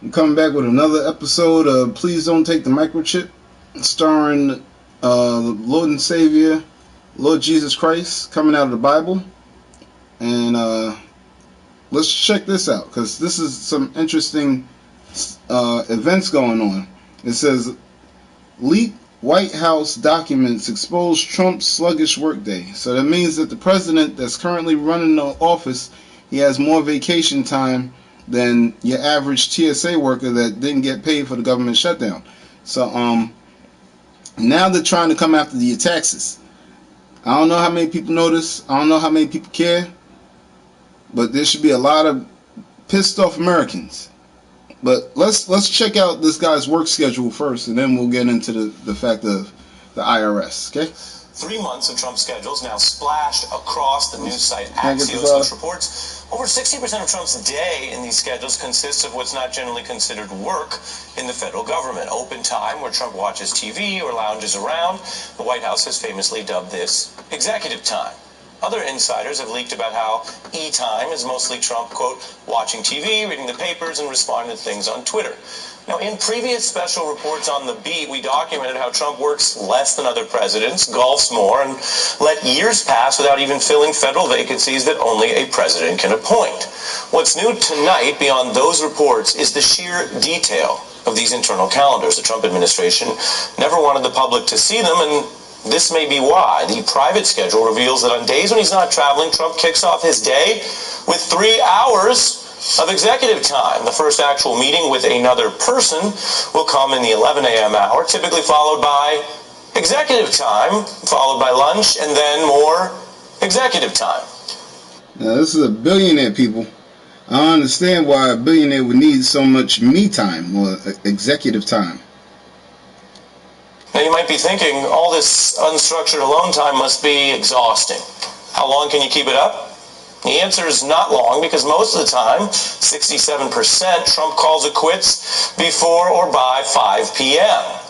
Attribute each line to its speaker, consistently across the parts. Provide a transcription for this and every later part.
Speaker 1: I'm coming back with another episode of Please Don't Take the Microchip, starring Lord and Savior, Lord Jesus Christ, coming out of the Bible. And let's check this out, because this is some interesting events going on. It says, leaked White House documents expose Trump's sluggish workday. So that means that the president that's currently running the office, he has more vacation time than your average TSA worker that didn't get paid for the government shutdown. So now they're trying to come after your taxes. I don't know how many people know this. I don't know how many people care. But there should be a lot of pissed off Americans. But let's check out this guy's work schedule first, and then we'll get into the fact of the IRS, okay?
Speaker 2: 3 months of Trump's schedules now splashed across the news site Axios, which reports over 60% of Trump's day in these schedules consists of what's not generally considered work in the federal government. Open time, where Trump watches TV or lounges around. The White House has famously dubbed this executive time. Other insiders have leaked about how E-time is mostly Trump, quote, watching TV, reading the papers, and responding to things on Twitter. Now, in previous special reports on The Beat, we documented how Trump works less than other presidents, golfs more, and let years pass without even filling federal vacancies that only a president can appoint. What's new tonight, beyond those reports, is the sheer detail of these internal calendars. The Trump administration never wanted the public to see them, and this may be why. The private schedule reveals that on days when he's not traveling, Trump kicks off his day with 3 hours of executive time. The first actual meeting with another person will come in the 11 a.m. hour, typically followed by executive time, followed by lunch, and then more executive time.
Speaker 1: Now, this is a billionaire, people. I don't understand why a billionaire would need so much me time or executive time.
Speaker 2: Now, you might be thinking, all this unstructured alone time must be exhausting. How long can you keep it up? The answer is not long, because most of the time, 67%, Trump calls it quits before or by 5 p.m.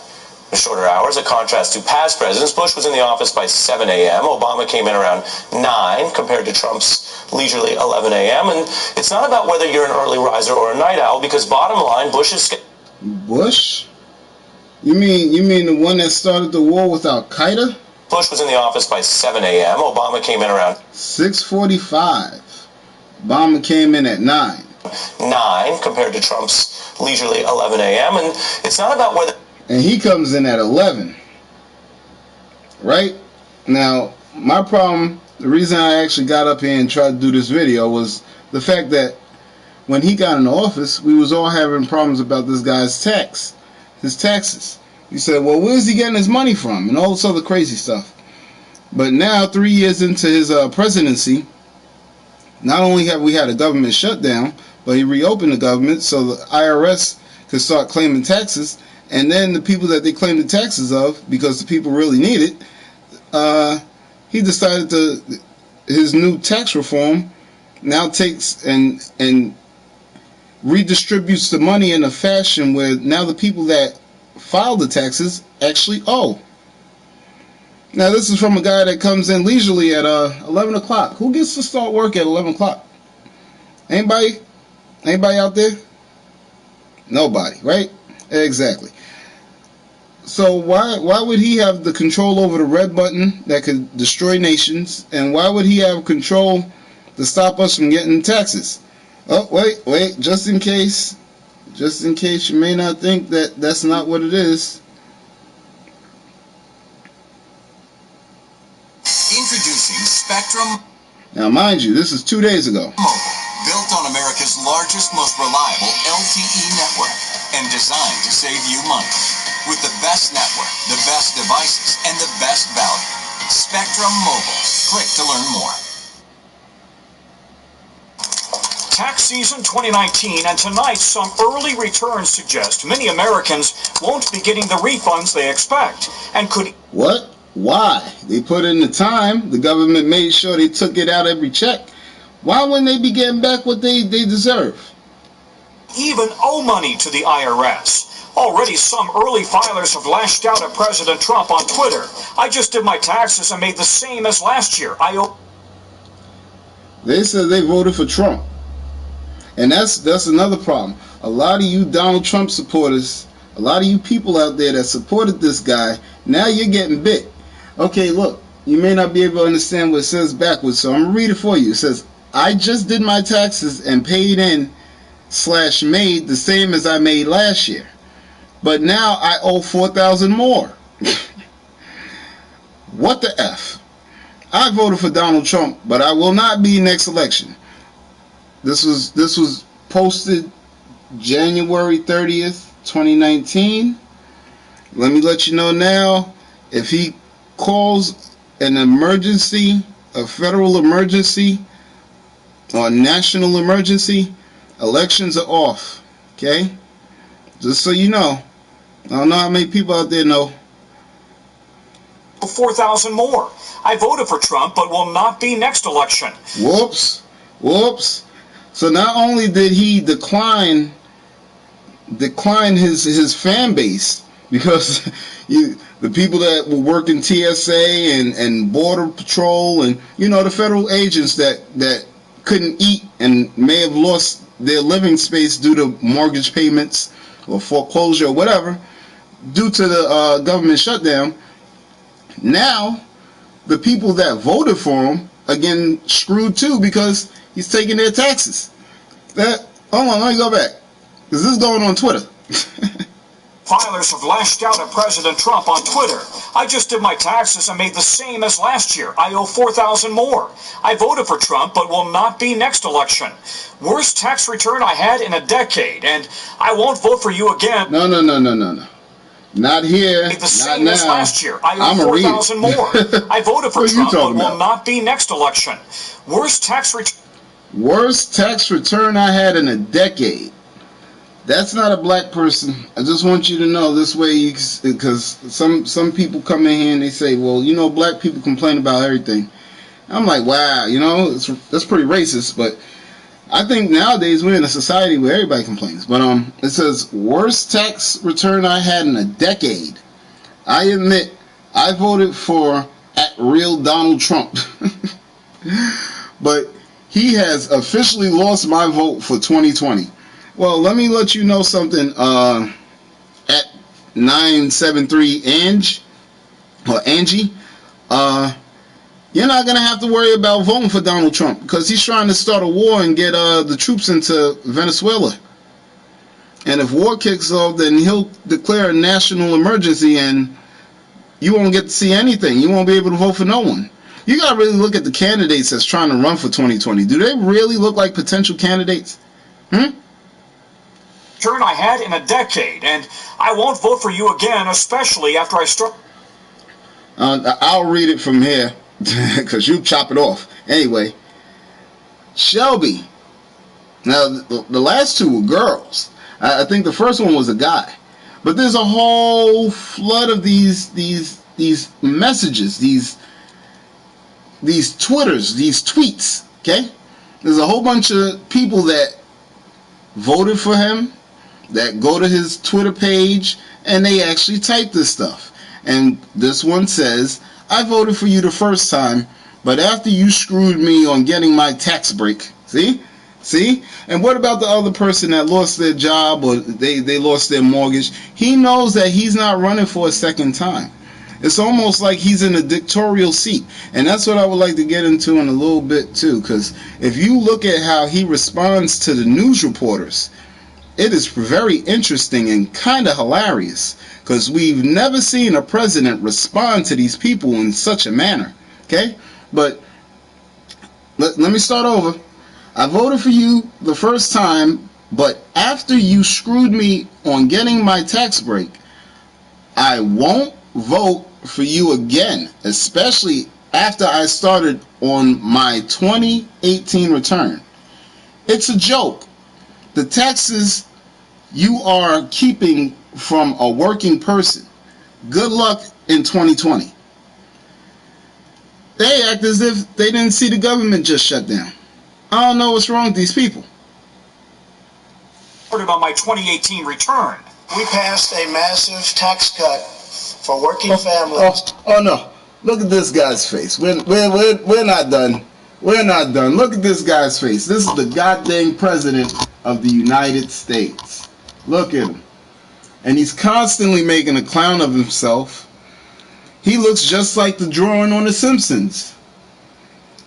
Speaker 2: The shorter hours, a contrast to past presidents. Bush was in the office by 7 a.m. Obama came in around 9, compared to Trump's leisurely 11 a.m. And it's not about whether you're an early riser or a night owl, because bottom line,
Speaker 1: Bush? You mean the one that started the war with Al-Qaeda?
Speaker 2: Bush was in the office by 7 a.m. Obama came in around
Speaker 1: 6:45. Obama came in at 9.
Speaker 2: 9, compared to Trump's leisurely 11 a.m. And it's not about whether...
Speaker 1: And he comes in at 11. Right? Now, my problem, the reason I actually got up here and tried to do this video was the fact that when he got in office, we was all having problems about this guy's his taxes. You said, well, where's he getting his money from? And all this other crazy stuff. But now, 3 years into his presidency, not only have we had a government shutdown, but he reopened the government so the IRS could start claiming taxes. And then the people that they claim the taxes of, because the people really need it, he decided his new tax reform now takes and redistributes the money in a fashion where now the people that file the taxes actually owe. Now, this is from a guy that comes in leisurely at 11 o'clock. Who gets to start work at 11 o'clock? Anybody? Anybody out there? Nobody, right? Exactly. So why would he have the control over the red button that could destroy nations? And why would he have control to stop us from getting taxes? Oh, wait, just in case you may not think that that's not what it is.
Speaker 3: Introducing Spectrum.
Speaker 1: Now, mind you, this is 2 days ago.
Speaker 3: Mobile, built on America's largest, most reliable LTE network, and designed to save you money. With the best network, the best devices, and the best value. Spectrum Mobile. Click to learn more.
Speaker 4: Tax season 2019, and tonight some early returns suggest many Americans won't be getting the refunds they expect and could...
Speaker 1: What? Why? They put in the time. The government made sure they took it out every check. Why wouldn't they be getting back what they deserve?
Speaker 4: even owe money to the IRS. Already some early filers have lashed out at President Trump on Twitter. I just did my taxes and made the same as last year. I owe...
Speaker 1: They said they voted for Trump. And that's another problem. a lot of you Donald Trump supporters, a lot of you people out there that supported this guy, now you're getting bit. Okay, look, you may not be able to understand what it says backwards, so I'm going to read it for you. It says, I just did my taxes and paid in / made the same as I made last year. But now I owe $4,000 more. What the F? I voted for Donald Trump, but I will not be next election. This was posted January 30th, 2019. Let me let you know now, if he calls an emergency, a federal emergency, or national emergency, elections are off. Okay? Just so you know. I don't know how many people out there know.
Speaker 4: 4,000 more. I voted for Trump, but will not be next election.
Speaker 1: Whoops. So not only did he decline his fan base, because the people that were working TSA and Border Patrol and the federal agents that couldn't eat and may have lost their living space due to mortgage payments or foreclosure or whatever due to the government shutdown. Now the people that voted for him are getting screwed too because he's taking their taxes. Hold on, let me go back, because this is going on Twitter.
Speaker 4: Filers have lashed out at President Trump on Twitter. I just did my taxes and made the same as last year. I owe $4,000 more. I voted for Trump, but will not be next election. Worst tax return I had in a decade, and I won't vote for you again.
Speaker 1: No. Not here.
Speaker 4: The same
Speaker 1: not
Speaker 4: as
Speaker 1: now.
Speaker 4: Last year. I owe $4,000 more. I voted for Trump, but will not be next election. Worst tax
Speaker 1: return I had in a decade. That's not a black person. I just want you to know this way, because some people come in here and they say, well, black people complain about everything. I'm like, wow, that's pretty racist. But I think nowadays we're in a society where everybody complains. But it says, worst tax return I had in a decade. I admit I voted for @real Donald Trump. But he has officially lost my vote for 2020. Well, let me let you know something. At 973 Angie, you're not going to have to worry about voting for Donald Trump, because he's trying to start a war and get the troops into Venezuela. And if war kicks off, then he'll declare a national emergency and you won't get to see anything. You won't be able to vote for no one. You got to really look at the candidates that's trying to run for 2020. Do they really look like potential candidates?
Speaker 4: Turn I had in a decade, and I won't vote for you again, especially after I start.
Speaker 1: I'll read it from here, because you chop it off. Anyway, Shelby. Now, the last two were girls. I think the first one was a guy. But there's a whole flood of these messages, these Twitters, these tweets, okay? There's a whole bunch of people that voted for him, that go to his Twitter page, and they actually type this stuff. And this one says, I voted for you the first time, but after you screwed me on getting my tax break. See? And what about the other person that lost their job or they lost their mortgage? He knows that he's not running for a second time. It's almost like he's in a dictatorial seat. And that's what I would like to get into in a little bit too, because if you look at how he responds to the news reporters, it is very interesting and kind of hilarious, because we've never seen a president respond to these people in such a manner. Okay? But let me start over. I voted for you the first time, but after you screwed me on getting my tax break, I won't vote for you again, especially after I started on my 2018 return. It's a joke. The taxes you are keeping from a working person. Good luck in 2020. They act as if they didn't see the government just shut down. I don't know what's wrong with these people.
Speaker 4: On my 2018 return,
Speaker 5: we passed a massive tax cut for working families.
Speaker 1: Oh no! Look at this guy's face. We're not done. We're not done. Look at this guy's face. This is the goddamn president of the United States. Look at him. And he's constantly making a clown of himself. He looks just like the drawing on The Simpsons.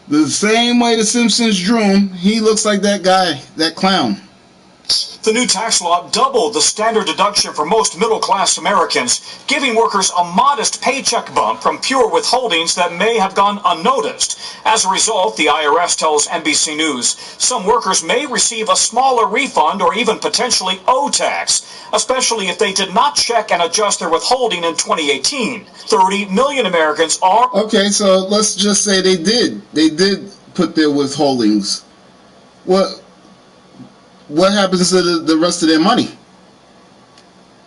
Speaker 1: The same way The Simpsons drew him, he looks like that guy, that clown.
Speaker 4: The new tax law doubled the standard deduction for most middle-class Americans, giving workers a modest paycheck bump from pure withholdings that may have gone unnoticed. As a result, the IRS tells NBC News, some workers may receive a smaller refund or even potentially owe tax, especially if they did not check and adjust their withholding in 2018. 30 million Americans are...
Speaker 1: Okay, so let's just say they did. They did put their withholdings. What happens to the rest of their money?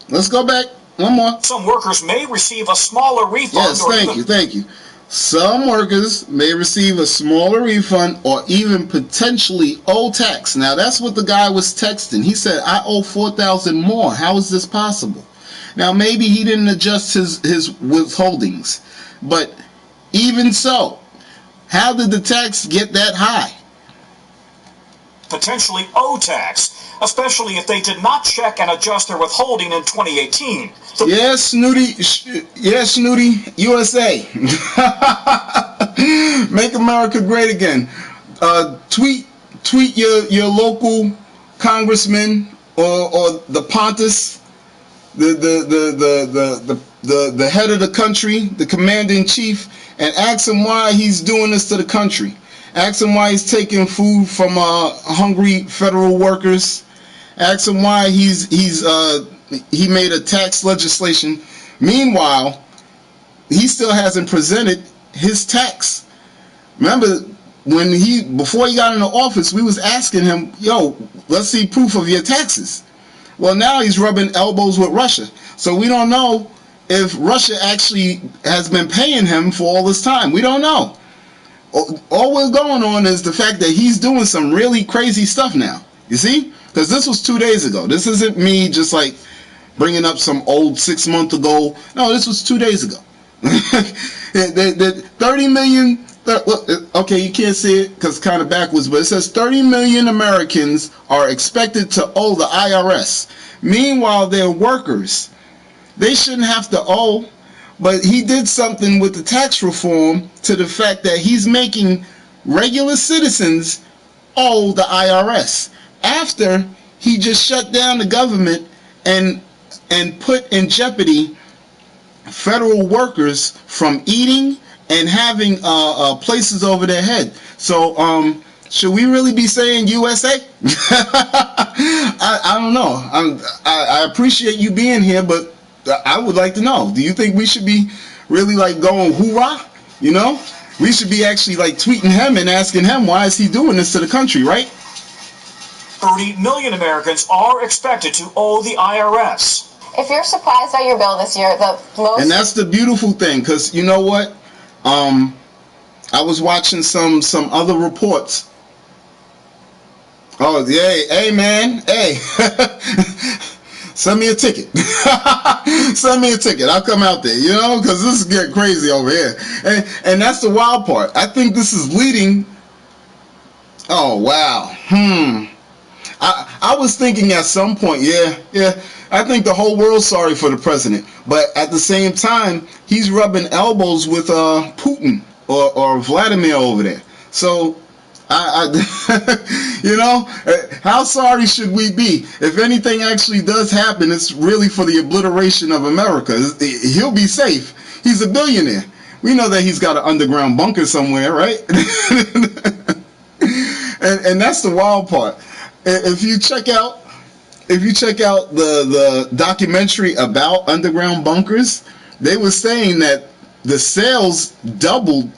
Speaker 1: Let's go back. One more.
Speaker 4: Some workers may receive a smaller refund.
Speaker 1: Yes, thank you. Some workers may receive a smaller refund or even potentially owe tax. Now, that's what the guy was texting. He said, I owe $4,000 more. How is this possible? Now, maybe he didn't adjust his withholdings. But even so, how did the tax get that high?
Speaker 4: Potentially owe tax, especially if they did not check and adjust their withholding in 2018.
Speaker 1: Yes, Snooty, USA. Make America great again. Tweet your local congressman or the Pontus, the head of the country, the commander in chief, and ask him why he's doing this to the country. Ask him why he's taking food from hungry federal workers. Ask him why he made a tax legislation. Meanwhile, he still hasn't presented his tax. Remember, before he got into office, we was asking him, yo, let's see proof of your taxes. Well, now he's rubbing elbows with Russia. So we don't know if Russia actually has been paying him for all this time. We don't know. All we're going on is the fact that he's doing some really crazy stuff now. You see? Because this was 2 days ago. This isn't me just like bringing up some old 6 months ago. No, this was 2 days ago. The 30 million... Okay, you can't see it because it's kind of backwards, but it says 30 million Americans are expected to owe the IRS. Meanwhile, they're workers. They shouldn't have to owe. But he did something with the tax reform to the fact that he's making regular citizens owe the IRS after he just shut down the government and put in jeopardy federal workers from eating and having places over their head. So should we really be saying USA? I don't know. I appreciate you being here, but I would like to know, do you think we should be really like going hoorah? You know, we should be actually like tweeting him and asking him why is he doing this to the country, right?
Speaker 4: 30 million Americans are expected to owe the IRS.
Speaker 6: If you're surprised by your bill this year,
Speaker 1: and that's the beautiful thing, because you know what? I was watching some other reports. Oh, yeah, hey man, hey. Send me a ticket. Send me a ticket. I'll come out there, you know, because this is getting crazy over here. And that's the wild part. I think this is leading. Oh, wow. I was thinking at some point, yeah, I think the whole world's sorry for the president. But at the same time, he's rubbing elbows with Putin or Vladimir over there. So, you know, how sorry should we be? If anything actually does happen, it's really for the obliteration of America. He'll be safe. He's a billionaire. We know that he's got an underground bunker somewhere, right? and that's the wild part. If you check out the documentary about underground bunkers, they were saying that the sales doubled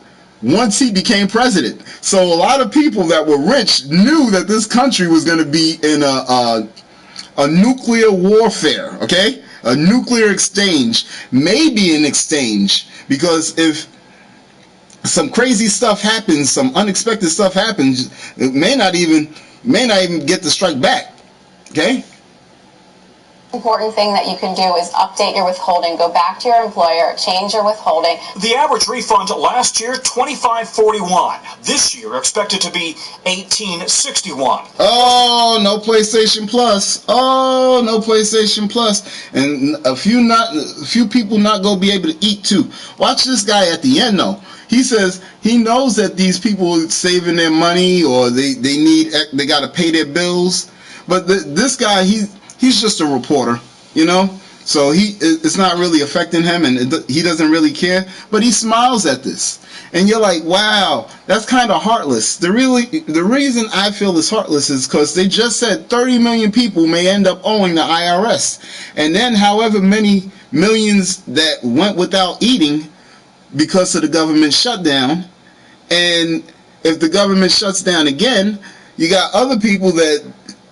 Speaker 1: once he became president. So a lot of people that were rich knew that this country was going to be in a nuclear warfare, okay? A nuclear exchange, maybe an exchange, because if some crazy stuff happens, some unexpected stuff happens, it may not even get to strike back, okay?
Speaker 6: Important thing that you can do is update your withholding. Go back to your employer, change your withholding.
Speaker 4: The average refund last year, $25.41. This year, expected to be $18.61.
Speaker 1: Oh, no PlayStation Plus. Oh, no PlayStation Plus. And a few people not gonna be able to eat too. Watch this guy at the end though. He says he knows that these people saving their money or they got to pay their bills. But this guy, he's just a reporter, you know. So it's not really affecting him, and he doesn't really care. But he smiles at this, and you're like, wow, that's kind of heartless. The reason I feel it's heartless is because they just said 30 million people may end up owing the IRS, and then however many millions that went without eating because of the government shutdown. And if the government shuts down again, you got other people that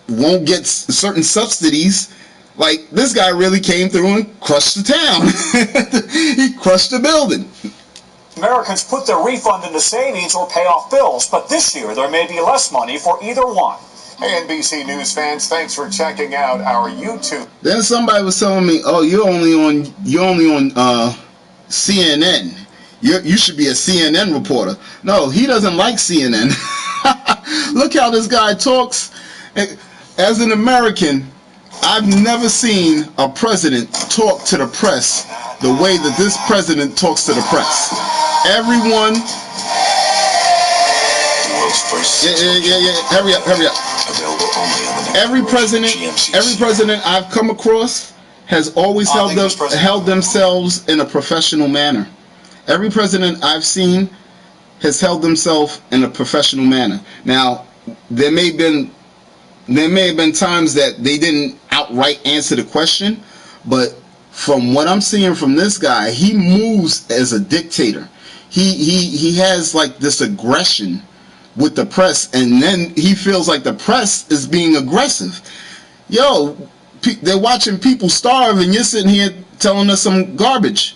Speaker 1: won't get certain subsidies. Like this guy really came through and crushed the town. He crushed the building.
Speaker 4: Americans put their refund into savings or pay off bills, but this year there may be less money for either one.
Speaker 7: Hey, NBC News fans, thanks for checking out our YouTube.
Speaker 1: Then somebody was telling me, "Oh, you're only on CNN. You should be a CNN reporter." No, he doesn't like CNN. Look how this guy talks. As an American, I've never seen a president talk to the press the way that this president talks to the press. Everyone. Hurry up. Every president I've come across has always held themselves in a professional manner. Every president I've seen has held themselves in a professional manner. Now, there may have been times that they didn't outright answer the question, but from what I'm seeing from this guy, he moves as a dictator. He has like this aggression with the press, and then he feels like the press is being aggressive. Yo, they're watching people starve, and you're sitting here telling us some garbage.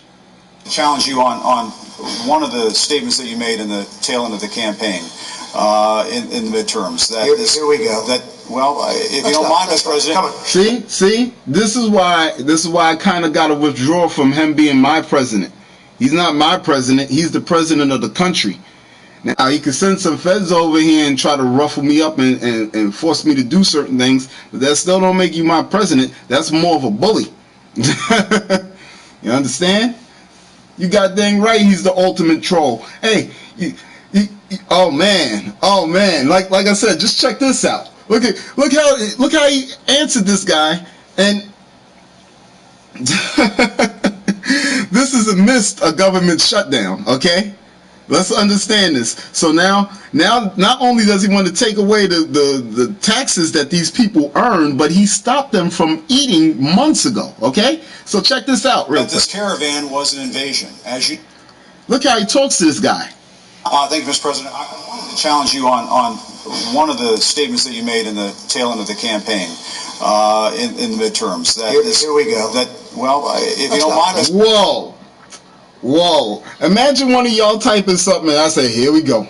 Speaker 8: Challenge you on one of the statements that you made in the tail end of the campaign in the midterms.
Speaker 5: Here we go.
Speaker 8: If you don't mind, Mr. President.
Speaker 1: See, this is why I kind of got to withdraw from him being my president. He's not my president. He's the president of the country. Now, you can send some feds over here and try to ruffle me up and force me to do certain things, but that still don't make you my president. That's more of a bully. You understand? You got dang right, he's the ultimate troll. Hey, oh man. Like I said, just check this out. Look how he answered this guy, and this is amidst a government shutdown. Okay, let's understand this. So now, not only does he want to take away the taxes that these people earn, but he stopped them from eating months ago. Okay, so check this out real quick.
Speaker 8: This caravan was an invasion.
Speaker 1: Look how he talks to this guy.
Speaker 8: Thank you, Mr. President. I wanted to challenge you on one of the statements that you made in the tail end of the campaign in the midterms.
Speaker 5: Here we go.
Speaker 8: If you don't mind, Mr.
Speaker 1: Whoa. Imagine one of y'all typing something and I say, here we go.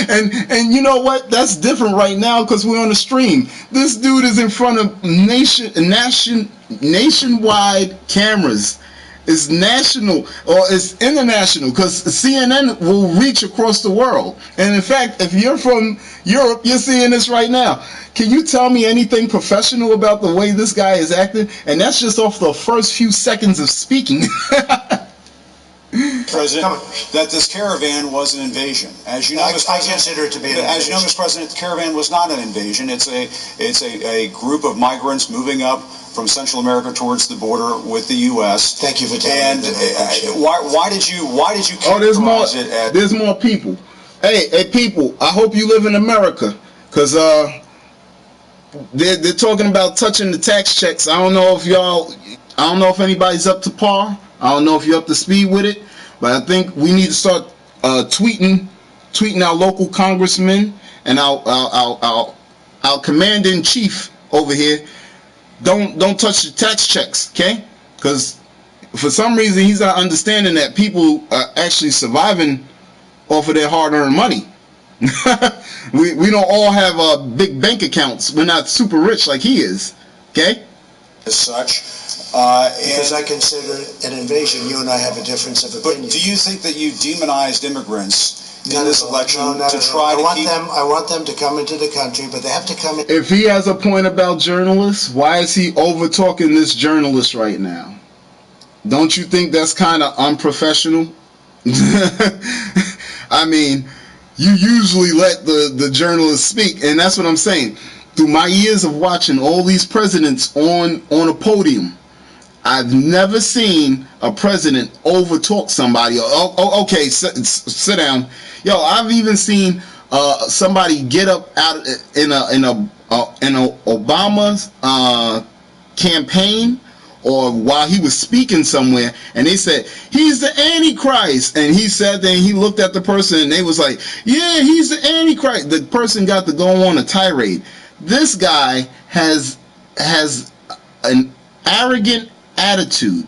Speaker 1: And you know what? That's different right now because we're on the stream. This dude is in front of nationwide cameras. It's national or it's international because CNN will reach across the world. And in fact, if you're from Europe, you're seeing this right now. Can you tell me anything professional about the way this guy is acting? And that's just off the first few seconds of speaking.
Speaker 8: President, that this caravan was an invasion. As you know,
Speaker 5: I consider it to be an invasion.
Speaker 8: As you know, Mr. President, the caravan was not an invasion. It's a group of migrants moving up from Central America towards the border with the U.S.
Speaker 5: Thank you for telling me.
Speaker 8: And why did you characterize it as...
Speaker 1: There's more people. Hey, people, I hope you live in America, because they're talking about touching the tax checks. I don't know if anybody's up to par. I don't know if you're up to speed with it, but I think we need to start tweeting our local congressmen and our commander-in-chief over here. Don't touch the tax checks, okay? Because for some reason he's not understanding that people are actually surviving off of their hard-earned money. we don't all have big bank accounts. We're not super rich like he is. Okay?
Speaker 8: As such.
Speaker 5: Because I consider it an invasion. You and I have a difference of opinion.
Speaker 8: But do you think that you demonized immigrants in this election to
Speaker 5: try to keep... I want them to come into the country, but they have to come in...
Speaker 1: If he has a point about journalists, why is he over-talking this journalist right now? Don't you think that's kind of unprofessional? I mean, you usually let the journalists speak, and that's what I'm saying. Through my years of watching all these presidents on a podium, I've never seen a president over-talk somebody. Okay, sit down. Yo, I've even seen somebody get up out in a Obama's campaign, or while he was speaking somewhere, and they said he's the Antichrist, and he said that, and he looked at the person, and they was like, yeah, he's the Antichrist. The person got to go on a tirade. This guy has an arrogant attitude.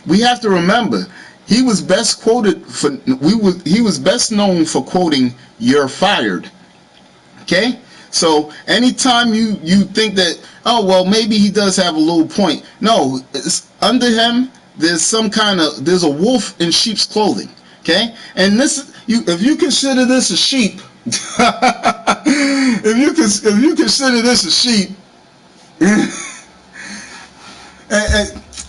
Speaker 1: We have to remember, he was best quoted for he was best known for quoting "You're fired." Okay, so anytime you think that, oh well, maybe he does have a little point. No, it's, under him there's a wolf in sheep's clothing. Okay, and if you consider this a sheep, if you consider this a sheep,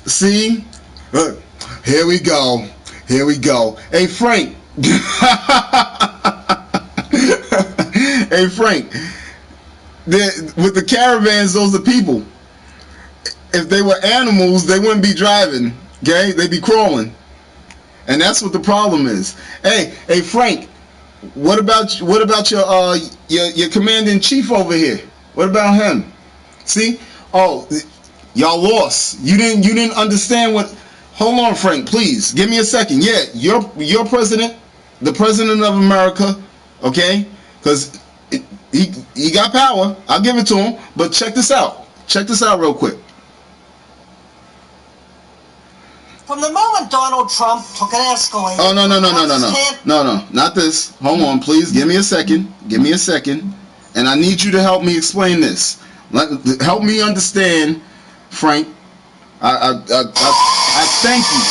Speaker 1: see, look, here we go. Hey Frank, hey Frank, with the caravans, those are people. If they were animals, they wouldn't be driving. Okay, they'd be crawling, and that's what the problem is. Hey Frank, what about your commander-in-chief over here? What about him? See, oh, y'all lost. You didn't understand what. Hold on, Frank, please. Give me a second. Yeah, your president, the president of America, okay? Because he got power. I'll give it to him. But check this out. Check this out real quick.
Speaker 9: From the moment Donald Trump took an Escalade...
Speaker 1: Oh, no, not this. Hold on, please. Give me a second. And I need you to help me explain this. Help me understand, Frank. I thank you.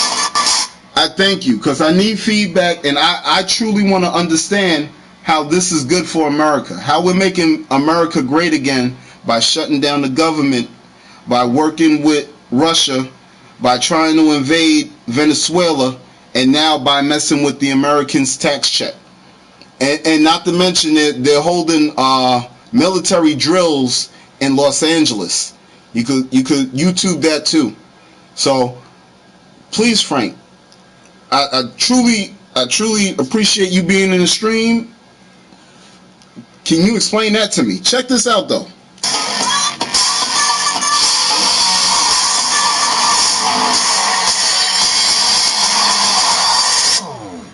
Speaker 1: I thank you, because I need feedback, and I truly want to understand how this is good for America. How we're making America great again by shutting down the government, by working with Russia, by trying to invade Venezuela, and now by messing with the Americans' tax check. And not to mention that they're holding military drills in Los Angeles. You could YouTube that too. So please, Frank, I truly appreciate you being in the stream. Can you explain that to me? Check this out though.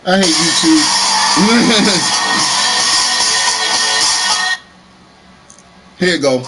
Speaker 1: I hate YouTube. Here you go.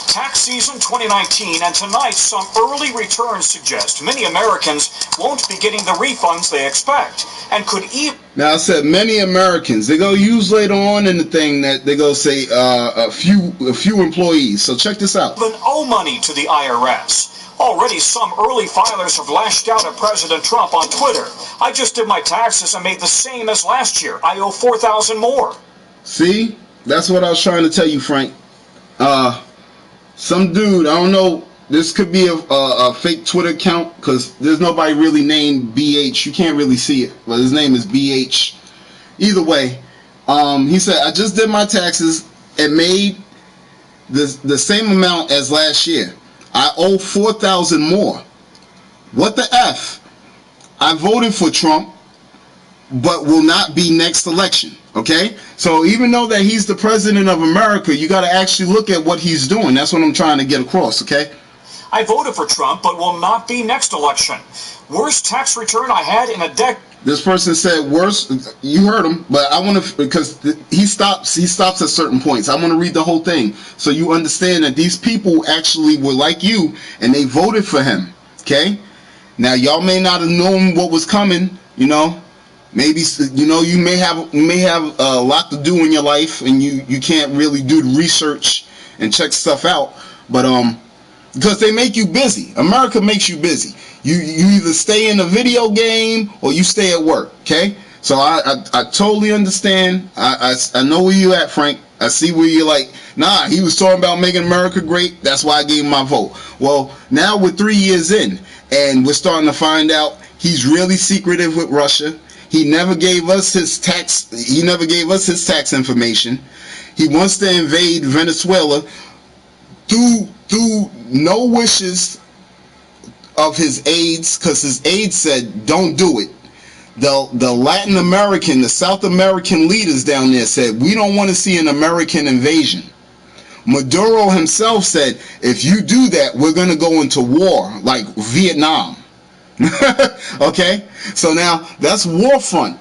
Speaker 4: Tax season 2019, and tonight some early returns suggest many Americans won't be getting the refunds they expect, and could even...
Speaker 1: Now I said many Americans. They go use later on in the thing that they go say a few employees. So check this out.
Speaker 4: ...even owe money to the IRS. Already some early filers have lashed out at President Trump on Twitter. I just did my taxes and made the same as last year. I owe $4,000 more.
Speaker 1: See? That's what I was trying to tell you, Frank. Some dude, I don't know, this could be a fake Twitter account, because there's nobody really named BH. You can't really see it, but his name is BH. Either way, he said, I just did my taxes and made the same amount as last year. I owe $4,000 more. What the F? I voted for Trump, but will not be next election. Okay? So even though that he's the president of America, you got to actually look at what he's doing. That's what I'm trying to get across, okay?
Speaker 4: I voted for Trump, but will not be next election. Worst tax return I had in a decade.
Speaker 1: This person said worse. You heard him, but I want to, because he stops at certain points. I want to read the whole thing so you understand that these people actually were like you and they voted for him. Okay? Now y'all may not have known what was coming, you know, Maybe, you know, you may have a lot to do in your life, and you can't really do the research and check stuff out. But because they make you busy. America makes you busy. You either stay in a video game or you stay at work. Okay, so I totally understand. I know where you at, Frank. I see where you're like, nah, he was talking about making America great. That's why I gave him my vote. Well, now we're 3 years in, and we're starting to find out he's really secretive with Russia. He never gave us his tax. He never gave us his tax information. He wants to invade Venezuela through no wishes of his aides, because his aides said don't do it. The Latin American, the South American leaders down there said we don't want to see an American invasion. Maduro himself said if you do that, we're going to go into war like Vietnam. Okay, so now that's war front.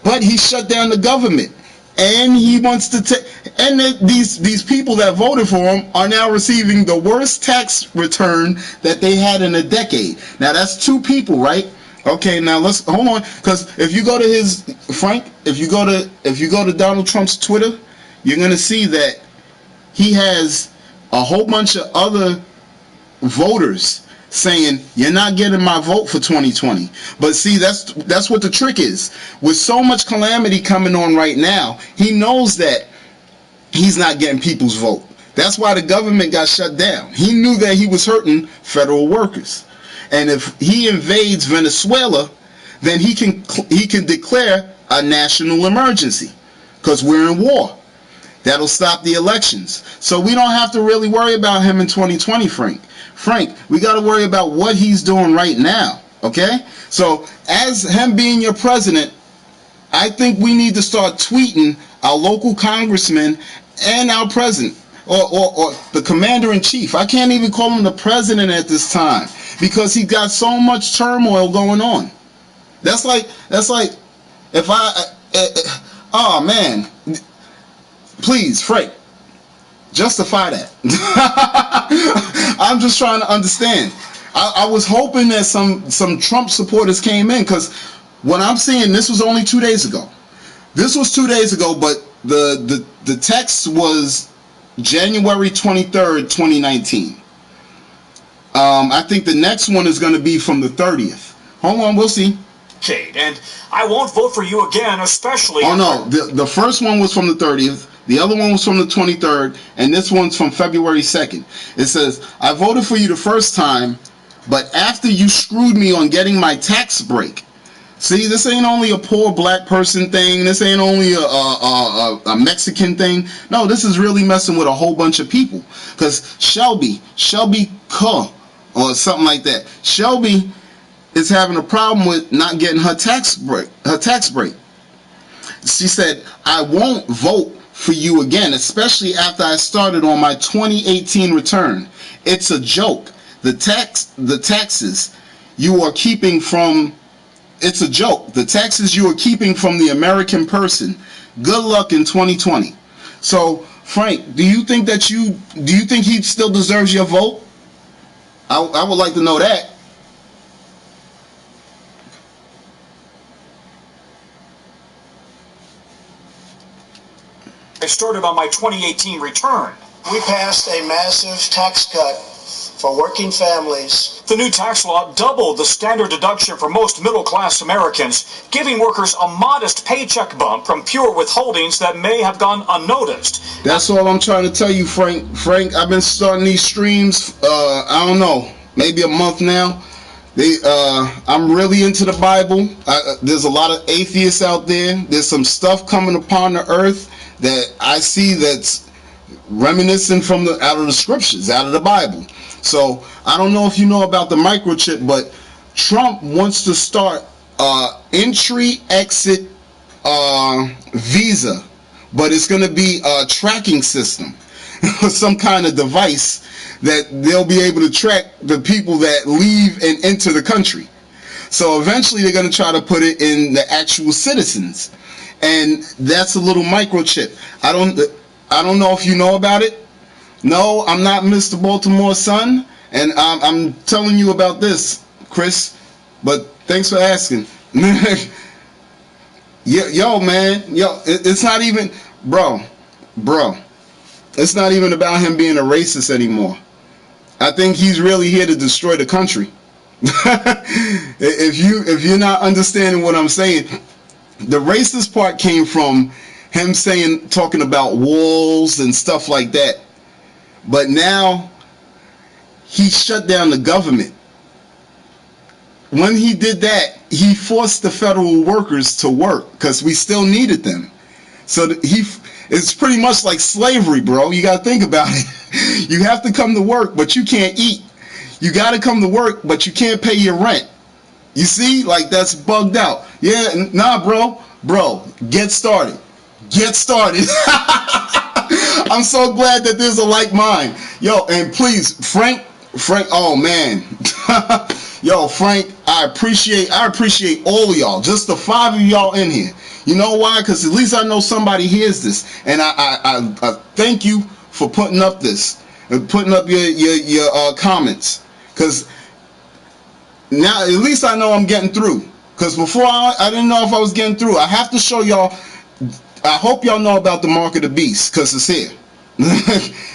Speaker 1: But he shut down the government, and he wants to take. And these people that voted for him are now receiving the worst tax return that they had in a decade. Now that's 2 people, right? Okay, now let's hold on, because if you go to his Frank, if you go to Donald Trump's Twitter, you're gonna see that he has a whole bunch of other voters saying you're not getting my vote for 2020. But see, that's what the trick is. With so much calamity coming on right now, he knows that he's not getting people's vote. That's why the government got shut down. He knew that he was hurting federal workers. And if he invades Venezuela, then he can declare a national emergency, because we're in war. That'll stop the elections. So we don't have to really worry about him in 2020, Frank, we got to worry about what he's doing right now, okay? So as him being your president, I think we need to start tweeting our local congressmen and our president, or the commander-in-chief. I can't even call him the president at this time, because he got so much turmoil going on. That's like if oh man, please, Frank, justify that. I'm just trying to understand. I was hoping that some Trump supporters came in, because what I'm seeing, this was only 2 days ago. This was 2 days ago, but the text was January 23rd, 2019. I think the next one is going to be from the 30th. Hold on, we'll see.
Speaker 4: Kate, and I won't vote for you again, especially.
Speaker 1: Oh no, the first one was from the 30th. The other one was from the 23rd, and this one's from February 2nd. It says, I voted for you the first time, but after you screwed me on getting my tax break. See, this ain't only a poor black person thing. This ain't only a Mexican thing. No, this is really messing with a whole bunch of people. Because Shelby Kuh, or something like that. Shelby is having a problem with not getting her tax break. She said, I won't vote for you again, especially after I started on my 2018 return. It's a joke. The taxes you are keeping from, it's a joke. The taxes you are keeping from the American person. Good luck in 2020. So, Frank, do you think he still deserves your vote? I would like to know that.
Speaker 4: I started on my 2018 return.
Speaker 5: We passed a massive tax cut for working families.
Speaker 4: The new tax law doubled the standard deduction for most middle-class Americans, giving workers a modest paycheck bump from pure withholdings that may have gone unnoticed.
Speaker 1: That's all I'm trying to tell you, Frank. Frank, I've been starting these streams, I don't know, maybe a month now. I'm really into the Bible. There's a lot of atheists out there. There's some stuff coming upon the earth that I see that's reminiscent from out of the scriptures, out of the Bible. So I don't know if you know about the microchip, but Trump wants to start entry-exit visa, but it's going to be a tracking system, some kind of device that they'll be able to track the people that leave and enter the country. So eventually they're going to try to put it in the actual citizens, and that's a little microchip. I don't know if you know about it. No, I'm not Mr. Baltimore's son, and I'm telling you about this, Chris, but thanks for asking. Yo, man, it's not even, bro. It's not even about him being a racist anymore. I think he's really here to destroy the country. If you're not understanding what I'm saying, the racist part came from him talking about walls and stuff like that. But now he shut down the government. When he did that, he forced the federal workers to work because we still needed them. So it's pretty much like slavery, bro. You got to think about it. You have to come to work, but you can't eat. You got to come to work, but you can't pay your rent. You see, like, that's bugged out. Yeah, nah, bro, get started. Get started. I'm so glad that there's a like mind. Yo, and please, Frank, oh man. Yo, Frank, I appreciate all of y'all. Just the 5 of y'all in here. You know why? Because at least I know somebody hears this. And I thank you for putting up this and putting up your comments. Because now at least I know I'm getting through. Because before I didn't know if I was getting through. I have to show y'all. I hope y'all know about the Mark of the Beast, because it's here.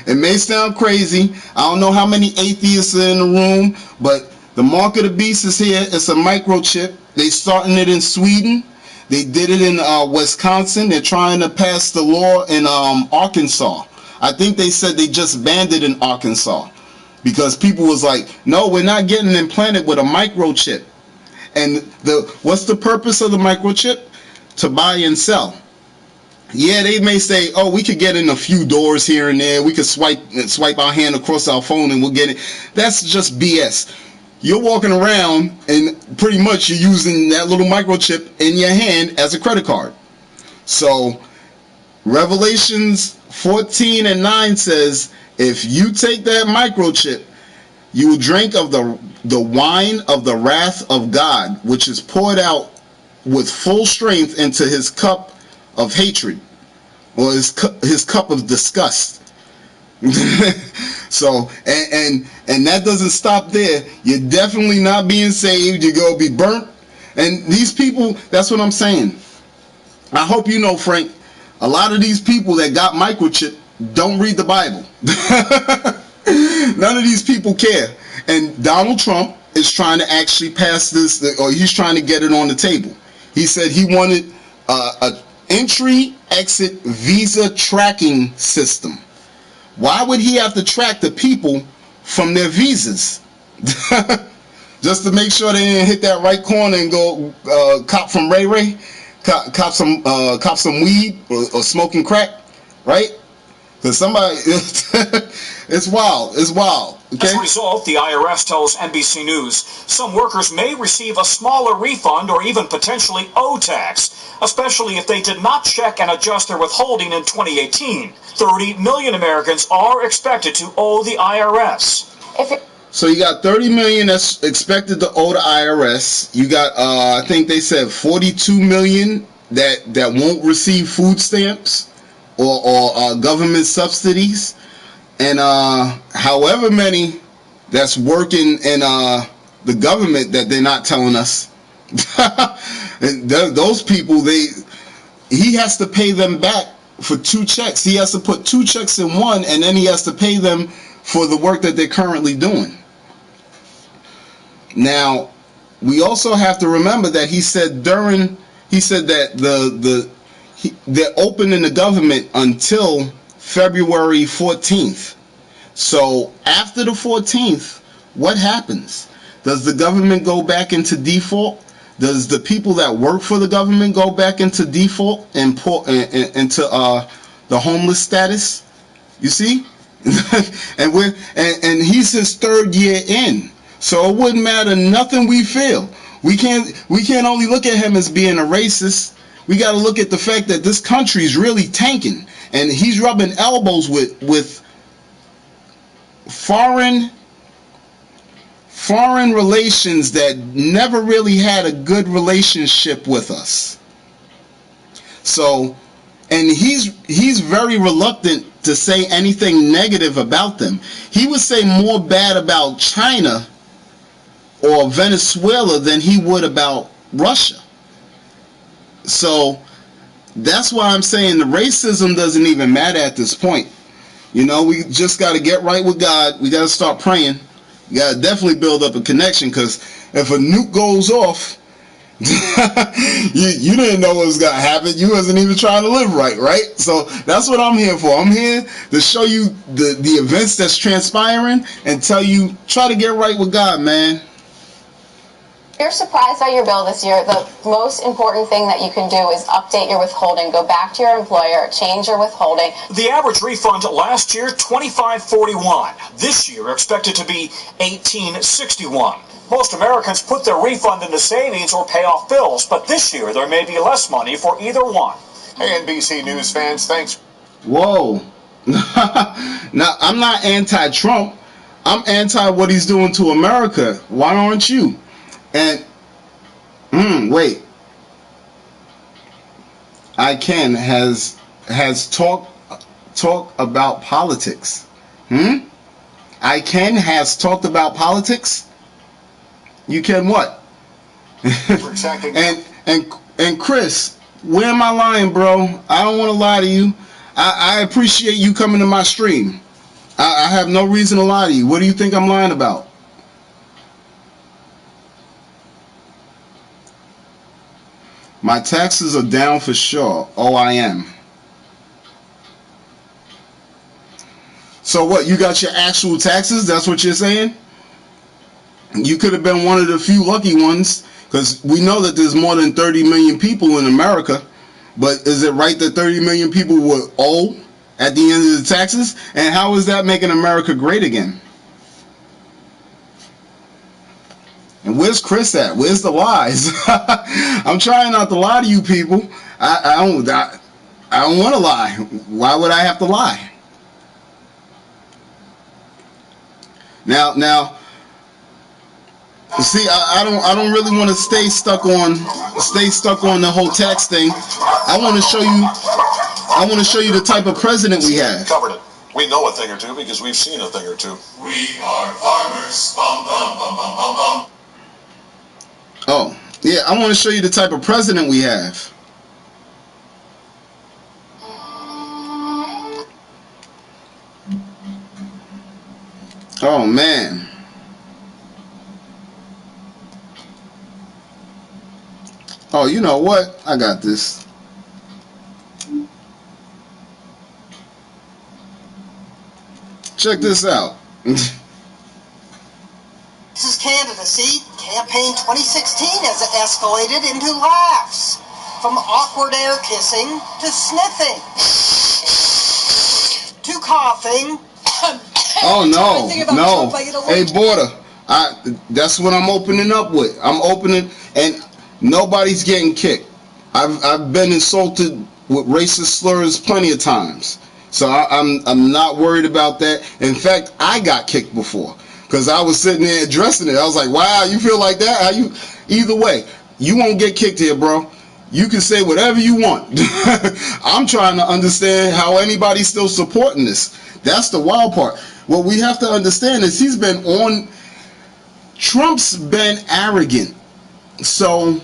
Speaker 1: It may sound crazy. I don't know how many atheists are in the room, but the Mark of the Beast is here. It's a microchip. They starting it in Sweden. They did it in Wisconsin. They're trying to pass the law in Arkansas. I think they said they just banned it in Arkansas because people was like, no, we're not getting implanted with a microchip. And what's the purpose of the microchip? To buy and sell. Yeah, they may say, oh, we could get in a few doors here and there. We could swipe our hand across our phone and we'll get it. That's just BS. You're walking around and pretty much you're using that little microchip in your hand as a credit card. So Revelations 14:9 says, if you take that microchip, you will drink of the wine of the wrath of God, which is poured out with full strength into his cup of hatred, or his cup of disgust. So and that doesn't stop there. You're definitely not being saved. You're gonna be burnt. And these people, that's what I'm saying. I hope you know, Frank, a lot of these people that got microchip don't read the Bible. None of these people care. And Donald Trump is trying to actually pass this, or he's trying to get it on the table. He said he wanted a entry-exit visa tracking system. Why would he have to track the people from their visas? Just to make sure they didn't hit that right corner and go cop from Ray Ray, cop some weed or smoking crack, right? Because somebody, it's wild. It's wild. Okay?
Speaker 4: As a result, the IRS tells NBC News some workers may receive a smaller refund or even potentially owe tax, especially if they did not check and adjust their withholding in 2018. 30 million Americans are expected to owe the IRS.
Speaker 1: So you got 30 million that's expected to owe the IRS. You got, I think they said 42 million that won't receive food stamps or government subsidies. And however many that's working in the government that they're not telling us. And those people, he has to pay them back for 2 checks. He has to put 2 checks in one, and then he has to pay them for the work that they're currently doing. Now, we also have to remember that he said that they're opening the government until February 14th. So after the 14th, what happens? Does the government go back into default? Does the people that work for the government go back into default and into the homeless status? You see? and he's his 3rd year in. So it wouldn't matter nothing we feel. We can't only look at him as being a racist. We got to look at the fact that this country is really tanking, and he's rubbing elbows with foreign relations that never really had a good relationship with us. So, and he's very reluctant to say anything negative about them. He would say more bad about China or Venezuela than he would about Russia. So that's why I'm saying the racism doesn't even matter at this point. You know, we just got to get right with God. We got to start praying. You got to definitely build up a connection, because if a nuke goes off, you didn't know what was going to happen. You wasn't even trying to live right? So that's what I'm here for. I'm here to show you the events that's transpiring and tell you, try to get right with God, man.
Speaker 6: If you're surprised by your bill this year, the most important thing that you can do is update your withholding. Go back to your employer, change your withholding.
Speaker 4: The average refund last year, $25.41. This year, expected to be $18.61. Most Americans put their refund into savings or pay off bills, but this year there may be less money for either one.
Speaker 7: Hey, NBC News fans, thanks.
Speaker 1: Whoa. Now, I'm not anti-Trump. I'm anti what he's doing to America. Why aren't you? And, wait. ICANN has talk about politics. ICANN has talked about politics? You can what?
Speaker 7: We're checking.
Speaker 1: and Chris, where am I lying, bro? I don't want to lie to you. I appreciate you coming to my stream. I have no reason to lie to you. What do you think I'm lying about? My taxes are down for sure. Oh, I am. So what? You got your actual taxes? That's what you're saying? You could have been one of the few lucky ones, because we know that there's more than 30 million people in America. But is it right that 30 million people were owe at the end of the taxes? And how is that making America great again? And where's Chris at? Where's the lies? I'm trying not to lie to you people. I don't want to lie. Why would I have to lie? Now, see, I don't really want to stay stuck on the whole tax thing. I want to show you the type of president we have.
Speaker 10: Covered it. We know a thing or two because we've seen a thing or two.
Speaker 3: We are farmers. Bum, bum, bum, bum, bum, bum.
Speaker 1: Oh, yeah, I want to show you the type of president we have. Oh, man. Oh, you know what? I got this. Check this out.
Speaker 9: This is candidacy. Campaign 2016 has escalated into laughs. From awkward air kissing to sniffing to coughing.
Speaker 1: Oh no. Hey, Border. That's what I'm opening up with. I'm opening, and nobody's getting kicked. I've been insulted with racist slurs plenty of times. So I'm not worried about that. In fact, I got kicked before, because I was sitting there addressing it. I was like, wow, you feel like that? How you? Either way, you won't get kicked here, bro. You can say whatever you want. I'm trying to understand how anybody's still supporting this. That's the wild part. What we have to understand is Trump's been arrogant. So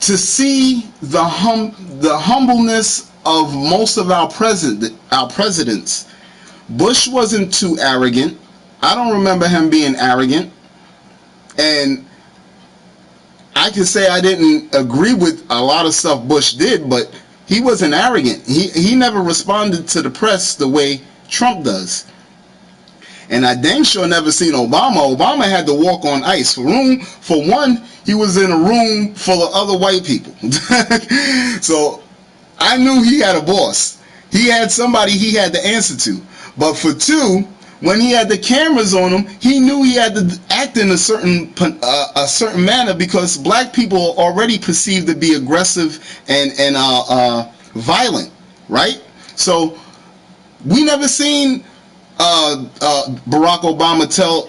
Speaker 1: to see the humbleness of most of our presidents, Bush wasn't too arrogant. I don't remember him being arrogant. And I can say I didn't agree with a lot of stuff Bush did, but he wasn't arrogant. He never responded to the press the way Trump does. And I dang sure never seen Obama. Obama had to walk on ice. For one, he was in a room full of other white people. So I knew he had a boss. He had somebody he had to answer to. But for two, when he had the cameras on him, he knew he had to act in a certain manner, because black people are already perceived to be aggressive and violent, right? So we never seen Barack Obama tell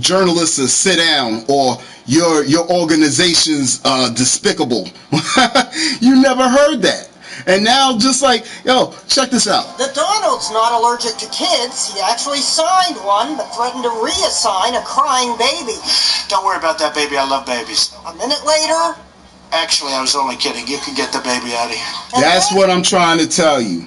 Speaker 1: journalists to sit down, or your organization's despicable. You never heard that. And now, just like, yo, check this out.
Speaker 9: The Donald's not allergic to kids. He actually signed one, but threatened to reassign a crying baby.
Speaker 5: Don't worry about that baby. I love babies.
Speaker 9: A minute later,
Speaker 5: Actually, I was only kidding. You can get the baby out of here.
Speaker 1: That's what I'm trying to tell you.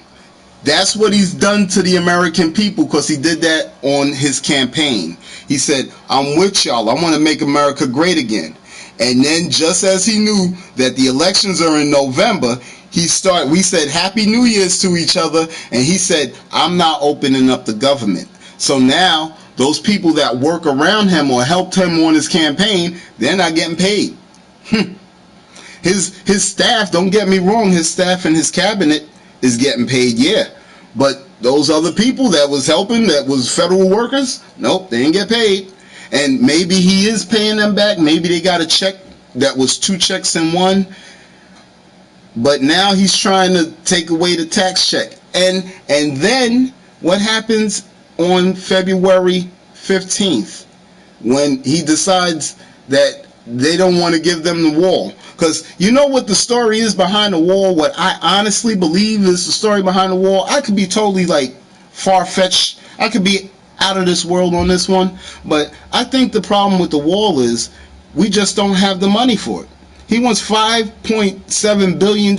Speaker 1: That's what he's done to the American people, because he did that on his campaign. He said, I'm with y'all. I want to make America great again. And then just as he knew that the elections are in November, we said Happy New Year's to each other, and he said, I'm not opening up the government. So now those people that work around him or helped him on his campaign, they're not getting paid. His staff, don't get me wrong, his staff and his cabinet is getting paid, yeah. But those other people that was helping, that was federal workers, nope, they didn't get paid. And maybe he is paying them back. Maybe they got a check that was 2 checks in one. But now he's trying to take away the tax check. And then what happens on February 15th when he decides that they don't want to give them the wall? Because you know what the story is behind the wall? What I honestly believe is the story behind the wall. I could be totally like far-fetched. I could be out of this world on this one. But I think the problem with the wall is we just don't have the money for it. He wants $5.7 billion.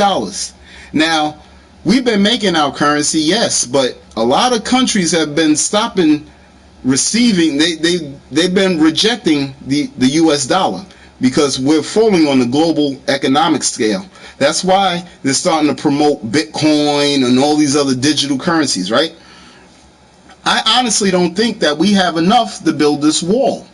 Speaker 1: Now, we've been making our currency, yes, but a lot of countries have been stopping receiving. They've been rejecting the U.S. dollar, because we're falling on the global economic scale. That's why they're starting to promote Bitcoin and all these other digital currencies, right? I honestly don't think that we have enough to build this wall.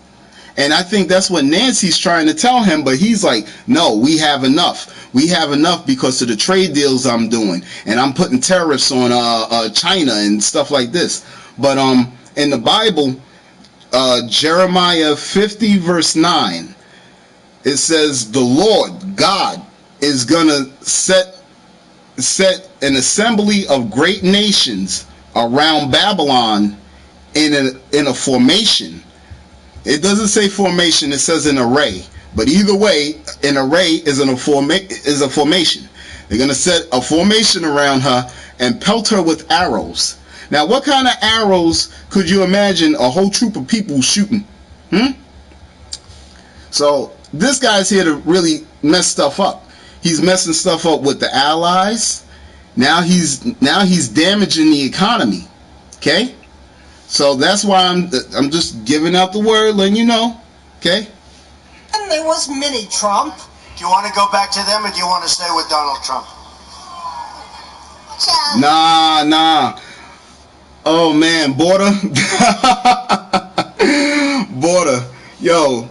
Speaker 1: And I think that's what Nancy's trying to tell him, but he's like, no, we have enough. We have enough because of the trade deals I'm doing, and I'm putting tariffs on China and stuff like this. But in the Bible, Jeremiah 50 verse 9, it says the Lord God is gonna set an assembly of great nations around Babylon in a formation. It doesn't say formation, it says an array. But either way, an array is a formation. They're going to set a formation around her and pelt her with arrows. Now, what kind of arrows could you imagine a whole troop of people shooting? So, this guy's here to really mess stuff up. He's messing stuff up with the allies. Now he's damaging the economy. Okay? So that's why I'm just giving out the word, letting you know, okay?
Speaker 9: And there was Mini Trump.
Speaker 5: Do you want to go back to them, or do you want to stay with Donald Trump?
Speaker 1: Nah. Oh man, Border. Border. Yo,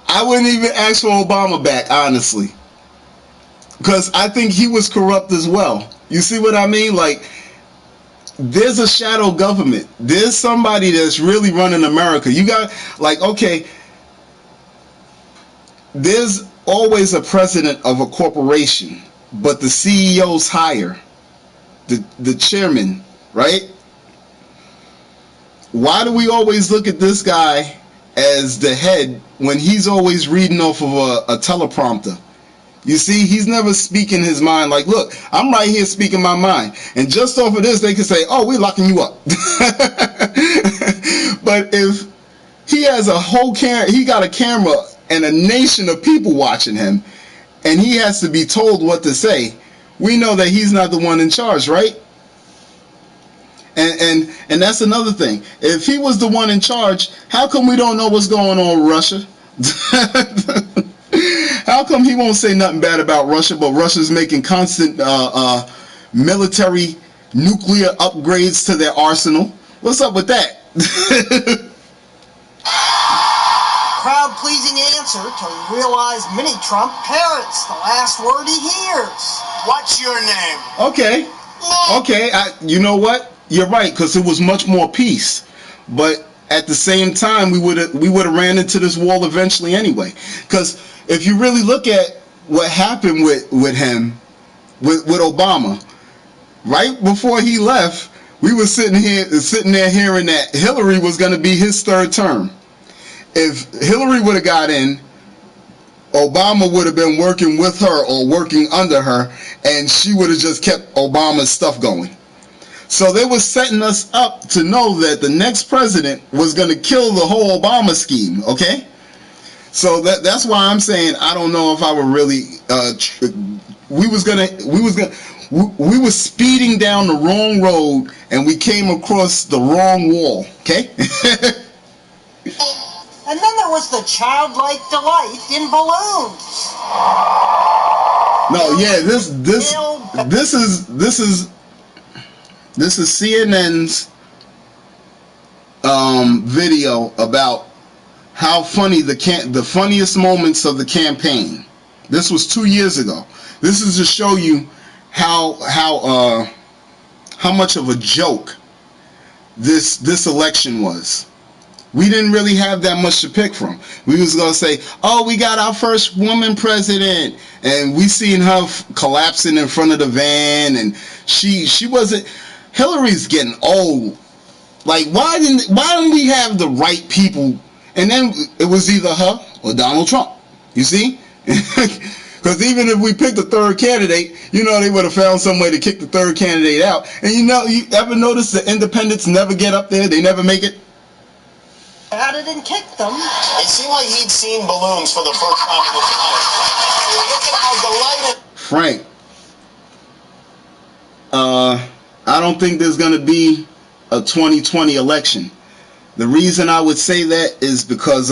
Speaker 1: I wouldn't even ask for Obama back, honestly. Because I think he was corrupt as well. You see what I mean? Like, there's a shadow government. There's somebody that's really running America. You got, like, okay, there's always a president of a corporation, but the CEO's higher, the chairman, right? Why do we always look at this guy as the head when he's always reading off of a teleprompter? You see, he's never speaking his mind. Like, look, I'm right here speaking my mind. And just off of this, they can say, oh, we're locking you up. But if he has a whole he got a camera and a nation of people watching him, and he has to be told what to say, we know that he's not the one in charge, right? And that's another thing. If he was the one in charge, how come we don't know what's going on with Russia? How come he won't say nothing bad about Russia, but Russia's making constant military nuclear upgrades to their arsenal? What's up with that?
Speaker 9: Crowd-pleasing answer to realize Mini Trump parrots the last word he hears.
Speaker 5: What's your name?
Speaker 1: Okay. You know what? You're right, because it was much more peace. But at the same time, we would have ran into this wall eventually anyway. Because if you really look at what happened with him, with Obama, right before he left, we were sitting there hearing that Hillary was going to be his third term. If Hillary would have got in, Obama would have been working with her or working under her, and she would have just kept Obama's stuff going. So they were setting us up to know that the next president was going to kill the whole Obama scheme, okay? So that's why I'm saying I don't know if I would really. We were speeding down the wrong road and we came across the wrong wall. Okay.
Speaker 9: And then there was the childlike delight in balloons.
Speaker 1: No, yeah, this is CNN's video about how funny the funniest moments of the campaign. This was 2 years ago. This is to show you how much of a joke this election was. We didn't really have that much to pick from. We was gonna say, "Oh, we got our first woman president," and we seen her collapsing in front of the van, and she wasn't. Hillary's getting old. Like, why don't we have the right people? And then it was either her or Donald Trump. You see? Because even if we picked the third candidate, you know, they would have found some way to kick the third candidate out. And you know, you ever notice the independents never get up there? They never make it.
Speaker 9: Added and kicked them.
Speaker 5: It seemed like he'd seen balloons for the first time in his life. Look at how delighted.
Speaker 1: Frank, I don't think there's going to be a 2020 election. The reason I would say that is because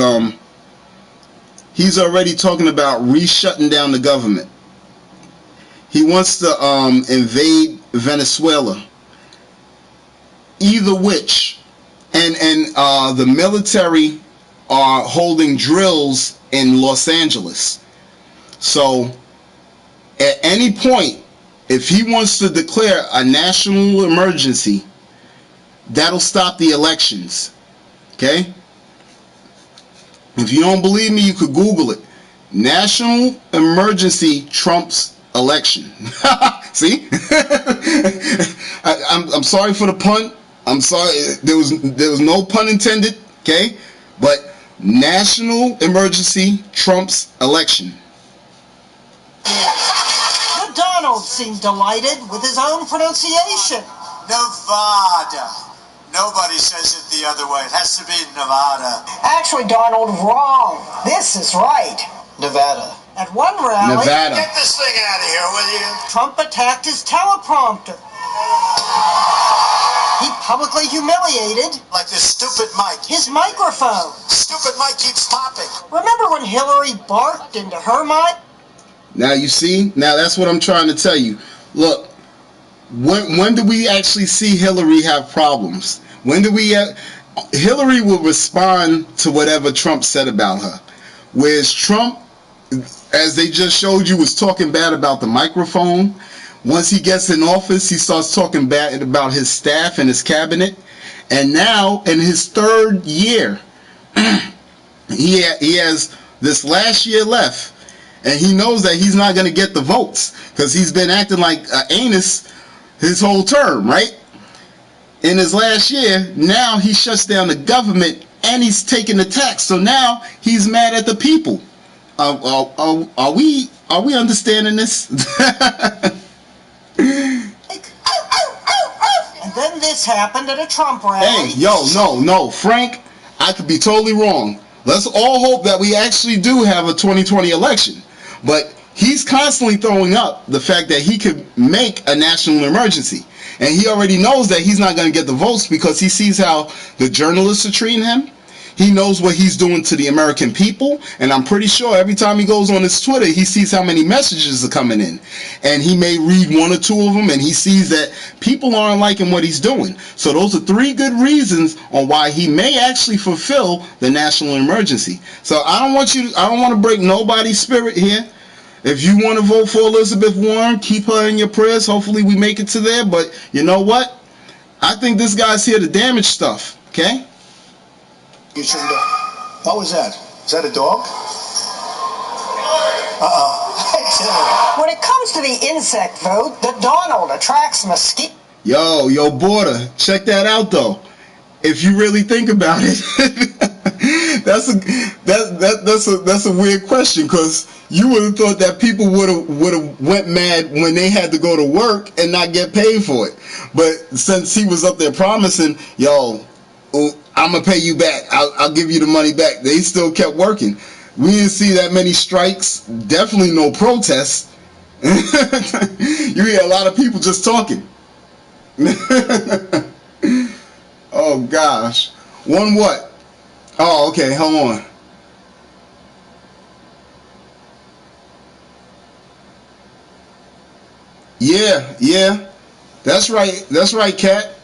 Speaker 1: he's already talking about re-shutting down the government. He wants to invade Venezuela. Either which. And the military are holding drills in Los Angeles. So at any point, if he wants to declare a national emergency, that'll stop the elections. Okay? If you don't believe me, you could Google it. National emergency trumps election. See? I'm sorry for the pun. I'm sorry, there was no pun intended, okay? But national emergency trumps election.
Speaker 9: The Donald seemed delighted with his own pronunciation.
Speaker 5: Nevada. Nobody says it the other way. It has to be Nevada.
Speaker 9: Actually, Donald, wrong. This is right.
Speaker 5: Nevada.
Speaker 9: At one rally,
Speaker 1: Nevada.
Speaker 5: Get this thing out of here, will you?
Speaker 9: Trump attacked his teleprompter. He publicly humiliated,
Speaker 5: like this stupid mic.
Speaker 9: His microphone.
Speaker 5: Stupid mic keeps popping.
Speaker 9: Remember when Hillary barked into her mic?
Speaker 1: Now you see? Now that's what I'm trying to tell you. Look, when do we actually see Hillary have problems? When do we Hillary will respond to whatever Trump said about her. Whereas Trump, as they just showed you, was talking bad about the microphone. Once he gets in office, he starts talking bad about his staff and his cabinet. And now, in his third year, he has this last year left. And he knows that he's not going to get the votes because he's been acting like an anus his whole term, right? In his last year, now he shuts down the government and he's taking the tax. So now he's mad at the people. Are we understanding this?
Speaker 9: And then this happened at a Trump rally.
Speaker 1: Hey, no, Frank, I could be totally wrong. Let's all hope that we actually do have a 2020 election. But he's constantly throwing up the fact that he could make a national emergency. And he already knows that he's not going to get the votes because he sees how the journalists are treating him. He knows what he's doing to the American people, and I'm pretty sure every time he goes on his Twitter, he sees how many messages are coming in. And he may read one or two of them, and he sees that people aren't liking what he's doing. So those are three good reasons on why he may actually fulfill the national emergency. So I don't want to break nobody's spirit here. If you want to vote for Elizabeth Warren, keep her in your prayers. Hopefully we make it to there. But you know what? I think this guy's here to damage stuff, okay?
Speaker 8: You shouldn't have. What was that? Is that a dog?
Speaker 9: When it comes to the insect vote, the Donald attracts mosquitoes.
Speaker 1: Yo, Border, check that out though. If you really think about it, that's a weird question because you would have thought that people would have went mad when they had to go to work and not get paid for it. But since he was up there promising, yo, I'm gonna pay you back. I'll give you the money back. They still kept working. We didn't see that many strikes. Definitely no protests. You hear a lot of people just talking. Oh gosh. One what? Oh, okay, hold on. Yeah. That's right, Kat.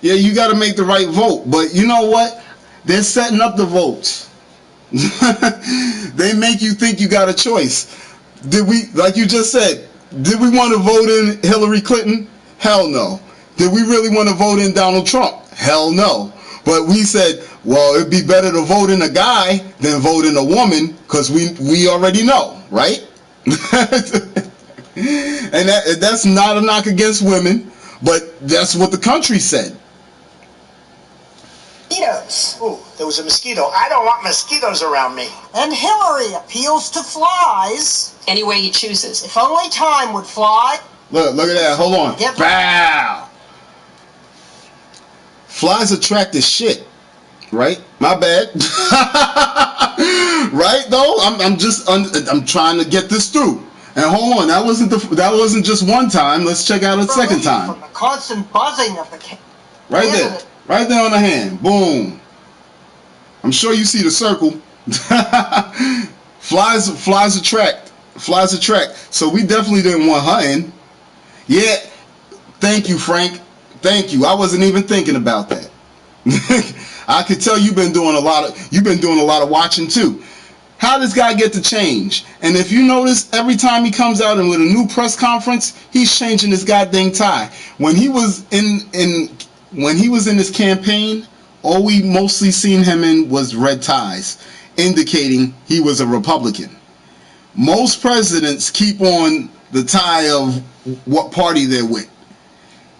Speaker 1: Yeah, you got to make the right vote. But you know what? They're setting up the votes. They make you think you got a choice. Did we, like you just said, did we want to vote in Hillary Clinton? Hell no. Did we really want to vote in Donald Trump? Hell no. But we said, well, it'd be better to vote in a guy than vote in a woman, because we already know, right? And that's not a knock against women, but that's what the country said.
Speaker 5: Mosquitoes. Ooh, there was a mosquito. I don't want mosquitoes around me.
Speaker 9: And Hillary appeals to flies.
Speaker 11: Any way he chooses.
Speaker 9: If only time would fly.
Speaker 1: Look at that. Hold on.
Speaker 9: Yep.
Speaker 1: Bow. Flies attract the shit, right? My bad. Right though. I'm trying to get this through. And hold on, that wasn't just one time. Let's check out a second time.
Speaker 9: From the constant buzzing of the
Speaker 1: right there on the hand. Boom. I'm sure you see the circle. Flies attract. So we definitely didn't want her in. Yeah. Thank you, Frank. Thank you. I wasn't even thinking about that. I could tell you've been doing a lot of watching too. How does guy get to change? And if you notice, every time he comes out and with a new press conference, he's changing his goddamn tie. When he was in his campaign, all we mostly seen him in was red ties, indicating he was a Republican. Most presidents keep on the tie of what party they're with.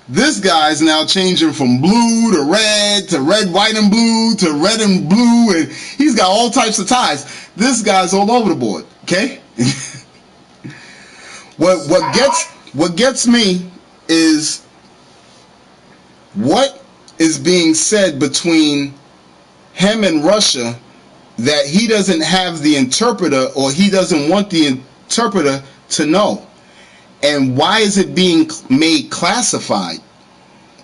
Speaker 1: This guy's now changing from blue to red, white and blue, to red and blue, and he's got all types of ties. This guy's all over the board, okay? What gets me is what is being said between him and Russia that he doesn't have the interpreter, or he doesn't want the interpreter to know. And why is it being made classified?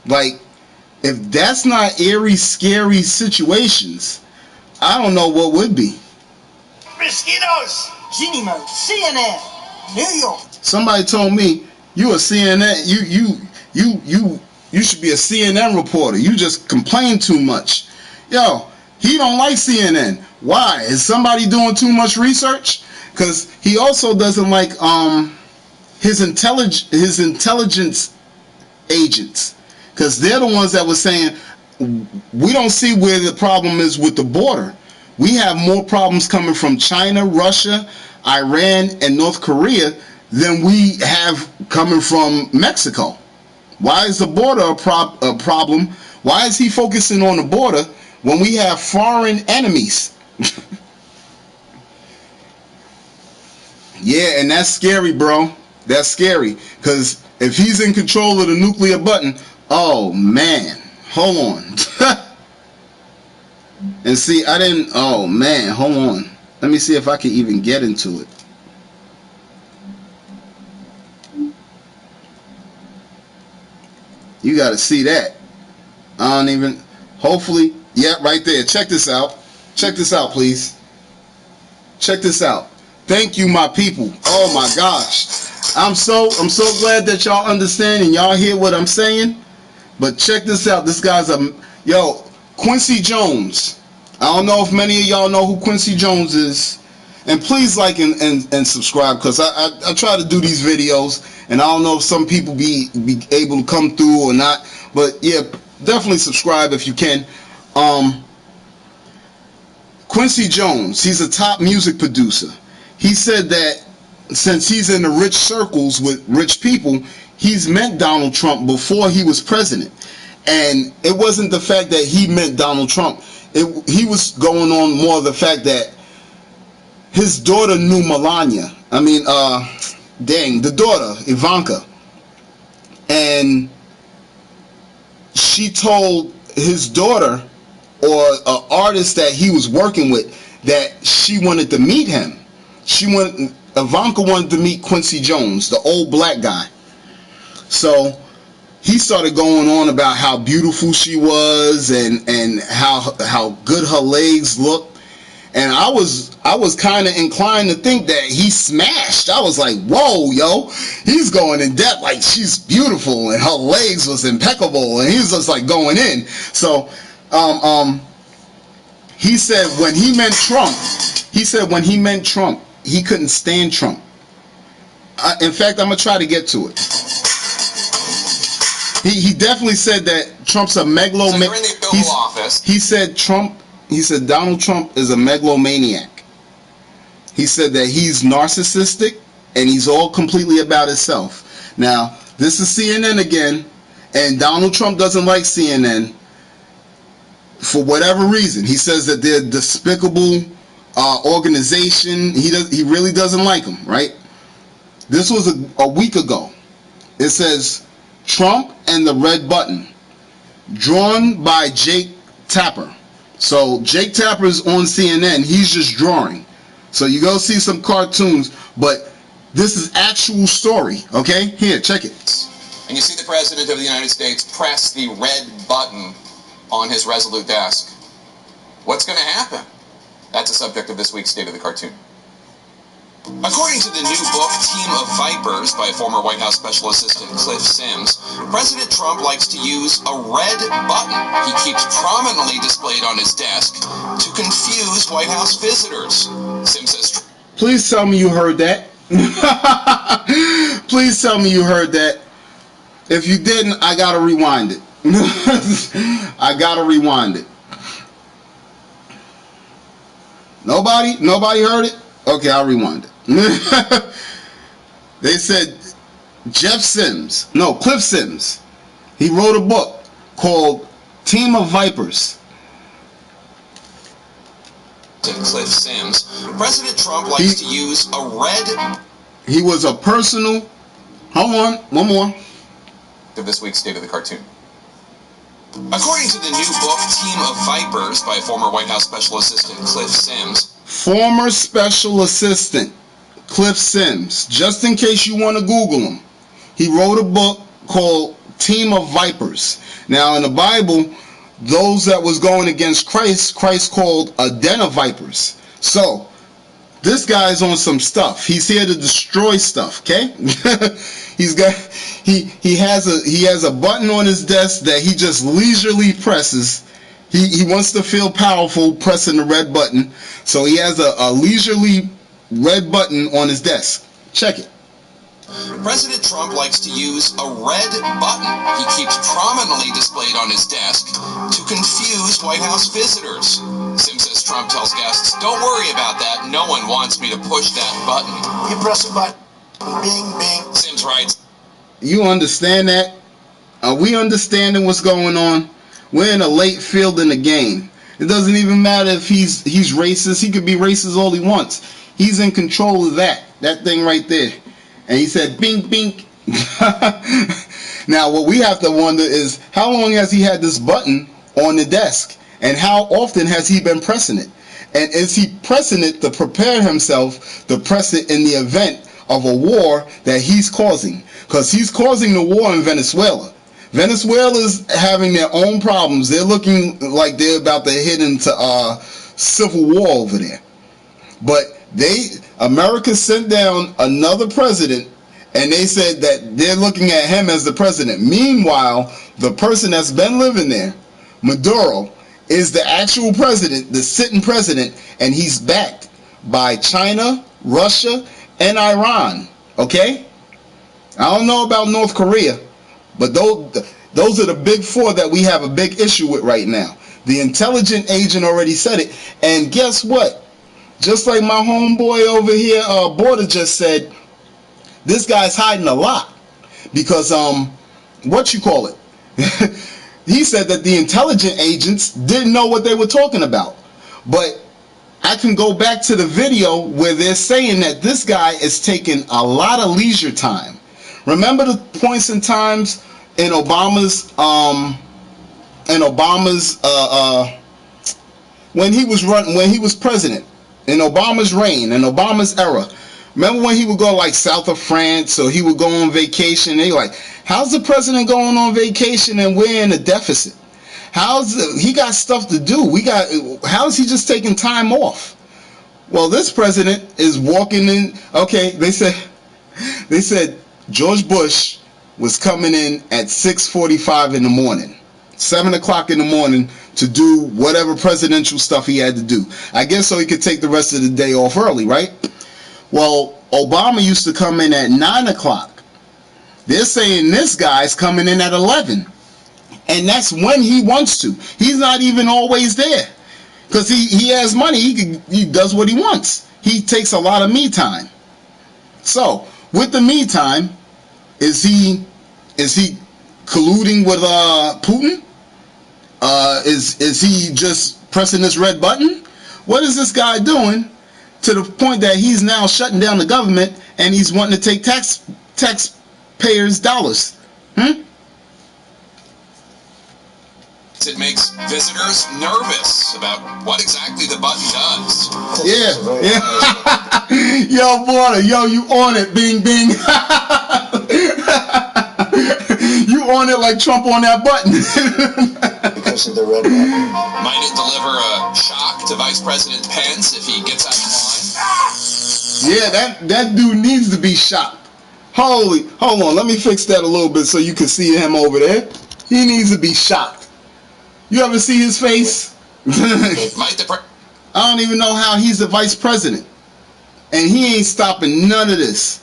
Speaker 1: Like, if that's not eerie, scary situations, I don't know what would be.
Speaker 5: Mosquitoes!
Speaker 9: Genie Mode, CNN, New York.
Speaker 1: Somebody told me you a CNN. You should be a CNN reporter. You just complain too much. Yo, he don't like CNN. Why? Is somebody doing too much research? Because he also doesn't like his intelligence agents, because they're the ones that were saying we don't see where the problem is with the border. We have more problems coming from China, Russia, Iran, and North Korea than we have coming from Mexico. Why is the border a problem? Why is he focusing on the border when we have foreign enemies? Yeah, and that's scary, bro. That's scary, because if he's in control of the nuclear button, oh man, hold on. And see, oh man, hold on. Let me see if I can even get into it. You got to see that. Hopefully, yeah, right there. Check this out. Check this out, please. Check this out. Thank you, my people. Oh my gosh. I'm so glad that y'all understand and y'all hear what I'm saying. But check this out. This guy's Quincy Jones. I don't know if many of y'all know who Quincy Jones is. And please like and subscribe, because I try to do these videos, and I don't know if some people be able to come through or not. But yeah, definitely subscribe if you can. Quincy Jones, he's a top music producer. He said that since he's in the rich circles with rich people, he's met Donald Trump before he was president. And it wasn't the fact that he met Donald Trump. He was going on more the fact that his daughter knew Melania. The daughter, Ivanka. And she told his daughter, or an artist that he was working with, that she wanted to meet him. Ivanka wanted to meet Quincy Jones, the old black guy. So he started going on about how beautiful she was and how good her legs looked. And I was kind of inclined to think that he smashed. I was like, whoa, yo, he's going in depth. Like, she's beautiful and her legs was impeccable. And he was just like going in. So, he said when he meant Trump, he couldn't stand Trump. In fact, I'm going to try to get to it. He definitely said that Trump's a megalomaniac.
Speaker 11: So you're in the Oval Office.
Speaker 1: He said Donald Trump is a megalomaniac. He said that he's narcissistic and he's all completely about himself. Now, this is CNN again, and Donald Trump doesn't like CNN for whatever reason. He says that they're a despicable organization. He really doesn't like them, right? This was a week ago. It says Trump and the Red Button, drawn by Jake Tapper. So Jake Tapper's on CNN. He's just drawing. So you go see some cartoons, but this is actual story. Okay, here, check it.
Speaker 11: And you see the President of the United States press the red button on his Resolute desk. What's going to happen? That's the subject of this week's State of the Cartoon. According to the new book, Team of Vipers, by former White House Special Assistant Cliff Sims, President Trump likes to use a red button he keeps prominently displayed on his desk to confuse White House visitors. Sims says...
Speaker 1: Please tell me you heard that. Please tell me you heard that. If you didn't, I gotta rewind it. I gotta rewind it. Nobody heard it? Okay, I'll rewind it. They said Cliff Sims. He wrote a book called Team of Vipers.
Speaker 11: Cliff Sims, President Trump likes to use a red...
Speaker 1: He was a personal... Hold on, one more.
Speaker 11: ...of this week's State of the Cartoon. According to the new book, Team of Vipers, by former White House Special Assistant Cliff Sims...
Speaker 1: Former Special Assistant Cliff Sims, just in case you want to Google him, he wrote a book called Team of Vipers. Now, in the Bible, those that was going against Christ called a den of vipers. So, this guy's on some stuff. He's here to destroy stuff, okay? he has a button on his desk that he just leisurely presses. He wants to feel powerful pressing the red button. So he has a leisurely red button on his desk. Check it.
Speaker 11: President Trump likes to use a red button he keeps prominently displayed on his desk to confuse White House visitors. Sims says Trump tells guests, "Don't worry about that. No one wants me to push that button."
Speaker 5: You press a button. Bing, bing.
Speaker 11: Sims writes,
Speaker 1: "You understand that? Are we understanding what's going on? We're in a late field in the game. It doesn't even matter if he's racist. He could be racist all he wants. He's in control of that thing right there." And he said, "Bing, bing." Now, what we have to wonder is, how long has he had this button on the desk? And how often has he been pressing it? And is he pressing it to prepare himself to press it in the event of a war that he's causing? Because he's causing the war in Venezuela. Venezuela's having their own problems. They're looking like they're about to hit into civil war over there. But America sent down another president, and they said that they're looking at him as the president. Meanwhile, the person that's been living there, Maduro, is the actual president, the sitting president, and he's backed by China, Russia, and Iran. Okay? I don't know about North Korea, but those are the big four that we have a big issue with right now. The intelligent agent already said it. And guess what? Just like my homeboy over here, Border, just said, this guy's hiding a lot. Because, he said that the intelligent agents didn't know what they were talking about. But I can go back to the video where they're saying that this guy is taking a lot of leisure time. Remember the points and times in Obama's when he was president, in Obama's reign, in Obama's era. Remember when he would go like south of France, or he would go on vacation? They like, how's the president going on vacation and we're in a deficit? He got stuff to do? How's he just taking time off? Well, this president is walking in. Okay, they said George Bush was coming in at 6:45 in the morning, 7 o'clock in the morning, to do whatever presidential stuff he had to do. I guess so he could take the rest of the day off early, right? Well, Obama used to come in at 9 o'clock. They're saying this guy's coming in at 11. And that's when he wants to. He's not even always there. Because he has money. He does what he wants. He takes a lot of me time. So, with the me time, is he colluding with Putin? Is he just pressing this red button? What is this guy doing to the point that he's now shutting down the government and he's wanting to take taxpayers' dollars?
Speaker 11: It makes visitors nervous about what exactly the button does.
Speaker 1: Yeah. Yo, boy, you on it, bing, bing. You on it like Trump on that button.
Speaker 5: Because of the red button.
Speaker 11: Might it deliver a shock to Vice President Pence if he gets out of line?
Speaker 1: Yeah, that dude needs to be shocked. Hold on, let me fix that a little bit so you can see him over there. He needs to be shocked. You ever see his face? I don't even know how he's the vice president. And he ain't stopping none of this.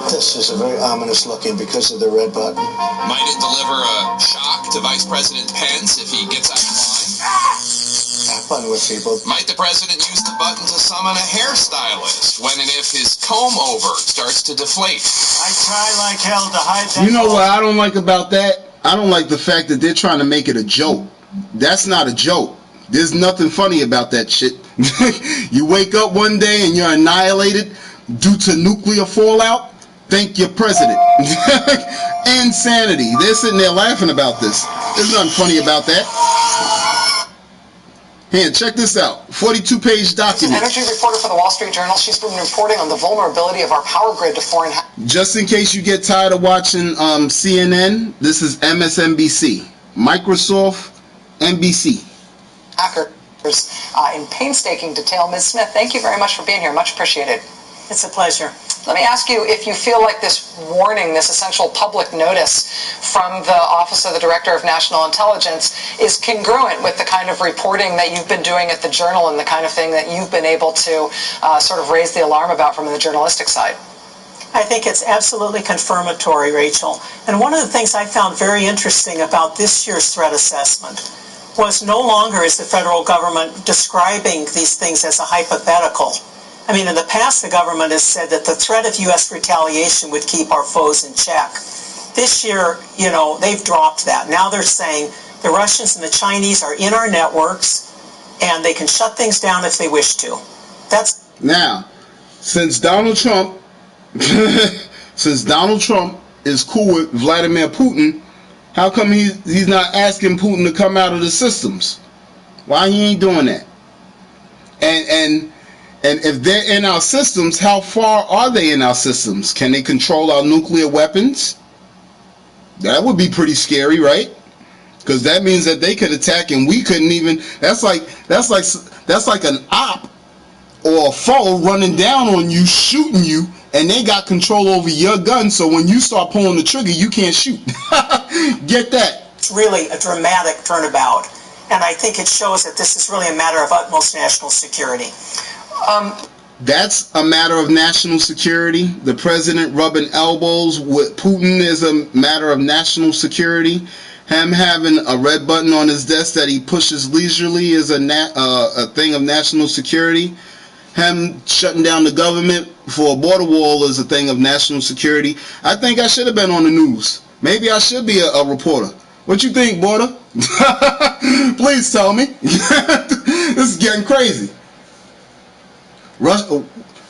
Speaker 5: This is a very ominous looking because of the red button.
Speaker 11: Might it deliver a shock to Vice President Pence if he gets out of line?
Speaker 5: Have fun with people. Might
Speaker 11: the president use the button to summon a hairstylist when and if his comb over starts to deflate?
Speaker 5: I try like hell to hide that.
Speaker 1: You know what I don't like about that? I don't like the fact that they're trying to make it a joke. That's not a joke. There's nothing funny about that shit. You wake up one day and you're annihilated due to nuclear fallout. Thank your president. Insanity. They're sitting there laughing about this. There's nothing funny about that. Here, check this out. 42-page document.
Speaker 12: Energy reporter for the Wall Street Journal. She's been reporting on the vulnerability of our power grid to foreign.
Speaker 1: Just in case you get tired of watching CNN, this is MSNBC. Microsoft, NBC.
Speaker 12: Hackers in painstaking detail. Ms. Smith, thank you very much for being here. Much appreciated.
Speaker 13: It's a pleasure.
Speaker 12: Let me ask you if you feel like this warning, this essential public notice from the Office of the Director of National Intelligence is congruent with the kind of reporting that you've been doing at the Journal and the kind of thing that you've been able to sort of raise the alarm about from the journalistic side.
Speaker 13: I think it's absolutely confirmatory, Rachel. And one of the things I found very interesting about this year's threat assessment was no longer is the federal government describing these things as a hypothetical. I mean, in the past, the government has said that the threat of U.S. retaliation would keep our foes in check. This year, they've dropped that. Now they're saying the Russians and the Chinese are in our networks, and they can shut things down if they wish to.
Speaker 1: Now, since Donald Trump is cool with Vladimir Putin, how come he's not asking Putin to come out of the systems? Why he ain't doing that? And if they're in our systems, how far are they in our systems? Can they control our nuclear weapons? That would be pretty scary, right? Because that means that they could attack and we couldn't even. That's like an op or a foe running down on you, shooting you, and they got control over your gun. So when you start pulling the trigger, you can't shoot. Get that?
Speaker 13: It's really a dramatic turnabout, and I think it shows that this is really a matter of utmost national security.
Speaker 1: That's a matter of national security. The president rubbing elbows with Putin is a matter of national security. Him having a red button on his desk that he pushes leisurely is a thing of national security. Him shutting down the government for a border wall is a thing of national security. I think I should have been on the news. Maybe I should be a reporter. What you think, Border? Please tell me. This is getting crazy. Russia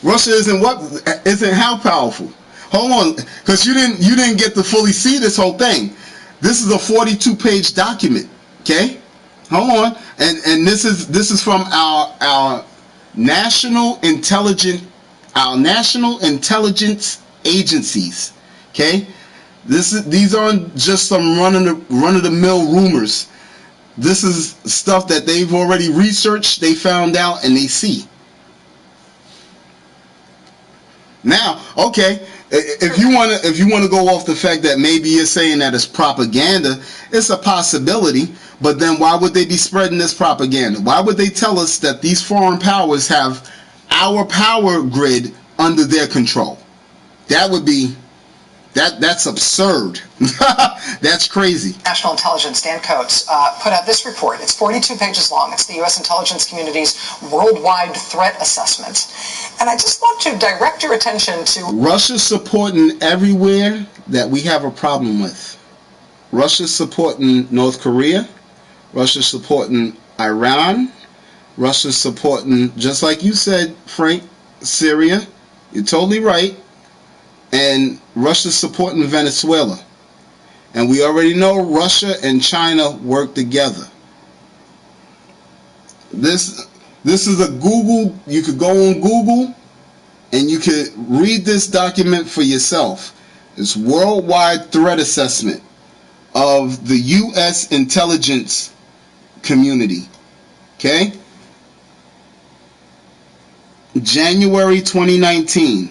Speaker 1: isn't how powerful? Hold on, because you didn't get to fully see this whole thing. This is a 42-page document, okay? hold on. And this is from our national intelligence agencies. Okay, these aren't just some run of the mill rumors. This is stuff that they've already researched, they found out, and they see. Now, okay, if you want to go off the fact that maybe you're saying that it's propaganda, it's a possibility. But then why would they be spreading this propaganda? Why would they tell us that these foreign powers have our power grid under their control? That would be that's absurd. That's crazy.
Speaker 12: National Intelligence, Dan Coates, put out this report. It's 42 pages long. It's the U.S. intelligence community's worldwide threat assessment. And I just want to direct your attention to
Speaker 1: Russia's supporting everywhere that we have a problem with. Russia's supporting North Korea. Russia's supporting Iran. Russia's supporting, just like you said, Frank, Syria. You're totally right. And Russia's supporting Venezuela. And we already know Russia and China work together. This is a Google. You could go on Google and you could read this document for yourself. It's Worldwide Threat Assessment of the U.S. intelligence community. Okay? January 2019.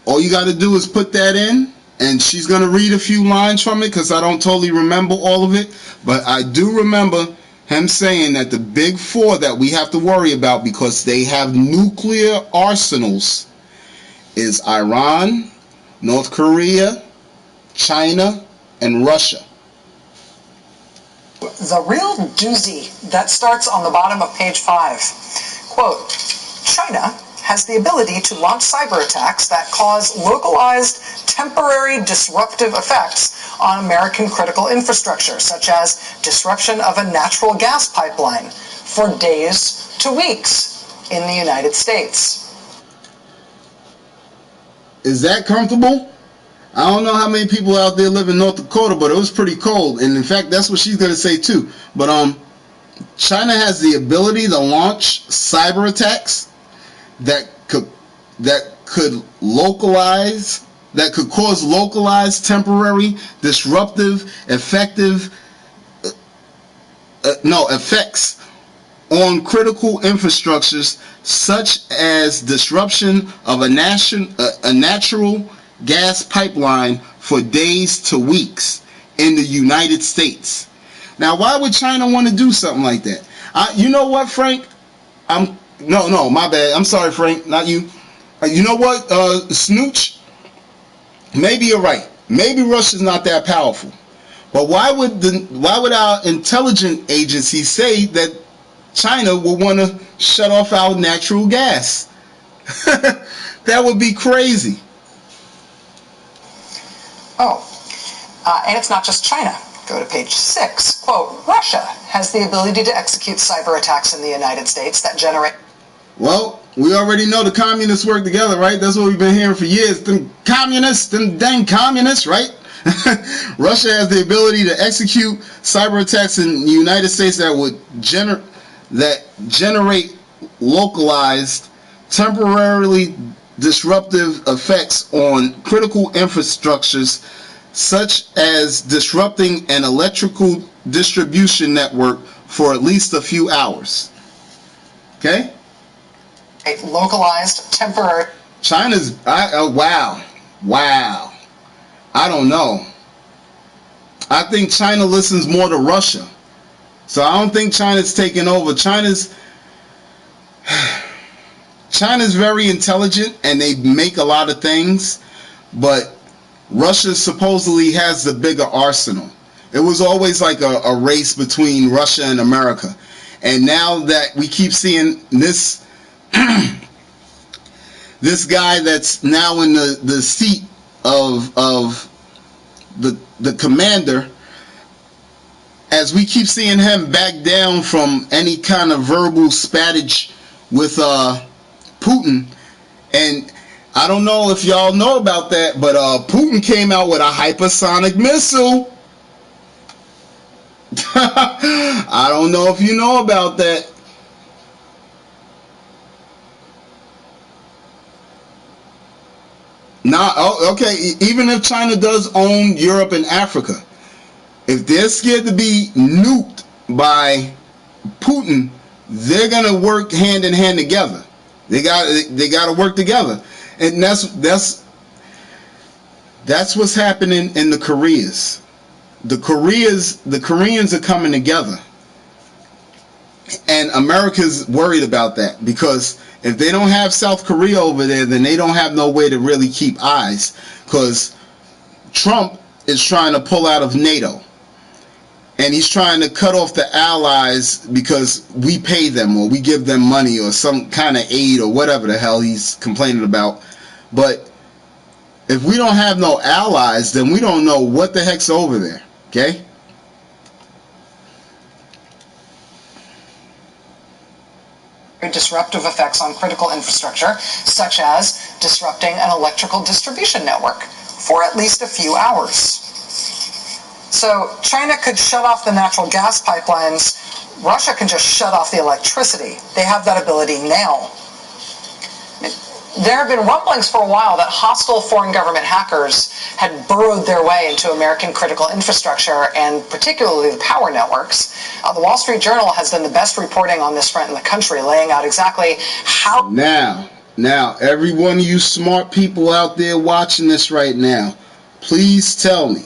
Speaker 1: All you got to do is put that in, and she's going to read a few lines from it because I don't totally remember all of it, but I do remember him saying that the big four that we have to worry about because they have nuclear arsenals is Iran, North Korea, China, and Russia.
Speaker 12: the real doozy that starts on the bottom of page 5. Quote, China has the ability to launch cyber attacks that cause localized, temporary disruptive effects on American critical infrastructure, such as disruption of a natural gas pipeline for days to weeks in the United States.
Speaker 1: Is that comfortable? I don't know how many people out there live in North Dakota, but it was pretty cold. And in fact, that's what she's going to say too. But China has the ability to launch cyber attacks that could cause localized, temporary, disruptive, effects on critical infrastructures, such as disruption of a natural gas pipeline for days to weeks in the United States. Now, why would China want to do something like that? You know what, Frank? No, my bad. I'm sorry, Frank, not you. You know what, Snooch? Maybe you're right. Maybe Russia's not that powerful. But why would our intelligence agency say that China will want to shut off our natural gas? That would be crazy.
Speaker 12: And it's not just China. Go to page 6. Quote, Russia has the ability to execute cyber attacks in the United States that generate...
Speaker 1: Well, we already know the communists work together, right? That's what we've been hearing for years. Them communists, them dang communists, right? Russia has the ability to execute cyber attacks in the United States that would generate localized, temporarily disruptive effects on critical infrastructures, such as disrupting an electrical distribution network for at least a few hours. Okay?
Speaker 12: A localized, temporary...
Speaker 1: China's... wow. I don't know. I think China listens more to Russia. So I don't think China's taking over. China's very intelligent and they make a lot of things, but Russia supposedly has the bigger arsenal. It was always like a race between Russia and America. And now that we keep seeing this this guy that's now in the seat of the commander, as we keep seeing him back down from any kind of verbal spattage with Putin. And I don't know if y'all know about that, but Putin came out with a hypersonic missile. I don't know if you know about that. Okay, even if China does own Europe and Africa, if they're scared to be nuked by Putin, they're gonna work hand in hand together. They got to work together, and that's what's happening in the Koreas. The Koreans are coming together, and America's worried about that, because if they don't have South Korea over there, then they don't have no way to really keep eyes, because Trump is trying to pull out of NATO, and he's trying to cut off the allies because we pay them or we give them money or some kind of aid or whatever the hell he's complaining about. But if we don't have no allies, then we don't know what the heck's over there. Okay?
Speaker 12: Disruptive effects on critical infrastructure, such as disrupting an electrical distribution network for at least a few hours. So China could shut off the natural gas pipelines. Russia can just shut off the electricity. They have that ability now. There have been rumblings for a while that hostile foreign government hackers had burrowed their way into American critical infrastructure, and particularly the power networks. The Wall Street Journal has done the best reporting on this front in the country, laying out exactly how...
Speaker 1: Now, every one of you smart people out there watching this right now, please tell me,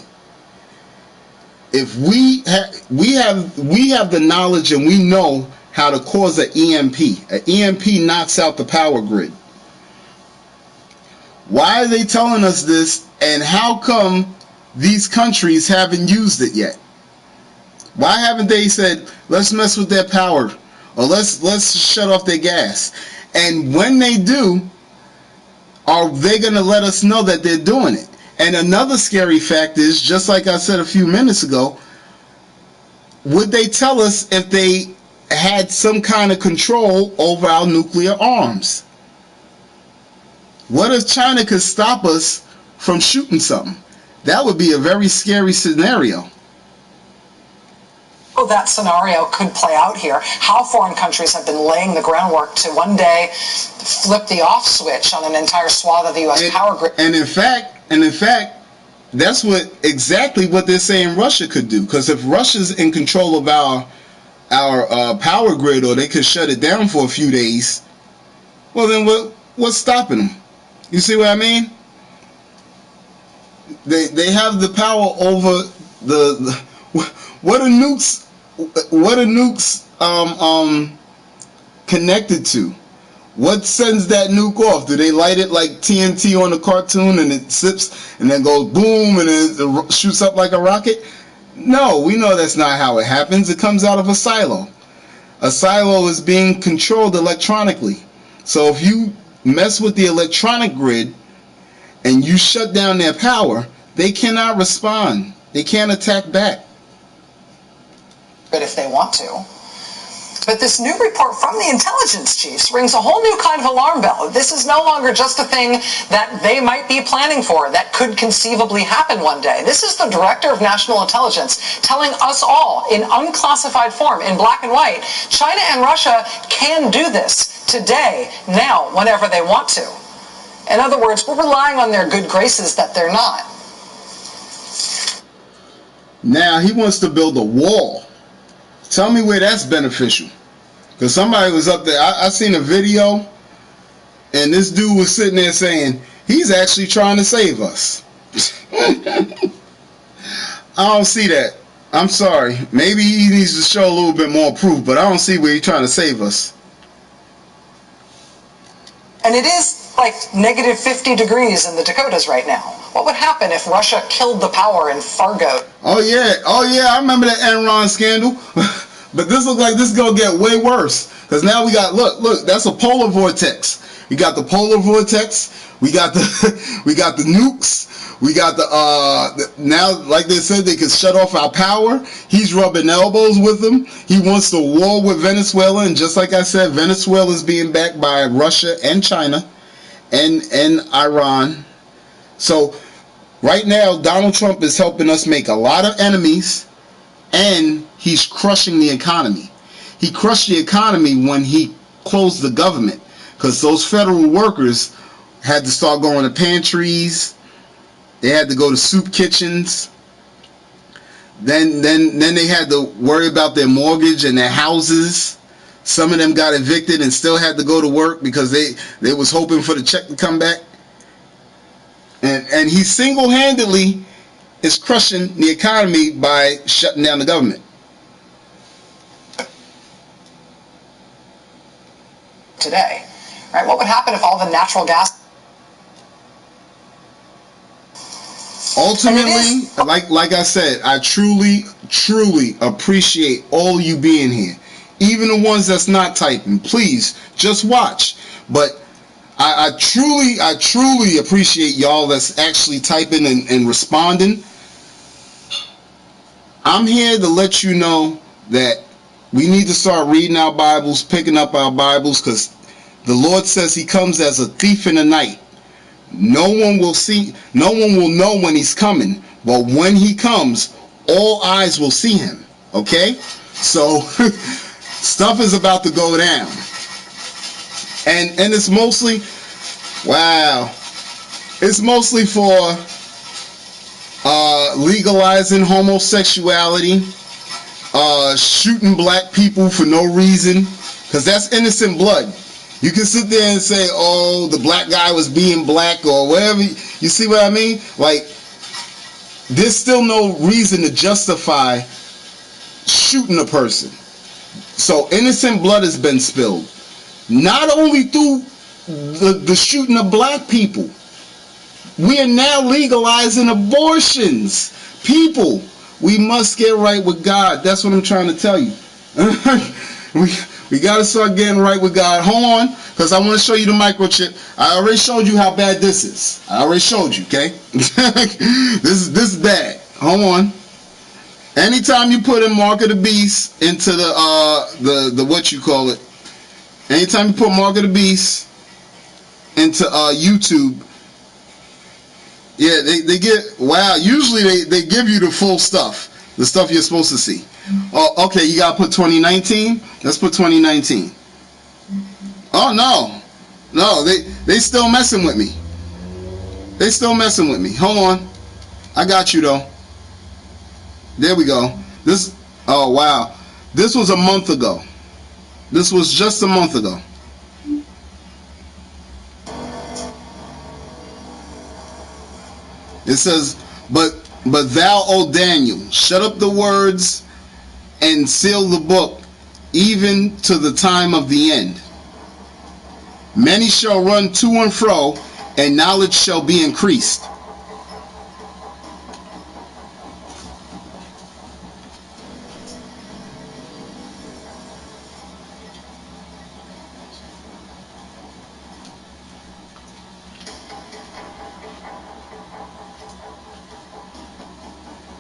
Speaker 1: if we have the knowledge and we know how to cause an EMP. An EMP knocks out the power grid. Why are they telling us this, and how come these countries haven't used it yet? Why haven't they said, let's mess with their power, or let's shut off their gas? And when they do, are they going to let us know that they're doing it? And another scary fact is, just like I said a few minutes ago, would they tell us if they had some kind of control over our nuclear arms? What if China could stop us from shooting something? That would be a very scary scenario.
Speaker 12: Oh, that scenario could play out here. How foreign countries have been laying the groundwork to one day flip the off switch on an entire swath of the U.S. power grid.
Speaker 1: And in fact, that's exactly what they're saying Russia could do. Because if Russia's in control of our power grid, or they could shut it down for a few days, well then what's stopping them? You see what I mean? They have the power over the what are nukes connected to? What sends that nuke off? Do they light it like TNT on a cartoon and it sips and then goes boom and it shoots up like a rocket? No, we know that's not how it happens. It comes out of a silo. A silo is being controlled electronically. So if you mess with the electronic grid and you shut down their power, they cannot respond. They can't attack back.
Speaker 12: But if they want to. But this new report from the intelligence chiefs rings a whole new kind of alarm bell. This is no longer just a thing that they might be planning for, that could conceivably happen one day. This is the director of national intelligence telling us all in unclassified form, in black and white, China and Russia can do this today, now, whenever they want to. In other words, we're relying on their good graces that they're not.
Speaker 1: Now he wants to build a wall. Tell me where that's beneficial. Because somebody was up there. I seen a video, and this dude was sitting there saying, he's actually trying to save us. I don't see that. I'm sorry. Maybe he needs to show a little bit more proof, but I don't see where he's trying to save us.
Speaker 12: And it is like negative 50 degrees in the Dakotas right now. What would happen if Russia killed the power in Fargo?
Speaker 1: Oh yeah, I remember that Enron scandal. But this looks like this is gonna get way worse. Because now we got, look, that's a polar vortex. We got the polar vortex, we got the nukes, we got now, like they said, they could shut off our power. He's rubbing elbows with them. He wants to war with Venezuela, and just like I said, Venezuela is being backed by Russia and China and Iran. So right now, Donald Trump is helping us make a lot of enemies, and he's crushing the economy. He crushed the economy when he closed the government, because those federal workers had to start going to pantries. They had to go to soup kitchens. Then they had to worry about their mortgage and their houses. Some of them got evicted and still had to go to work because they was hoping for the check to come back. And he single-handedly is crushing the economy by shutting down the government.
Speaker 12: Today, right? What would happen if all the natural gas?
Speaker 1: Ultimately, like I said, I truly appreciate all you being here. Even the ones that's not typing, please just watch. But I truly appreciate y'all that's actually typing and responding. I'm here to let you know that we need to start reading our Bibles, picking up our Bibles, because the Lord says he comes as a thief in the night. No one will know when he's coming, but when he comes, all eyes will see him. Okay? So stuff is about to go down. And it's mostly, wow, it's mostly for legalizing homosexuality, shooting black people for no reason, because that's innocent blood. You can sit there and say, oh, the black guy was being black or whatever. You see what I mean? Like, there's still no reason to justify shooting a person. So innocent blood has been spilled. Not only through the shooting of black people. We are now legalizing abortions. People, we must get right with God. That's what I'm trying to tell you. We got to start getting right with God. Hold on, because I want to show you the microchip. I already showed you how bad this is. I already showed you, okay? This is bad. Hold on. Anytime you put in Mark of the Beast into the what you call it, anytime you put Mark of the Beast into YouTube, yeah, they get, wow, usually they give you the full stuff, the stuff you're supposed to see. Oh, okay, you gotta put 2019. Let's put 2019. Oh no, they still messing with me. They still messing with me. Hold on, I got you though. There we go. This, oh wow, this was a month ago. This was just a month ago. It says, but thou, O Daniel, shut up the words and seal the book, even to the time of the end. Many shall run to and fro, and knowledge shall be increased.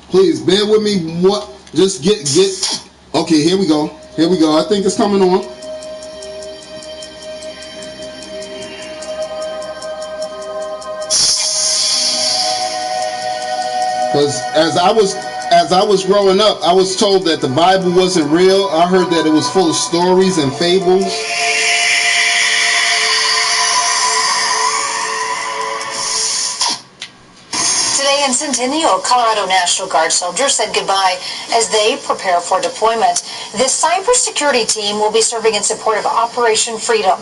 Speaker 1: Please bear with me. What? Just get. Okay, here we go. Here we go. I think it's coming on. Because as I was growing up, I was told that the Bible wasn't real. I heard that it was full of stories and fables.
Speaker 14: Today in Centennial, Colorado National Guard soldiers said goodbye as they prepare for deployment. This cybersecurity team will be serving in support of Operation Freedom.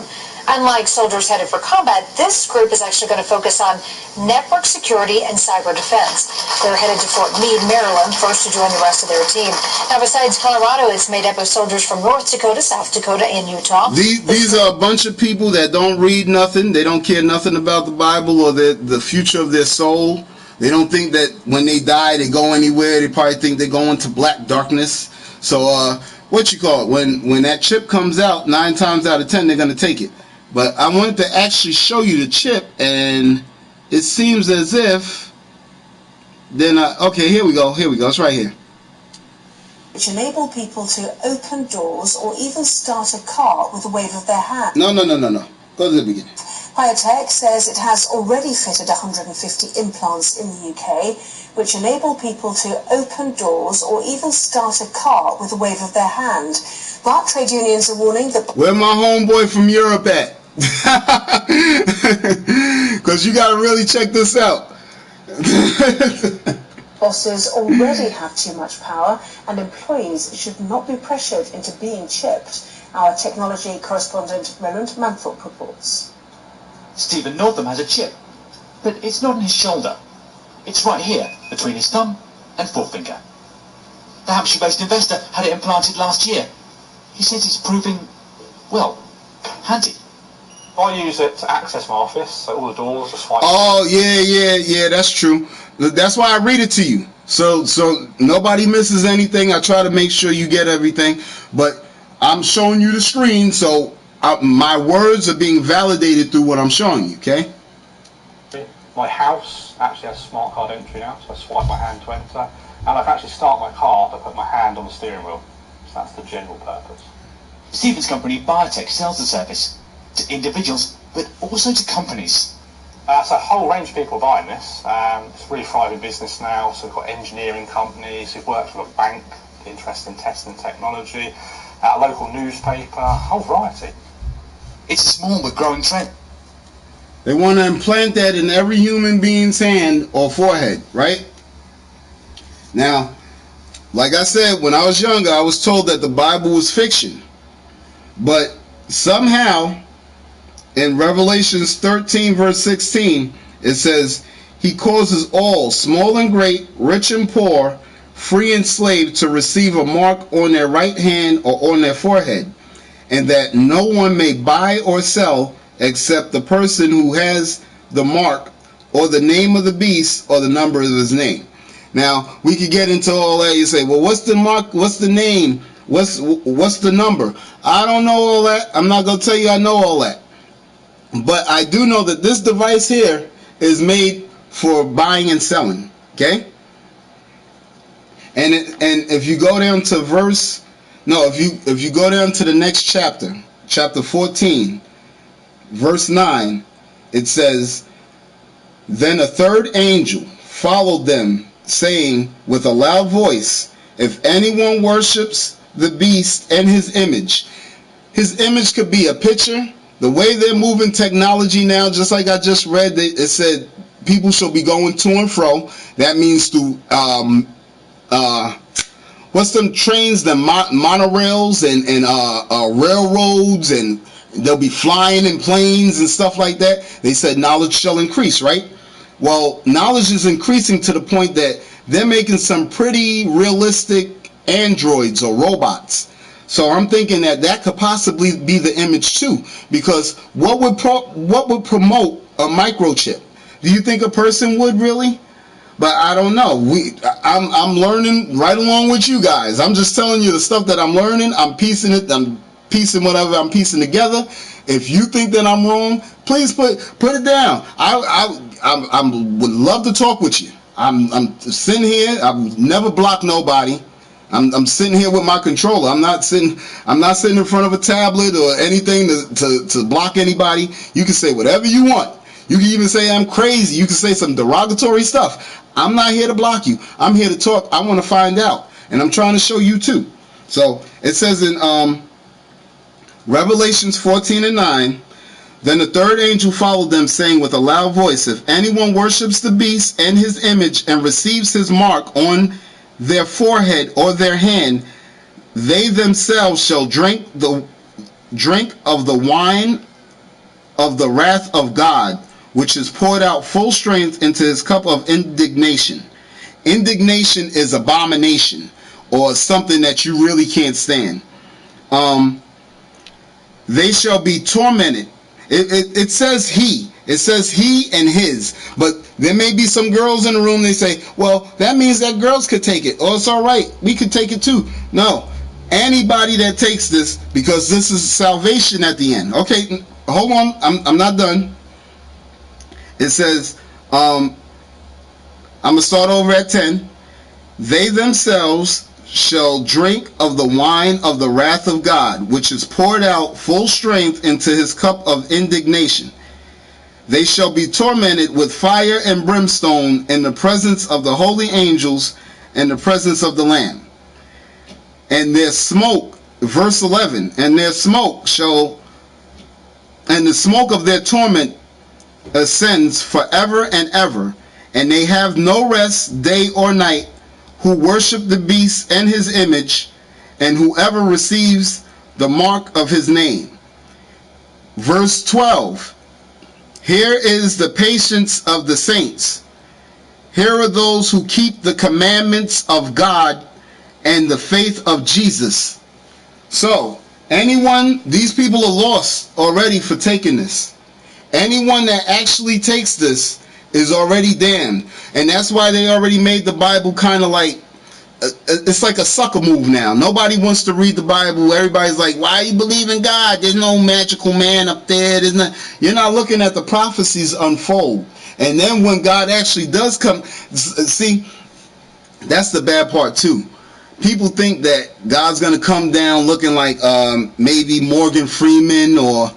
Speaker 14: Unlike soldiers headed for combat, this group is actually going to focus on network security and cyber defense. They're headed to Fort Meade, Maryland, first to join the rest of their team. Now, besides Colorado, it's made up of soldiers from North Dakota, South Dakota, and Utah.
Speaker 1: These are a bunch of people that don't read nothing. They don't care nothing about the Bible or the future of their soul. They don't think that when they die, they go anywhere. They probably think they go into black darkness. So, what you call it? When that chip comes out, 9 times out of 10, they're going to take it. But I wanted to actually show you the chip, and it seems as if then okay, here we go. It's right here.
Speaker 15: Which enable people to open doors or even start a car with a wave of their hand.
Speaker 1: No. Go to the beginning.
Speaker 15: Biotech says it has already fitted 150 implants in the UK, which enable people to open doors or even start a car with a wave of their hand. But trade unions are warning that...
Speaker 1: Where my homeboy from Europe at? Because you got to really check this out.
Speaker 15: Bosses already have too much power, and employees should not be pressured into being chipped. Our technology correspondent Roland Manthorpe reports.
Speaker 16: Stephen Northam has a chip, but it's not on his shoulder. It's right here, between his thumb and forefinger. The Hampshire-based investor had it implanted last year. He says it's proving, well, handy.
Speaker 17: I use it to access my office, so all the doors are swiped.
Speaker 1: Oh, yeah, that's true. That's why I read it to you. So nobody misses anything. I try to make sure you get everything. But I'm showing you the screen, so my words are being validated through what I'm showing you, okay?
Speaker 17: My house actually has smart card entry now, so I swipe my hand to enter. And I can actually start my car to put my hand on the steering wheel. So that's the general purpose.
Speaker 16: Stephen's company, Biotech, sells the service to individuals, but also to companies.
Speaker 17: So a whole range of people buying this. It's really thriving business now. So we've got engineering companies who've worked with a bank, interested in testing technology, a local newspaper, a whole variety.
Speaker 16: It's a small but growing trend.
Speaker 1: They want to implant that in every human being's hand or forehead, right? Now, like I said, when I was younger, I was told that the Bible was fiction. But somehow, in Revelations 13, verse 16, it says, He causes all, small and great, rich and poor, free and slave, to receive a mark on their right hand or on their forehead, and that no one may buy or sell except the person who has the mark or the name of the beast or the number of his name. Now, we could get into all that. You say, well, what's the mark? What's the name? What's the number? I don't know all that. I'm not going to tell you I know all that. But I do know that this device here is made for buying and selling. Okay? And if you go down to if you go down to the next chapter, chapter 14, verse 9, it says, Then a third angel followed them, saying with a loud voice, If anyone worships the beast and his image could be a picture. The way they're moving technology now, just like I just read, it said people shall be going to and fro. That means through what's them trains, the monorails and railroads, and they'll be flying in planes and stuff like that. They said knowledge shall increase, right? Well, knowledge is increasing to the point that they're making some pretty realistic androids or robots. So I'm thinking that could possibly be the image too, because what would promote a microchip? Do you think a person would really? But I don't know. I'm learning right along with you guys. I'm just telling you the stuff that I'm learning. I'm piecing whatever I'm piecing together. If you think that I'm wrong, please put it down. I would love to talk with you. I'm sitting here. I've never blocked nobody. I'm sitting here with my controller. I'm not sitting in front of a tablet or anything to block anybody. You can say whatever you want. You can even say I'm crazy. You can say some derogatory stuff. I'm not here to block you. I'm here to talk. I want to find out, and I'm trying to show you too. So it says in Revelations 14:9, Then the third angel followed them, saying with a loud voice, If anyone worships the beast and his image and receives his mark on their forehead or their hand, they themselves shall drink of the wine of the wrath of God, which is poured out full strength into his cup of indignation. Indignation is abomination, or something that you really can't stand. They shall be tormented. It says he. It says he and his. But there may be some girls in the room, they say, well, that means that girls could take it. Oh, it's all right. We could take it too. No. Anybody that takes this, because this is salvation at the end. Okay, hold on. I'm not done. It says, I'm going to start over at 10. They themselves shall drink of the wine of the wrath of God, which is poured out full strength into his cup of indignation. they shall be tormented with fire and brimstone in the presence of the holy angels and the presence of the Lamb. And their smoke, verse 11, and their smoke shall, and the smoke of their torment ascends forever and ever, and they have no rest day or night, who worship the beast and his image, and whoever receives the mark of his name. Verse 12, here is the patience of the saints. Here are those who keep the commandments of God and the faith of Jesus. So, anyone, these people are lost already for taking this. Anyone that actually takes this is already damned. And that's why they already made the Bible kind of like, it's like a sucker move now. Nobody wants to read the Bible. Everybody's like, why you believe in God? There's no magical man up there. There's not. You're not looking at the prophecies unfold. And then when God actually does come, see, that's the bad part too. People think that God's going to come down looking like maybe Morgan Freeman or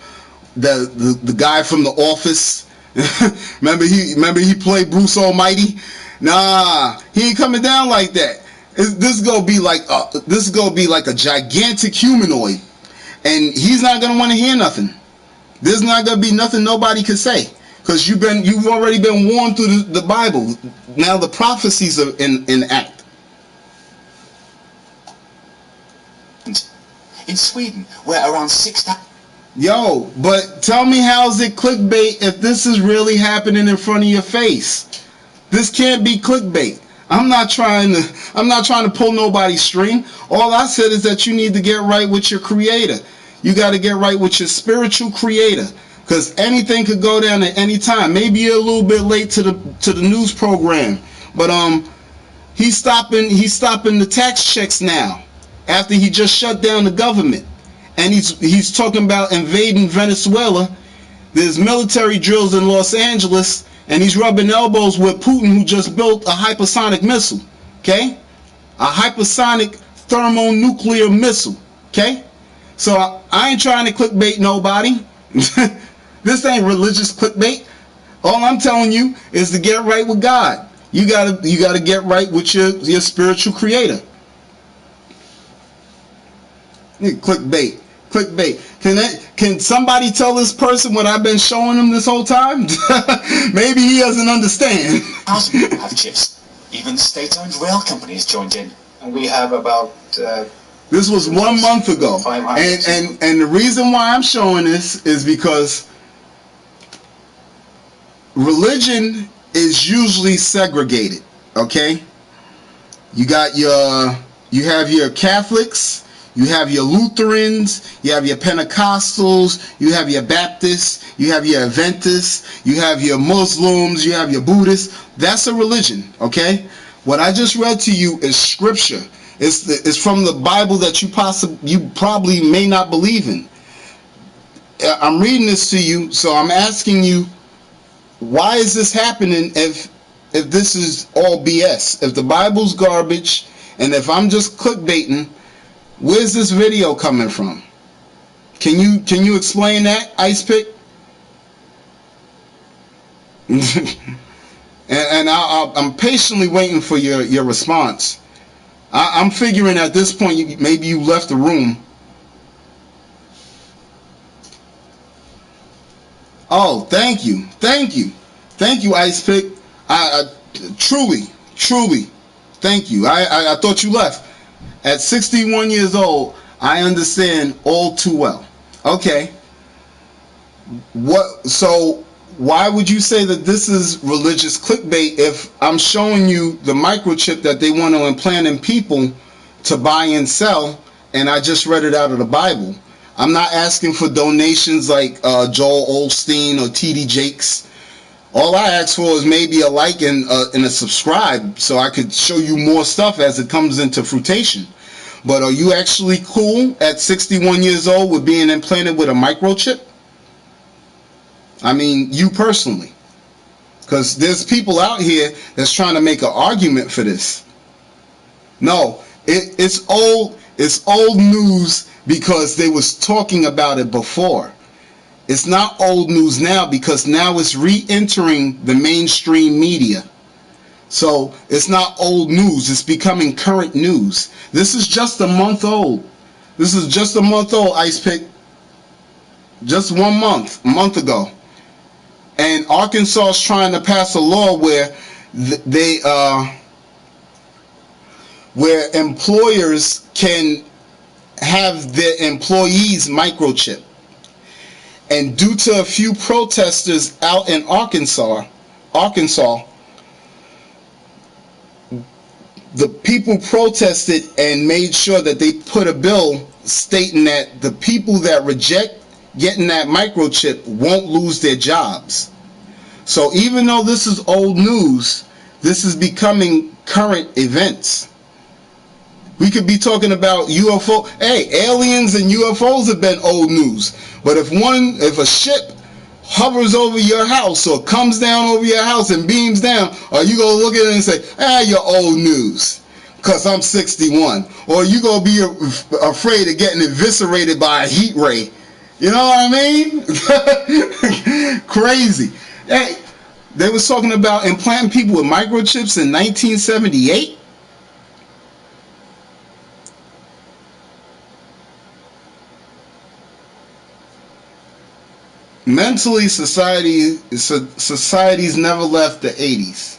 Speaker 1: the guy from The Office. remember he played Bruce Almighty? Nah, he ain't coming down like that. This is gonna be like a gigantic humanoid, and he's not gonna want to hear nothing. There's not gonna be nothing nobody can say, because you've already been warned through the Bible. Now the prophecies are in act.
Speaker 16: In Sweden, where around 6,000.
Speaker 1: Yo, but tell me, how's it clickbait if this is really happening in front of your face? This can't be clickbait. I'm not trying to pull nobody's string. All I said is that you need to get right with your creator. You got to get right with your spiritual creator, because anything could go down at any time. Maybe you're a little bit late to the news program, but he's stopping the tax checks now after he just shut down the government. And he's talking about invading Venezuela. There's military drills in Los Angeles, and he's rubbing elbows with Putin, who just built a hypersonic missile. Okay? A hypersonic thermonuclear missile. Okay? So I ain't trying to clickbait nobody. This ain't religious clickbait. All I'm telling you is to get right with God. You gotta get right with your spiritual creator. Clickbait. Can somebody tell this person what I've been showing him this whole time? Maybe he doesn't understand.
Speaker 16: People have chips. Even state-owned rail companies joined in.
Speaker 8: And we have about...
Speaker 1: this was 1 month ago. And the reason why I'm showing this is because religion is usually segregated. Okay? You have your Catholics, you have your Lutherans, you have your Pentecostals, you have your Baptists, you have your Adventists, you have your Muslims, you have your Buddhists. That's a religion, okay? What I just read to you is scripture. It's from the Bible that you probably may not believe in. I'm reading this to you, so I'm asking you, why is this happening if this is all BS? If the Bible's garbage, and if I'm just clickbaiting, where's this video coming from? Can you explain that, Ice Pick? and I'm patiently waiting for your response. I'm figuring at this point maybe you left the room. Oh, thank you, Ice Pick. I truly, thank you. I thought you left. At 61 years old, I understand all too well. Okay. So why would you say that this is religious clickbait if I'm showing you the microchip that they want to implant in people to buy and sell, and I just read it out of the Bible? I'm not asking for donations like Joel Osteen or TD Jakes. All I ask for is maybe a like and a subscribe, so I could show you more stuff as it comes into fruition. But are you actually cool at 61 years old with being implanted with a microchip? I mean, you personally. Because there's people out here that's trying to make an argument for this. No, it's old news because they was talking about it before. It's not old news now because now it's re-entering the mainstream media. So it's not old news. It's becoming current news. This is just a month old. This is just a month old, Ice Pick. Just 1 month, a month ago. And Arkansas is trying to pass a law where where employers can have their employees microchip. And due to a few protesters out in Arkansas, the people protested and made sure that they put a bill stating that the people that reject getting that microchip won't lose their jobs. So even though this is old news, this is becoming current events. We could be talking about UFO. Hey, aliens and UFOs have been old news. But if a ship hovers over your house or comes down over your house and beams down, are you going to look at it and say, you're old news because I'm 61? Or you going to be afraid of getting eviscerated by a heat ray? You know what I mean? Crazy. Hey, they was talking about implanting people with microchips in 1978. Mentally, society's never left the 80s.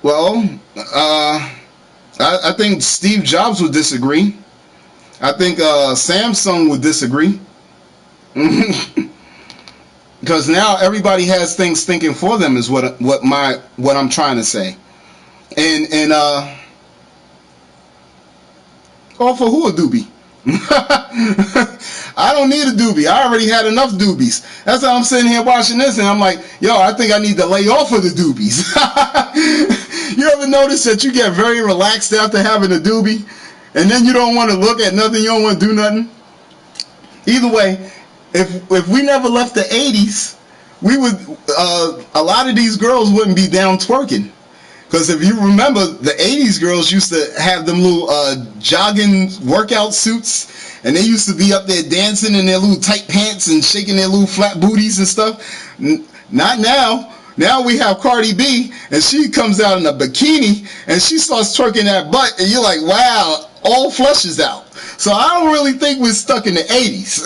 Speaker 1: Well, I think Steve Jobs would disagree. I think Samsung would disagree. Because now everybody has things thinking for them is what I'm trying to say. And all for who a doobie? I don't need a doobie. I already had enough doobies. That's how I'm sitting here watching this and I'm like, yo, I think I need to lay off of the doobies. You ever notice that you get very relaxed after having a doobie and then you don't want to look at nothing, you don't want to do nothing? Either way, if we never left the 80s, we would a lot of these girls wouldn't be down twerking. Because if you remember, the 80s girls used to have them little jogging workout suits, and they used to be up there dancing in their little tight pants and shaking their little flat booties and stuff. Not now. Now we have Cardi B, and she comes out in a bikini, and she starts twerking that butt, and you're like, wow, all flesh is out. So I don't really think we're stuck in the 80s.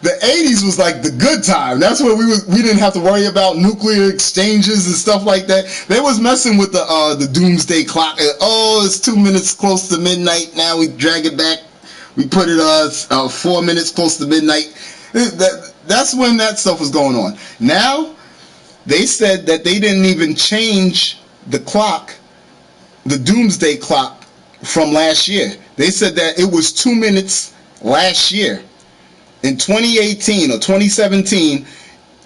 Speaker 1: The 80s was like the good time. That's where we didn't have to worry about nuclear exchanges and stuff like that. They was messing with the doomsday clock. Oh, it's 2 minutes close to midnight. Now we drag it back. We put it 4 minutes close to midnight. That's when that stuff was going on. Now they said that they didn't even change the clock, the doomsday clock, from last year. They said that it was 2 minutes last year. In 2018 or 2017,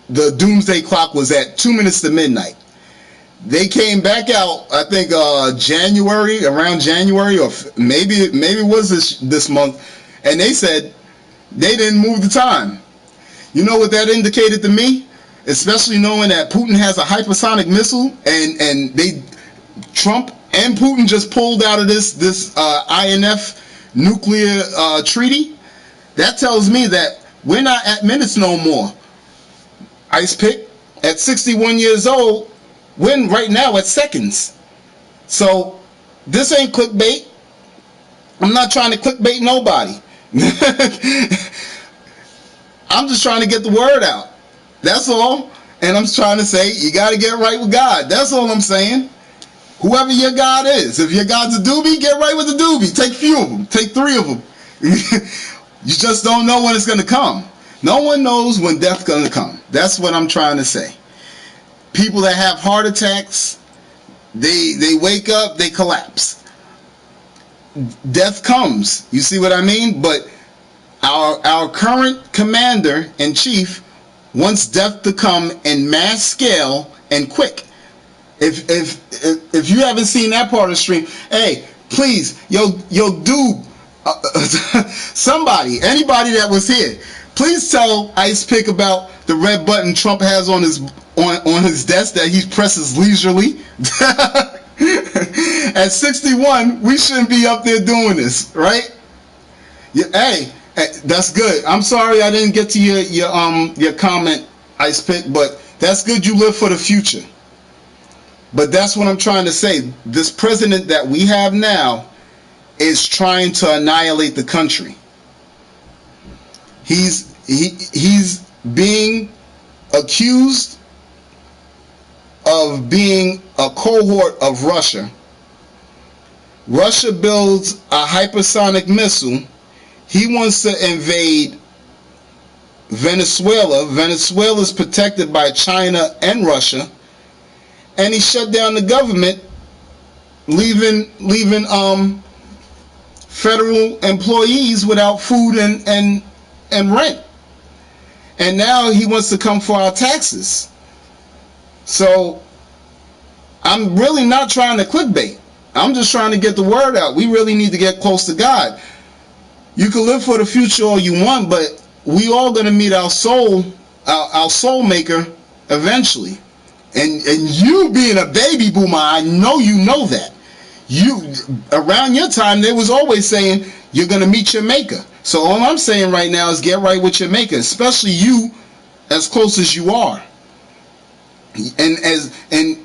Speaker 1: the doomsday clock was at 2 minutes to midnight. They came back out, I think January, around January, or maybe it was this month, and they said they didn't move the time. You know what that indicated to me? Especially knowing that Putin has a hypersonic missile, and Trump and Putin just pulled out of this INF nuclear treaty. That tells me that we're not at minutes no more. Ice Pick, at 61 years old, we're right now at seconds. So this ain't clickbait. I'm not trying to clickbait nobody. I'm just trying to get the word out. That's all. And I'm trying to say, you got to get right with God. That's all I'm saying. Whoever your God is. If your God's a doobie, get right with the doobie. Take a few of them. Take 3 of them. You just don't know when it's going to come. No one knows when death's going to come. That's what I'm trying to say. People that have heart attacks, they wake up, they collapse. Death comes. You see what I mean? But our current commander-in-chief wants death to come in mass scale and quick. If you haven't seen that part of the stream, hey, please, yo dude, somebody, anybody that was here, please tell Ice Pick about the red button Trump has on his desk that he presses leisurely. At 61, we shouldn't be up there doing this, right? Yeah, hey, that's good. I'm sorry I didn't get to your comment, Ice Pick, but that's good you live for the future. But that's what I'm trying to say. This president that we have now is trying to annihilate the country. He's being accused of being a cohort of Russia. Russia builds a hypersonic missile. He wants to invade Venezuela. Venezuela is protected by China and Russia, and he shut down the government, leaving federal employees without food and rent. And now he wants to come for our taxes. So I'm really not trying to clickbait. I'm just trying to get the word out. We really need to get close to God. You can live for the future all you want, but we all gonna meet our soul maker eventually. And you being a baby boomer, I know you know that. You around your time they was always saying you're gonna meet your maker. So all I'm saying right now is get right with your maker, especially you, as close as you are. And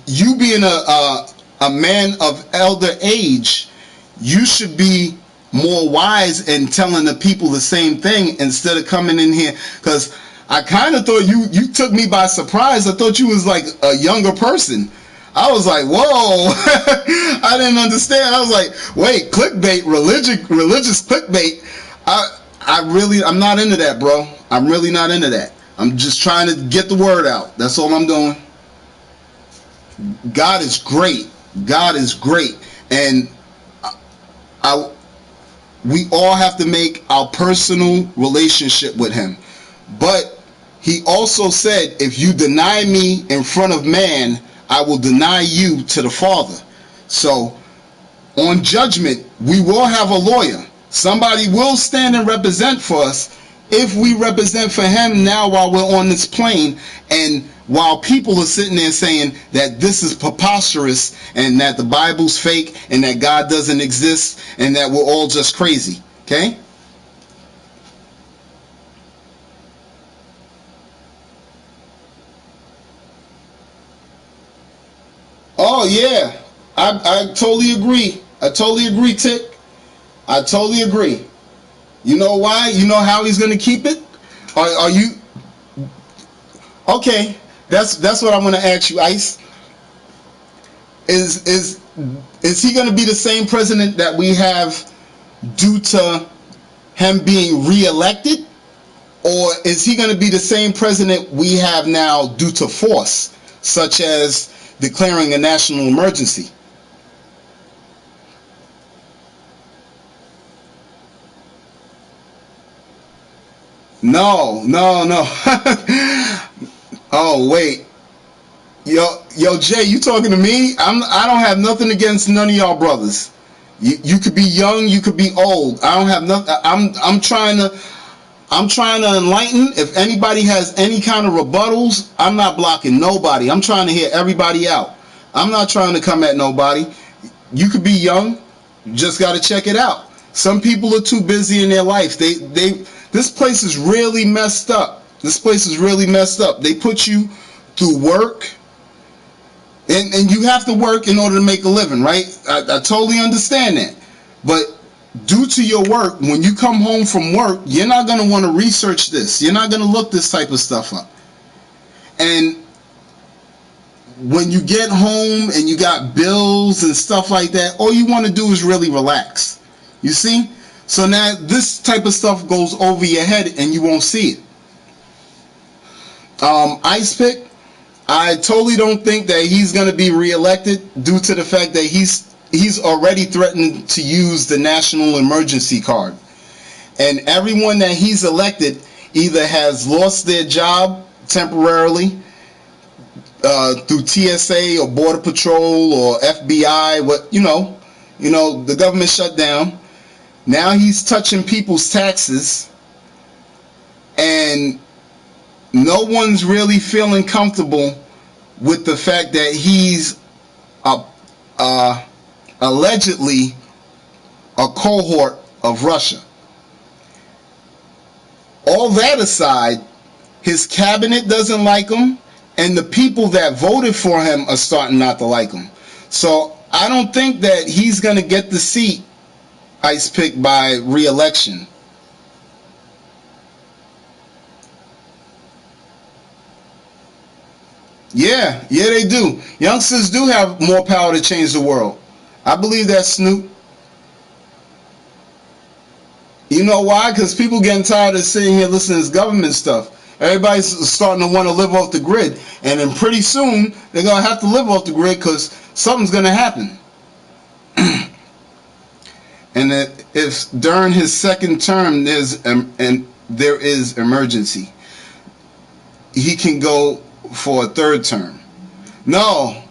Speaker 1: you being a man of elder age, you should be more wise and telling the people the same thing instead of coming in here. Because I kind of thought you took me by surprise. I thought you was like a younger person. I was like, whoa. I didn't understand. I was like, wait, clickbait, religious clickbait. I'm not into that, bro. I'm really not into that. I'm just trying to get the word out. That's all I'm doing. God is great. God is great. And we all have to make our personal relationship with him. But he also said, if you deny me in front of man, I will deny you to the Father. So on judgment, we will have a lawyer. Somebody will stand and represent for us if we represent for him now while we're on this plane, and while people are sitting there saying that this is preposterous and that the Bible's fake and that God doesn't exist and that we're all just crazy. Okay? Oh yeah, I totally agree. I totally agree, Tick. I totally agree. You know why? You know how he's going to keep it? Are you okay? That's what I want to ask you, Ice. Is he going to be the same president that we have due to him being re-elected, or is he going to be the same president we have now due to force, such as declaring a national emergency? No. Oh wait, yo Jay, you talking to me? I don't have nothing against none of y'all brothers. You could be young, you could be old. I don't have nothing. I'm trying to enlighten. If anybody has any kind of rebuttals, I'm not blocking nobody. I'm trying to hear everybody out. I'm not trying to come at nobody. You could be young, you just got to check it out. Some people are too busy in their life. This place is really messed up. This place is really messed up. They put you through work, and you have to work in order to make a living, right? I totally understand that. But due to your work, when you come home from work, you're not going to want to research this. You're not going to look this type of stuff up. And when you get home and you got bills and stuff like that, all you want to do is really relax. You see? So now this type of stuff goes over your head and you won't see it. Ice Pick, I totally don't think that he's going to be reelected due to the fact that he's already threatened to use the national emergency card. And everyone that he's elected either has lost their job temporarily through TSA or Border Patrol or FBI, the government shut down. Now he's touching people's taxes, and no one's really feeling comfortable with the fact that he's allegedly a cohort of Russia. All that aside, his cabinet doesn't like him, and the people that voted for him are starting not to like him. So I don't think that he's going to get the seat, Ice Pick, by re-election. Yeah, they do. Youngsters do have more power to change the world. I believe that, Snoop. You know why? Because people getting tired of sitting here listening to this government stuff. Everybody's starting to want to live off the grid. And then pretty soon, they're going to have to live off the grid because something's going to happen. And that if during his second term there is emergency, he can go for a third term. No.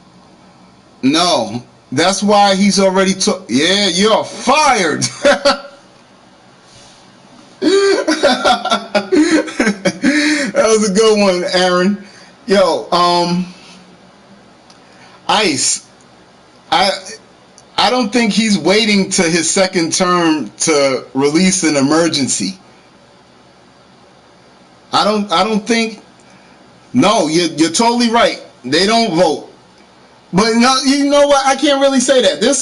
Speaker 1: That's why he's already took. Yeah, you're fired. That was a good one, Aaron. Yo, Ice. I don't think he's waiting to his second term to release an emergency. I don't think. No, you're totally right. They don't vote. But no, you know what? I can't really say that. There's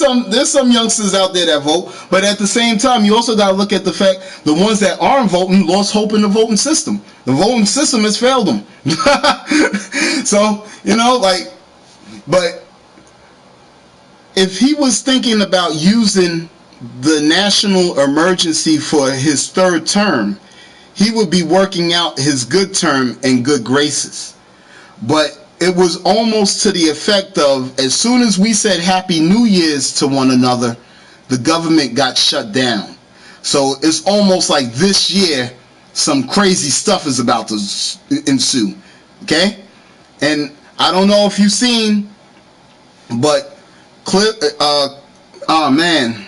Speaker 1: some youngsters out there that vote, but at the same time, you also got to look at the fact the ones that aren't voting lost hope in the voting system. The voting system has failed them. So, but if he was thinking about using the national emergency for his third term, he would be working out his good term in good graces. But it was almost to the effect of, as soon as we said Happy New Year's to one another, the government got shut down. So it's almost like this year, some crazy stuff is about to ensue. Okay? And I don't know if you've seen, but Cliff, oh man,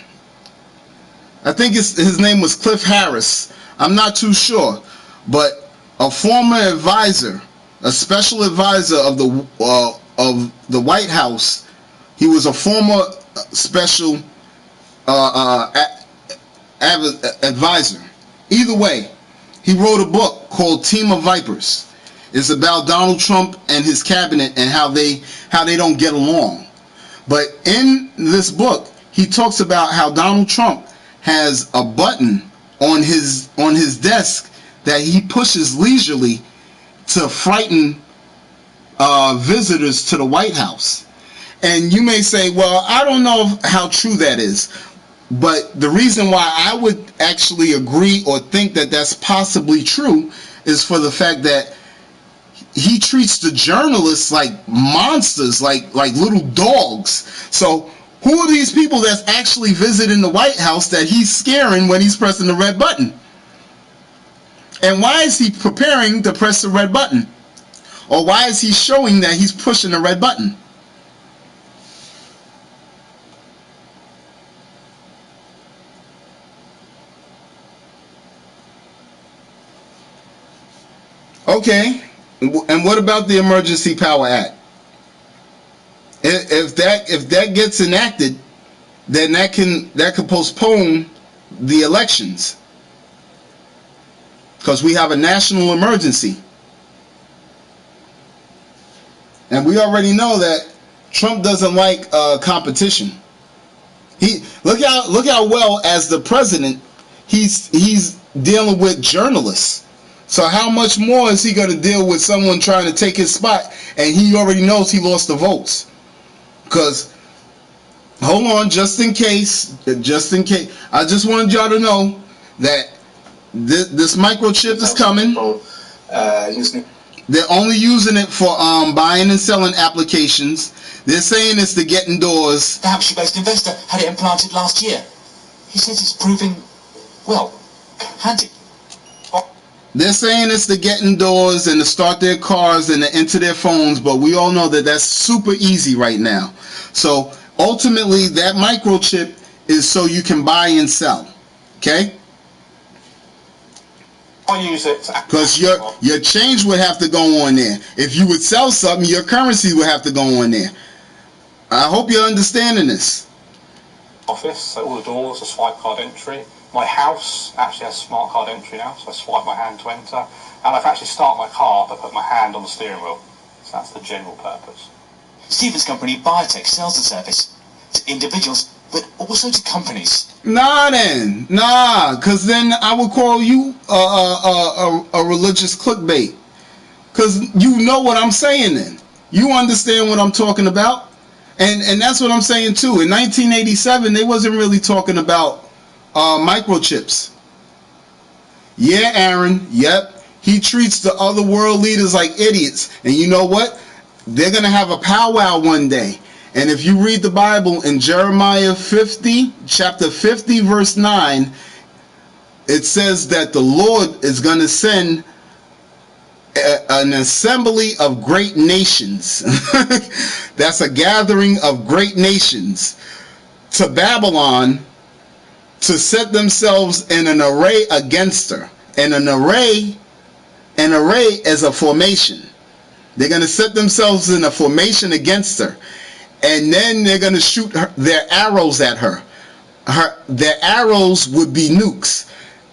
Speaker 1: I think his name was Cliff Harris. I'm not too sure, but a former advisor, a special advisor of the White House. He was a former special advisor. Either way, he wrote a book called Team of Vipers. It's about Donald Trump and his cabinet and how they don't get along. But in this book, he talks about how Donald Trump has a button on his desk that he pushes leisurely to frighten visitors to the White House. And you may say, well, I don't know how true that is. But the reason why I would actually agree or think that that's possibly true is for the fact that he treats the journalists like monsters, like little dogs. So who are these people that's actually visiting the White House that he's scaring when he's pressing the red button? And why is he preparing to press the red button? Or why is he showing that he's pushing the red button? Okay, and what about the Emergency Power Act? If that gets enacted, then that can postpone the elections, because we have a national emergency. And we already know that Trump doesn't like competition. Look how well, as the president, he's dealing with journalists. So how much more is he going to deal with someone trying to take his spot, and he already knows he lost the votes? Because, hold on, just in case, I just wanted y'all to know that this microchip is coming. They're only using it for buying and selling applications. They're saying it's to get indoors.
Speaker 16: The Hampshire-based investor had it implanted last year. He says it's proving, well, handy.
Speaker 1: They're saying it's to get indoors and to start their cars and to enter their phones, but we all know that that's super easy right now. So ultimately, that microchip is so you can buy and sell. Okay?
Speaker 17: I use it
Speaker 1: because your change would have to go on there. If you would sell something, your currency would have to go on there. I hope you're understanding this.
Speaker 17: office, so all the doors are swipe card entry. My house actually has smart card entry now, so I swipe my hand to enter. And if I actually start my car, I put my hand on the steering wheel. So that's the general purpose.
Speaker 16: Stephen's company, Biotech, sells the service to individuals, but also to companies.
Speaker 1: Nah, then. Nah, because then I would call you a religious clickbait. Because you know what I'm saying then. You understand what I'm talking about. And that's what I'm saying too. In 1987, they wasn't really talking about microchips. Yeah, Aaron. Yep. He treats the other world leaders like idiots. And you know what? They're going to have a powwow one day. And if you read the Bible in Jeremiah 50, chapter 50, verse 9, it says that the Lord is going to send an assembly of great nations. That's a gathering of great nations to Babylon to set themselves in an array against her. And an array is a formation. They're going to set themselves in a formation against her. And then they're going to shoot their arrows at her. Their arrows would be nukes.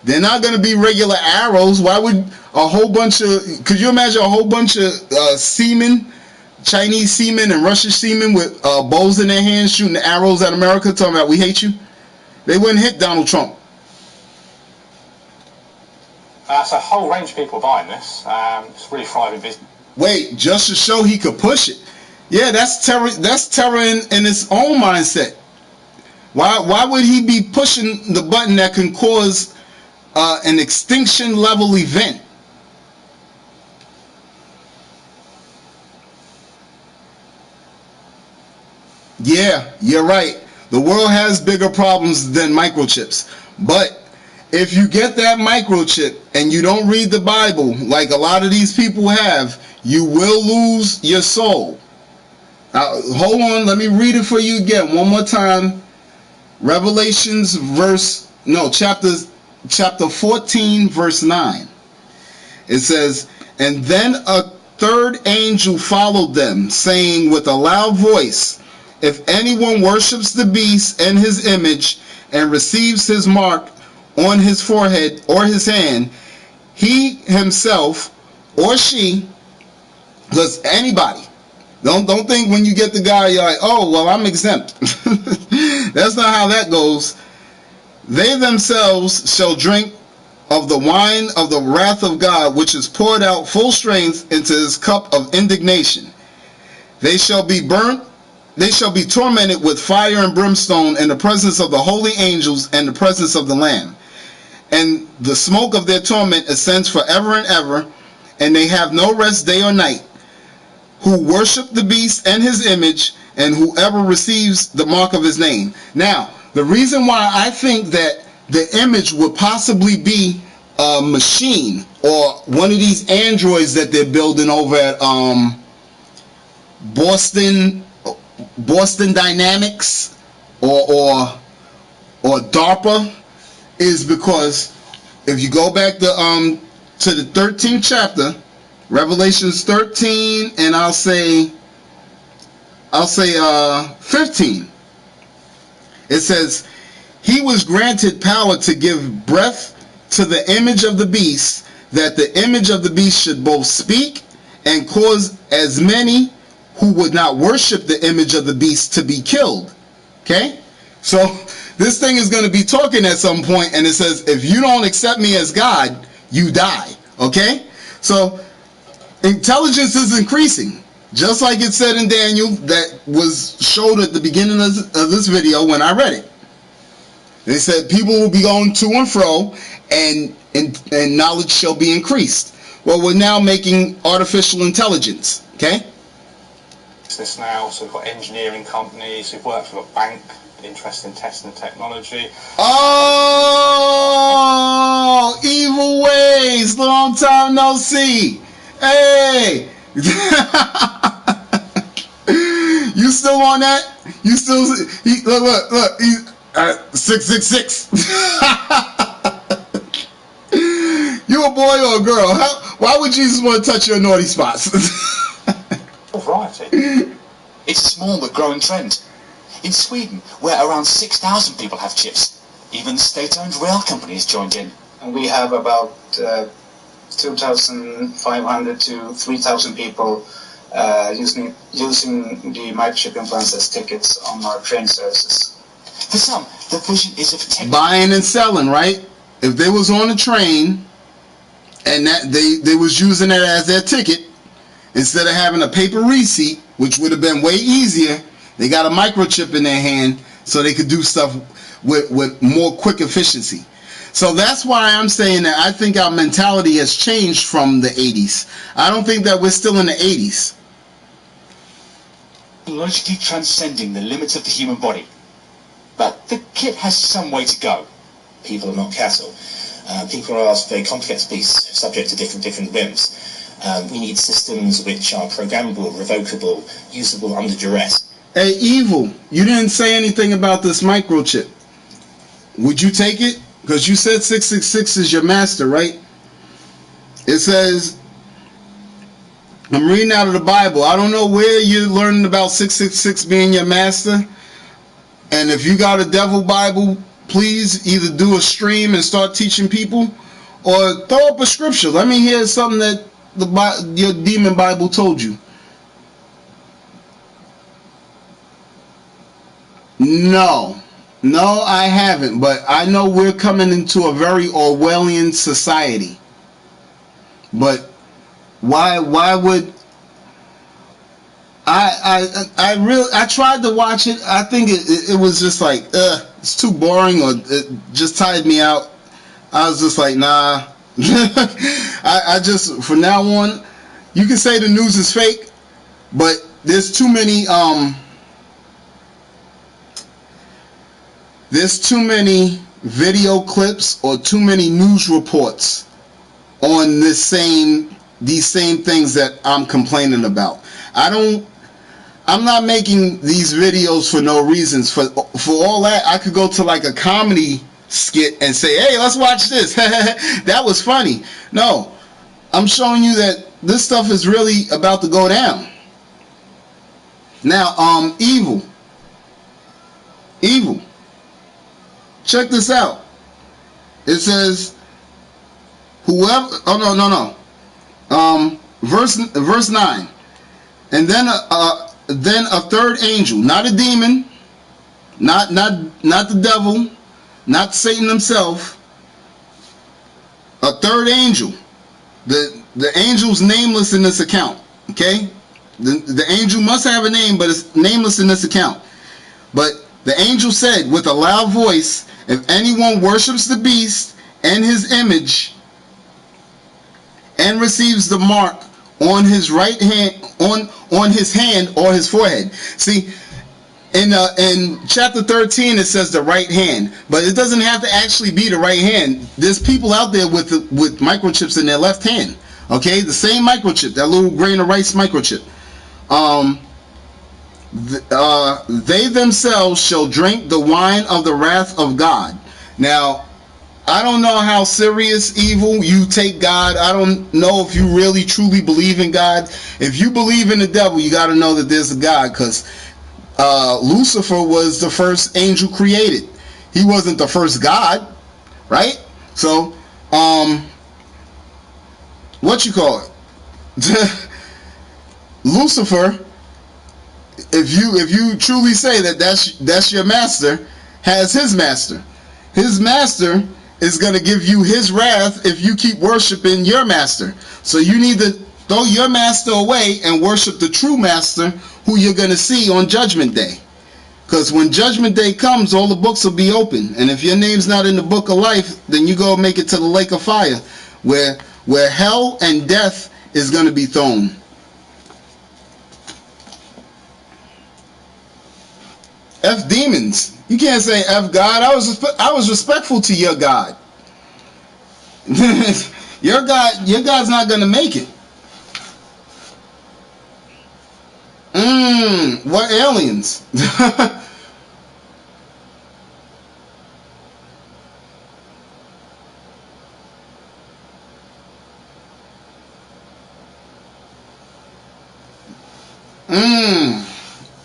Speaker 1: They're not going to be regular arrows. Why would a whole bunch of... Could you imagine a whole bunch of seamen, Chinese seamen and Russian seamen with bows in their hands shooting arrows at America talking about, we hate you? They wouldn't hit Donald Trump.
Speaker 17: So a whole range of people buying this. It's really thriving business.
Speaker 1: Wait, just to show he could push it. Yeah, that's terror. That's terror in its own mindset. Why would he be pushing the button that can cause an extinction level event? Yeah, you're right. The world has bigger problems than microchips. But if you get that microchip and you don't read the Bible like a lot of these people have, you will lose your soul. Hold on, let me read it for you again one more time. Revelations chapter 14 verse 9. It says, and then a third angel followed them, saying with a loud voice, if anyone worships the beast and his image and receives his mark on his forehead or his hand, he himself or she, because anybody, don't think when you get the guy you're like, oh well, I'm exempt. That's not how that goes. They themselves shall drink of the wine of the wrath of God, which is poured out full strength into his cup of indignation. They shall be burnt. They shall be tormented with fire and brimstone in the presence of the holy angels and the presence of the Lamb. And the smoke of their torment ascends forever and ever, and they have no rest day or night, who worship the beast and his image, and whoever receives the mark of his name. Now, the reason why I think that the image would possibly be a machine or one of these androids that they're building over at Boston Dynamics or DARPA is because if you go back to the 13th chapter, Revelations 13, and I'll say 15. It says, he was granted power to give breath to the image of the beast, that the image of the beast should both speak and cause as many who would not worship the image of the beast to be killed. Okay? So this thing is going to be talking at some point, and it says, if you don't accept me as God, you die. Okay? So intelligence is increasing. Just like it said in Daniel, that was showed at the beginning of this video when I read it. They said people will be going to and fro, and knowledge shall be increased. Well, we're now making artificial intelligence. Okay?
Speaker 17: Business now, so we've got engineering companies, we've worked with a bank, interested in testing technology.
Speaker 1: Oh, evil ways, long time no see. Hey. You still on that? You still look 666. You a boy or a girl? Why would Jesus want to touch your naughty spots?
Speaker 17: Variety.
Speaker 16: It's a small but growing trend. In Sweden, where around 6,000 people have chips, even the state-owned rail companies joined in.
Speaker 18: And we have about 2,500 to 3,000 people using the microchip implants as tickets on our train services.
Speaker 16: For some, the vision is of
Speaker 1: buying and selling, right? If they was on a train and that they was using it as their ticket, instead of having a paper receipt, which would have been way easier, they got a microchip in their hand so they could do stuff with more quick efficiency. So that's why I'm saying that I think our mentality has changed from the 80s. I don't think that we're still in the 80s.
Speaker 16: Logically transcending the limits of the human body. But the kit has some way to go.
Speaker 19: People are not cattle. People are very complex beasts, subject to different whims. We need systems which are programmable, revocable, usable under duress.
Speaker 1: Hey, Evil, you didn't say anything about this microchip. Would you take it? Because you said 666 is your master, right? It says, I'm reading out of the Bible. I don't know where you're learning about 666 being your master. And if you got a devil Bible, please either do a stream and start teaching people, or throw up a scripture. Let me hear something that your demon Bible told you. No, I haven't. But I know we're coming into a very Orwellian society. But why would I tried to watch it. I think it was just like it's too boring, or it just tired me out. I was just like, nah. I just, from now on, you can say the news is fake, but there's too many video clips or too many news reports on these same things that I'm complaining about. I'm not making these videos for no reasons. For all that, I could go to like a comedy skit and say, hey, let's watch this. That was funny. No, I'm showing you that this stuff is really about to go down. Now, Evil, check this out. It says, whoever, verse 9, and then a third angel, not a demon, not the devil, not Satan himself, a third angel. The angel's nameless in this account. Okay, the angel must have a name, but it's nameless in this account. But the angel said with a loud voice, if anyone worships the beast and his image and receives the mark on his right hand, on his hand or his forehead. See, in chapter 13 it says the right hand, but it doesn't have to actually be the right hand. There's people out there with microchips in their left hand. Okay, the same microchip, that little grain of rice microchip. They themselves shall drink the wine of the wrath of God. Now, I don't know how serious, Evil, you take God. I don't know if you really truly believe in God. If you believe in the devil, you got to know that there's a God, because Lucifer was the first angel created. He wasn't the first God, right? So, what you call it? Lucifer, if you truly say that that's your master, has his master. His master is going to give you his wrath if you keep worshiping your master. So you need to throw your master away and worship the true master, who you're going to see on Judgment Day. Because when Judgment Day comes, all the books will be open. And if your name's not in the book of life, then you go make it to the lake of fire, where hell and death is going to be thrown. F demons. You can't say F God. I was respectful to your God. Your God's not gonna make it. What aliens?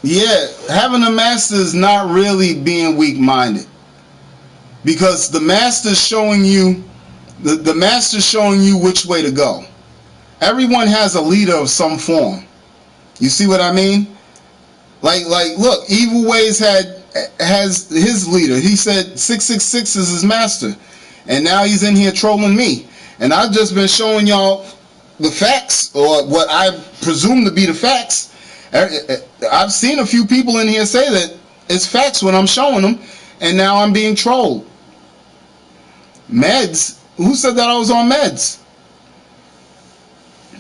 Speaker 1: Yeah, having a master is not really being weak-minded, because the master's showing you the master's showing you which way to go. Everyone has a leader of some form. You see what I mean? Like look, Evil Ways has his leader. He said 666 is his master, and now he's in here trolling me. And I've just been showing y'all the facts, or what I presume to be the facts. I've seen a few people in here say that it's facts when I'm showing them, and now I'm being trolled. Meds? Who said that I was on meds?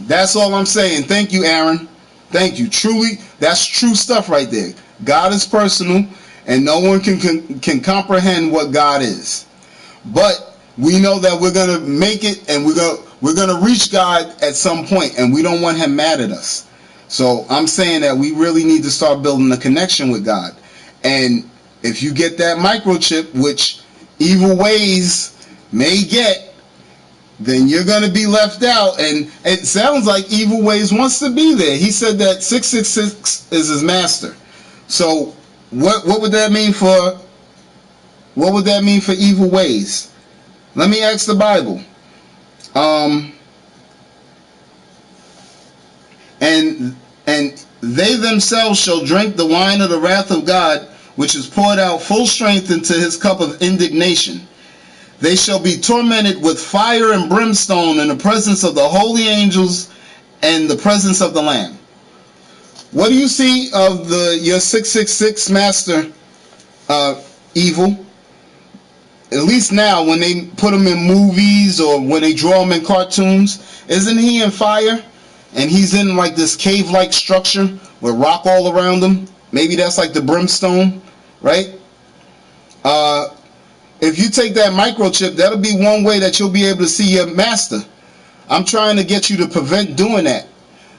Speaker 1: That's all I'm saying. Thank you, Aaron. Thank you. Truly, that's true stuff right there. God is personal, and no one can comprehend what God is. But we know that we're gonna make it, and we're gonna reach God at some point, and we don't want Him mad at us. So I'm saying that we really need to start building a connection with God. And if you get that microchip, which Evil Ways may get, then you're going to be left out. And it sounds like Evil Ways wants to be there. He said that 666 is his master. So what would that mean for Evil Ways? Let me ask the Bible. And they themselves shall drink the wine of the wrath of God, which is poured out full strength into his cup of indignation. They shall be tormented with fire and brimstone in the presence of the holy angels and the presence of the Lamb. What do you see of your 666 master, Evil? At least now, when they put him in movies or when they draw him in cartoons, isn't he in fire? And he's in like this cave-like structure with rock all around him. Maybe that's like the brimstone, right? If you take that microchip, that'll be one way that you'll be able to see your master. I'm trying to get you to prevent doing that.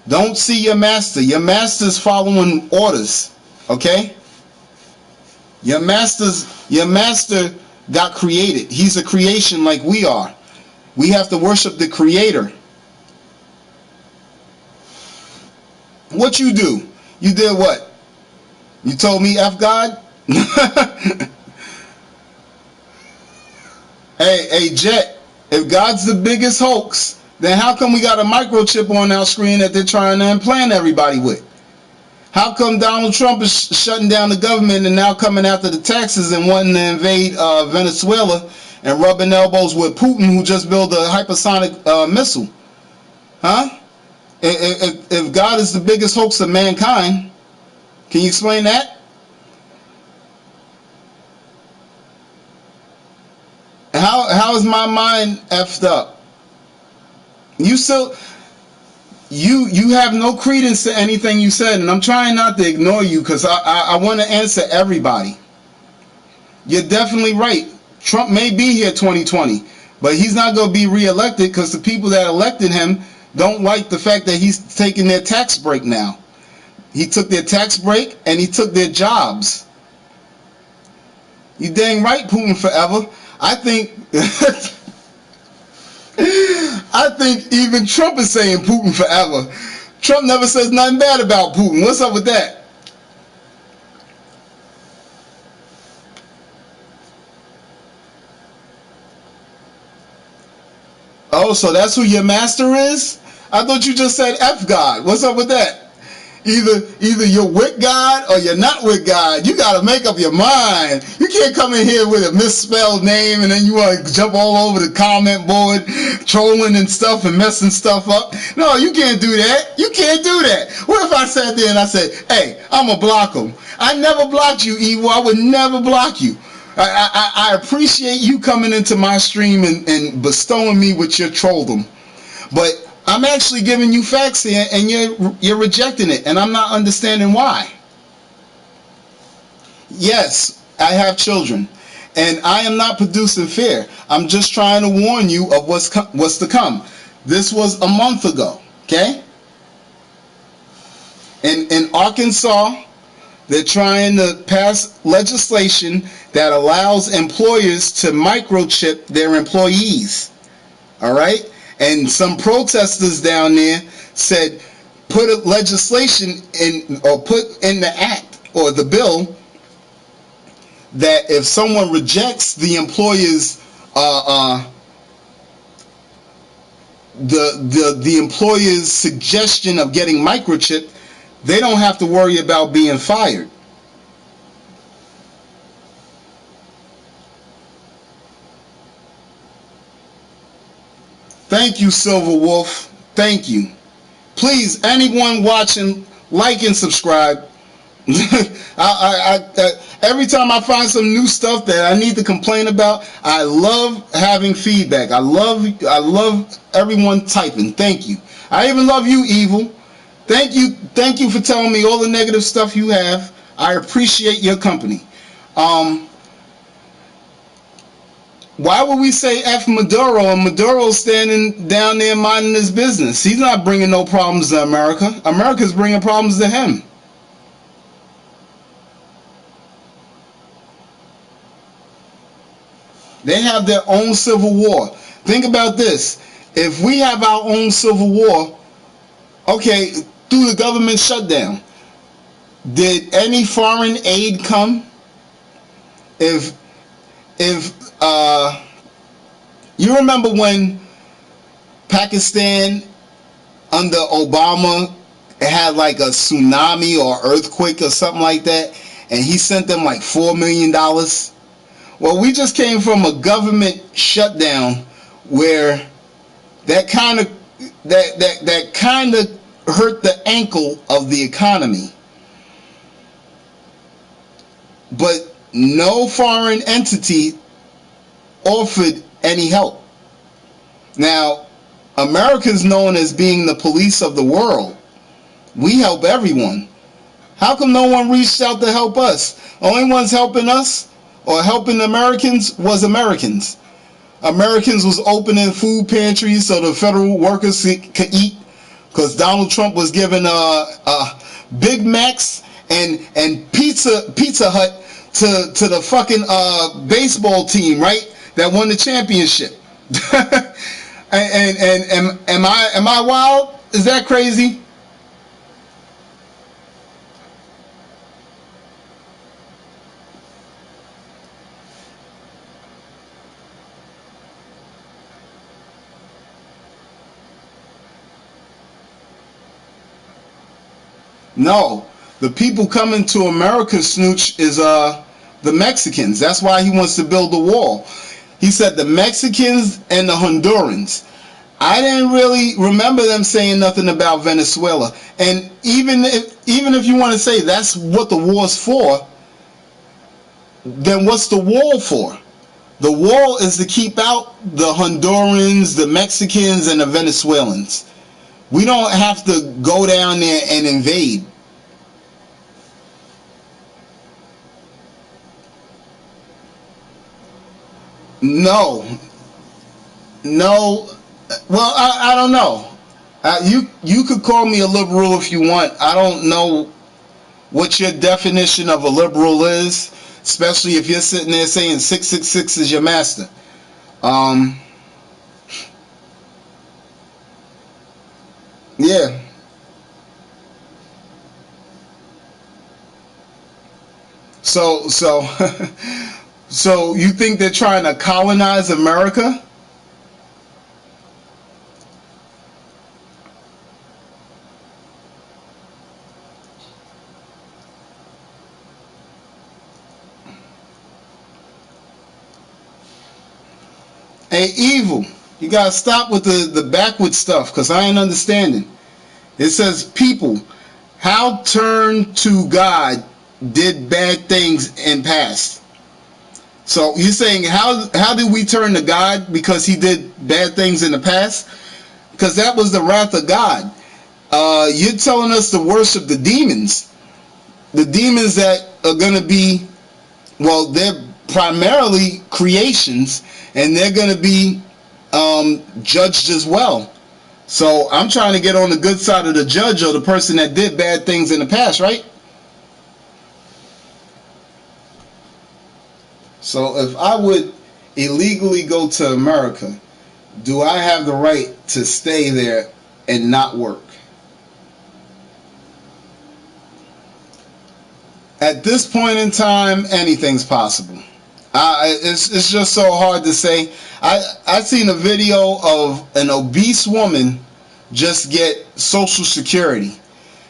Speaker 1: Don't see your master. Your master's following orders, okay? Your master got created. He's a creation like we are. We have to worship the Creator. What you do? You did what? You told me F God? Hey, Jet, if God's the biggest hoax, then how come we got a microchip on our screen that they're trying to implant everybody with? How come Donald Trump is shutting down the government and now coming after the taxes and wanting to invade Venezuela and rubbing elbows with Putin, who just built a hypersonic missile? Huh? If God is the biggest hoax of mankind, can you explain that? How is my mind effed up? You have no credence to anything you said, and I'm trying not to ignore you because I want to answer everybody. You're definitely right. Trump may be here 2020, but he's not going to be reelected because the people that elected him don't like the fact that he's taking their tax break now. He took their tax break and he took their jobs. You dang right, Putin forever. I think even Trump is saying Putin forever. Trump never says nothing bad about Putin. What's up with that? Oh, so that's who your master is? I thought you just said F God. What's up with that? Either you're with God or you're not with God. You got to make up your mind. You can't come in here with a misspelled name and then you want to jump all over the comment board trolling and stuff and messing stuff up. No, you can't do that. You can't do that. What if I sat there and I said, hey, I'm going to block him? I never blocked you, Evil. I would never block you. I appreciate you coming into my stream and bestowing me with your trolldom. But I'm actually giving you facts here, and you're rejecting it, and I'm not understanding why. Yes, I have children, and I am not producing fear. I'm just trying to warn you of what's to come. This was a month ago, okay? In Arkansas, they're trying to pass legislation that allows employers to microchip their employees, all right? And some protesters down there said, put a legislation in, or put in the act or the bill that if someone rejects the employer's the employer's suggestion of getting microchipped, they don't have to worry about being fired. Thank you, Silver Wolf. Thank you. Please, anyone watching, like and subscribe. Every time I find some new stuff that I need to complain about, I love having feedback. I love everyone typing. Thank you. I even love you, Evil. Thank you for telling me all the negative stuff you have. I appreciate your company. Why would we say F Maduro, and Maduro's standing down there minding his business? He's not bringing no problems to America. America's bringing problems to him. They have their own civil war. Think about this. If we have our own civil war, okay, through the government shutdown, did any foreign aid come? If you remember when Pakistan under Obama had like a tsunami or earthquake or something like that, and he sent them like $4 million? Well, we just came from a government shutdown where that kind of hurt the ankle of the economy. But no foreign entity offered any help. Now, America's known as being the police of the world. We help everyone. How come no one reached out to help us? Only ones helping us or helping Americans was Americans. Americans was opening food pantries so the federal workers could eat, because Donald Trump was giving Big Macs and Pizza Hut to the fucking baseball team, right? That won the championship. and am I wild? Is that crazy? No, the people coming to America, Snooch, is the Mexicans. That's why he wants to build the wall. He said the Mexicans and the Hondurans. I didn't really remember them saying nothing about Venezuela. And even if you want to say that's what the war's for, then what's the wall for? The wall is to keep out the Hondurans, the Mexicans, and the Venezuelans. We don't have to go down there and invade. No. Well, I don't know. You could call me a liberal if you want. I don't know what your definition of a liberal is, especially if you're sitting there saying 666 is your master. Yeah. So you think they're trying to colonize America? Hey, Evil, you gotta stop with the backward stuff, because I ain't understanding. It says people, how turn to God did bad things in past. So you're saying how did we turn to God because he did bad things in the past? Because that was the wrath of God. You're telling us to worship the demons. The demons that are going to be, well, they're primarily creations, and they're going to be judged as well. So I'm trying to get on the good side of the judge or the person that did bad things in the past, right? So if I would illegally go to America, do I have the right to stay there and not work? At this point in time, anything's possible. It's just so hard to say. I seen a video of an obese woman just get Social Security.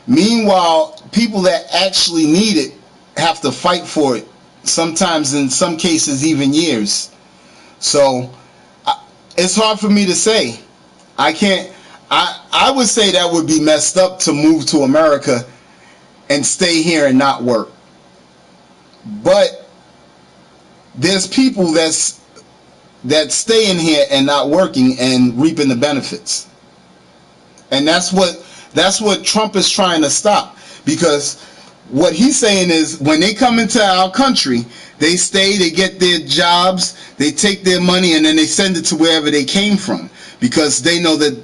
Speaker 1: Meanwhile, people that actually need it have to fight for it. Sometimes, in some cases, even years. So it's hard for me to say. I can't. I would say that would be messed up to move to America and stay here and not work. But there's people that stay in here and not working and reaping the benefits. And that's what Trump is trying to stop. Because what he's saying is, when they come into our country, they stay, they get their jobs, they take their money, and then they send it to wherever they came from. Because they know that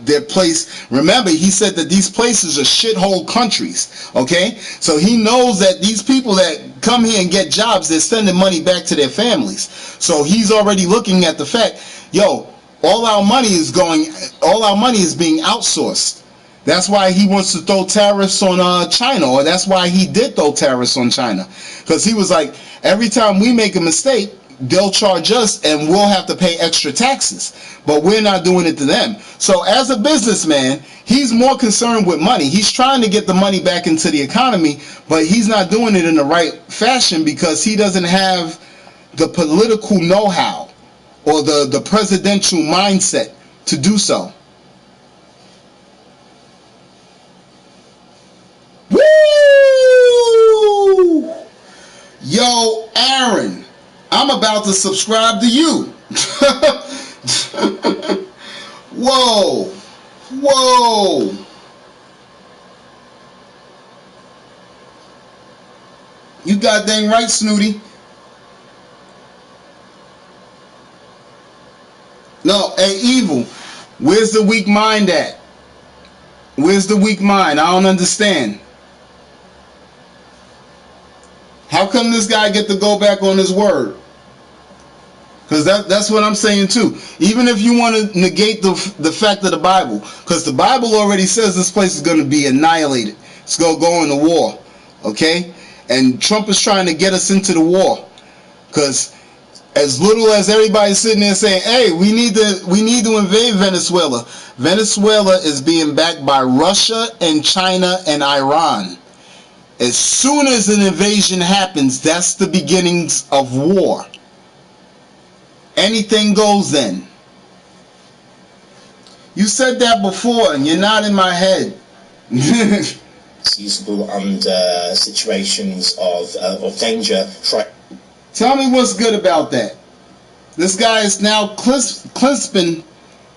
Speaker 1: their place, remember, he said that these places are shithole countries, okay? So he knows that these people that come here and get jobs, they're sending money back to their families. So he's already looking at the fact, yo, all our money is being outsourced. That's why he wants to throw tariffs on China, or that's why he did throw tariffs on China. Because he was like, every time we make a mistake, they'll charge us and we'll have to pay extra taxes. But we're not doing it to them. So as a businessman, he's more concerned with money. He's trying to get the money back into the economy, but he's not doing it in the right fashion because he doesn't have the political know-how or the presidential mindset to do so. Woo! Yo, Aaron, I'm about to subscribe to you. Whoa. Whoa. You goddamn right, Snooty. No, hey, Evil, where's the weak mind at? Where's the weak mind? I don't understand. How come this guy get to go back on his word? Because that's what I'm saying too. Even if you want to negate the fact of the Bible, because the Bible already says this place is going to be annihilated. It's going to go into war, okay? And Trump is trying to get us into the war, because as little as everybody's sitting there saying, hey, we need to invade Venezuela. Venezuela is being backed by Russia and China and Iran. As soon as an invasion happens, that's the beginnings of war. Anything goes then. You said that before and you're not in my head.
Speaker 19: It's usable under situations of danger.
Speaker 1: Tell me what's good about that. This guy is now clasping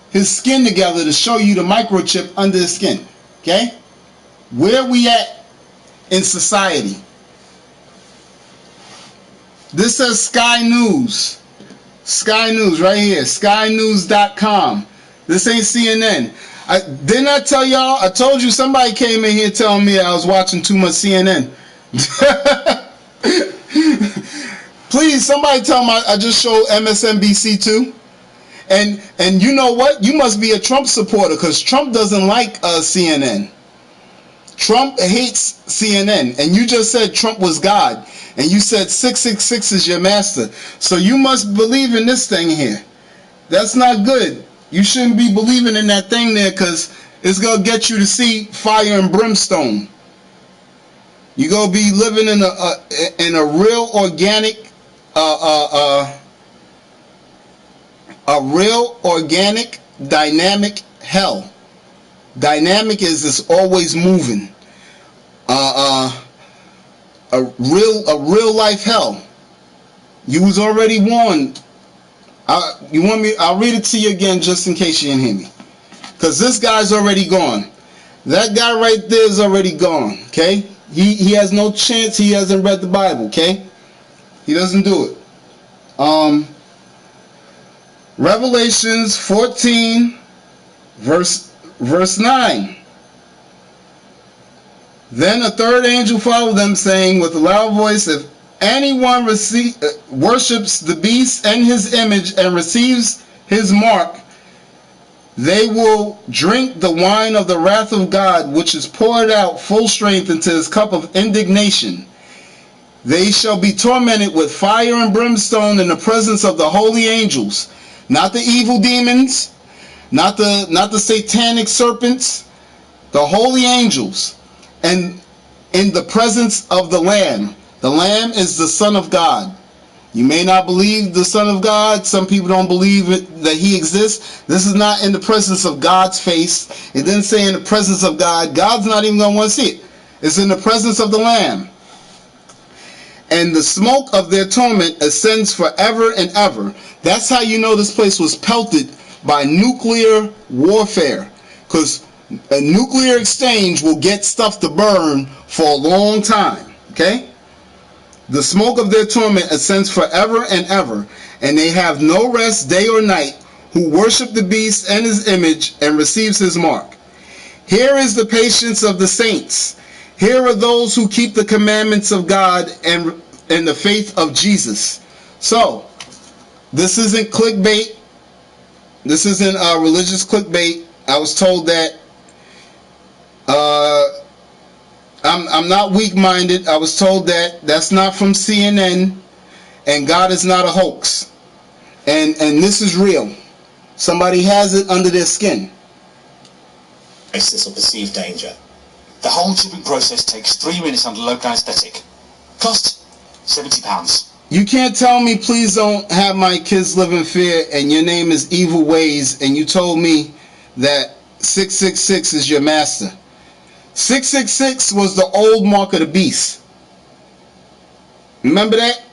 Speaker 1: his skin together to show you the microchip under his skin. Okay? Where we at in society? This says Sky News. Sky News right here. SkyNews.com. This ain't CNN. Didn't I tell y'all? I told you somebody came in here telling me I was watching too much CNN. Please, somebody tell me I just showed MSNBC too. And you know what? You must be a Trump supporter, because Trump doesn't like CNN. Trump hates CNN. And you just said Trump was God. And you said 666 is your master. So you must believe in this thing here. That's not good. You shouldn't be believing in that thing there, because it's going to get you to see fire and brimstone. You're going to be living in a real organic dynamic hell. Dynamic is it's always moving. A real life hell. You was already warned. You want me? I'll read it to you again just in case you didn't hear me. Because this guy's already gone. That guy right there is already gone. Okay? He has no chance. He hasn't read the Bible. Okay? He doesn't do it. Revelations 14 verse 9. Then a third angel followed them, saying with a loud voice, if anyone worships the beast and his image and receives his mark, they will drink the wine of the wrath of God, which is poured out full strength into his cup of indignation. They shall be tormented with fire and brimstone in the presence of the holy angels, not the evil demons, not the satanic serpents, the holy angels, and in the presence of the Lamb. The Lamb is the Son of God. You may not believe the Son of God. Some people don't believe that he exists. This is not in the presence of God's face. It didn't say in the presence of God. God's not even going to want to see it. It's in the presence of the Lamb. And the smoke of their torment ascends forever and ever. That's how you know this place was pelted by nuclear warfare. Because a nuclear exchange will get stuff to burn for a long time. Okay? The smoke of their torment ascends forever and ever. And they have no rest day or night who worship the beast and his image and receives his mark. Here is the patience of the saints. Here are those who keep the commandments of God and the faith of Jesus. So, this isn't clickbait. This isn't religious clickbait. I was told that I'm not weak-minded. I was told that that's not from CNN, and God is not a hoax. And this is real. Somebody has it under their skin.
Speaker 16: Crisis or perceived danger. The whole chipping process takes 3 minutes under local anesthetic. Cost £70.
Speaker 1: You can't tell me please don't have my kids live in fear and your name is Evil Ways and you told me that 666 is your master. 666 was the old mark of the beast. Remember that?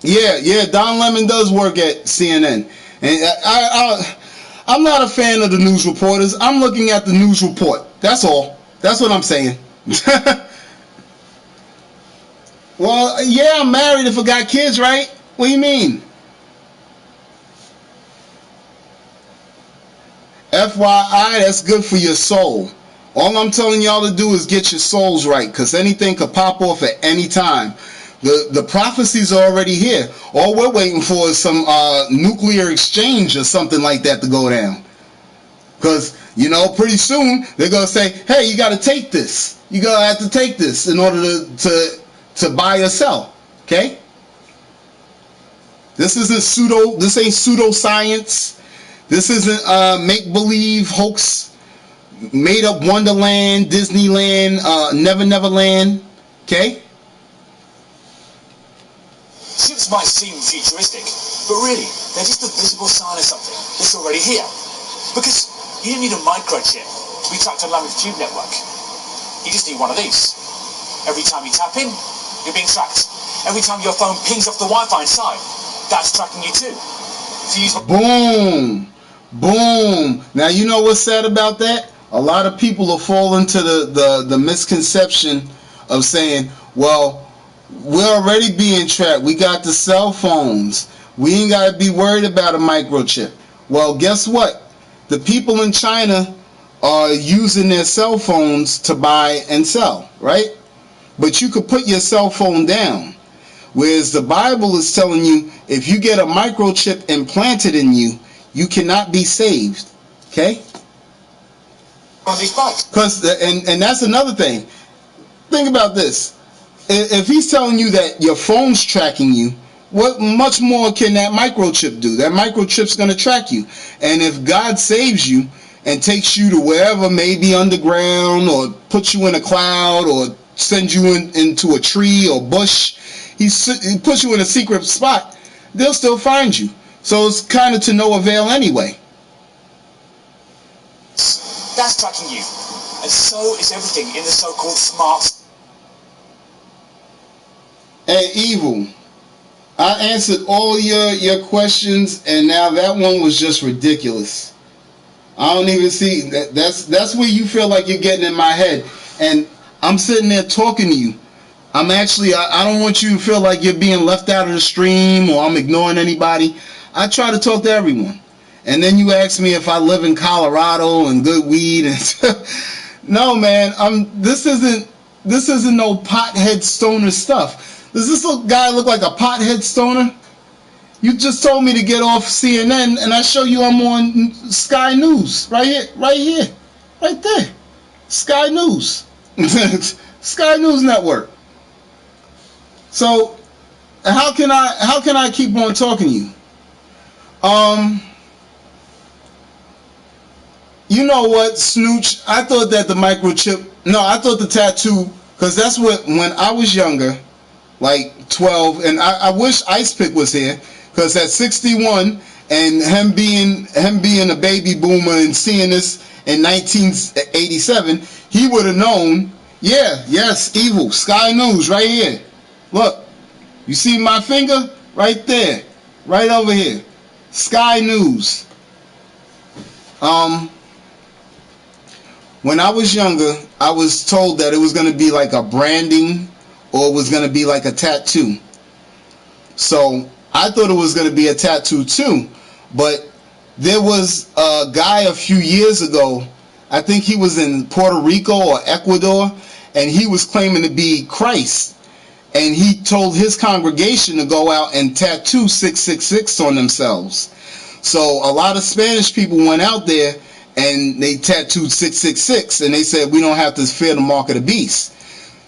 Speaker 1: Yeah, Don Lemon does work at CNN. And I'm not a fan of the news reporters. I'm looking at the news report. That's all. That's what I'm saying. Well, yeah, I'm married if I got kids, right? What do you mean? FYI, that's good for your soul. All I'm telling y'all to do is get your souls right, because anything could pop off at any time. The prophecies are already here. All we're waiting for is some nuclear exchange or something like that to go down. Because, you know, pretty soon they're going to say, hey, you got to take this. You're going to have to take this in order to buy or sell. Okay? This ain't pseudoscience. This isn't make-believe hoax, made-up Wonderland, Disneyland, Never Land. Okay?
Speaker 4: Ships might seem futuristic, but really, they're just a visible sign of something that's already here. Because you don't need a microchip to be tracked on Lambeth Tube Network. You just need one of these. Every time you tap in, you're being tracked. Every time your phone pings off the Wi-Fi inside, that's tracking you too.
Speaker 1: Boom! Boom! Now you know what's sad about that? A lot of people will fall into the misconception of saying, well, we're already being tracked. We got the cell phones. We ain't got to be worried about a microchip. Well, guess what? The people in China are using their cell phones to buy and sell, right? But you could put your cell phone down. Whereas the Bible is telling you, if you get a microchip implanted in you, you cannot be saved. Okay? Because and that's another thing. Think about this. If he's telling you that your phone's tracking you, what much more can that microchip do? That microchip's going to track you. And if God saves you and takes you to wherever, maybe underground, or puts you in a cloud, or sends you into a tree or bush, he puts you in a secret spot, they'll still find you. So it's kind of to no avail anyway.
Speaker 4: That's tracking you. And so is everything in the so-called smart.
Speaker 1: Hey, Evil, I answered all your questions, and now that one was just ridiculous. I don't even see that's where you feel like you're getting in my head, and I'm sitting there talking to you. I'm actually I don't want you to feel like you're being left out of the stream or I'm ignoring anybody. I try to talk to everyone, and then you ask me if I live in Colorado and good weed and no, man. This isn't no pothead stoner stuff. Does this guy look like a pothead stoner? You just told me to get off CNN, and I show you I'm on Sky News. Right here. Right there. Sky News. Sky News Network. So how can I keep on talking to you? You know what, Snooch? I thought that the microchip, no, I thought the tattoo, because that's what, when I was younger, like 12, and I wish Ice Pick was here, because at 61, and him being a baby boomer and seeing this in 1987, he would have known, yeah, yes, evil, Sky News, right here. Look, you see my finger? Right there, right over here. Sky News. When I was younger, I was told that it was going to be like a branding or it was going to be like a tattoo. So I thought it was going to be a tattoo too. But there was a guy a few years ago, I think he was in Puerto Rico or Ecuador, and he was claiming to be Christ. And he told his congregation to go out and tattoo 666 on themselves. So a lot of Spanish people went out there and they tattooed 666, and they said we don't have to fear the mark of the beast.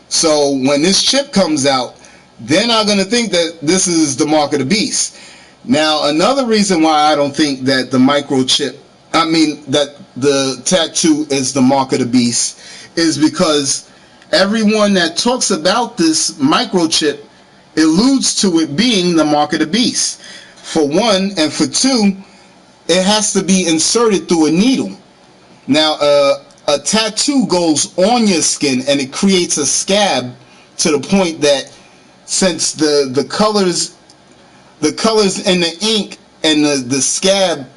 Speaker 1: So when this chip comes out, they're not going to think that this is the mark of the beast. Now, another reason why I don't think that the microchip, that the tattoo is the mark of the beast, is because everyone that talks about this microchip alludes to it being the mark of the beast. For one, and for two, it has to be inserted through a needle. Now, a tattoo goes on your skin and it creates a scab to the point that since the colors in the ink and the scab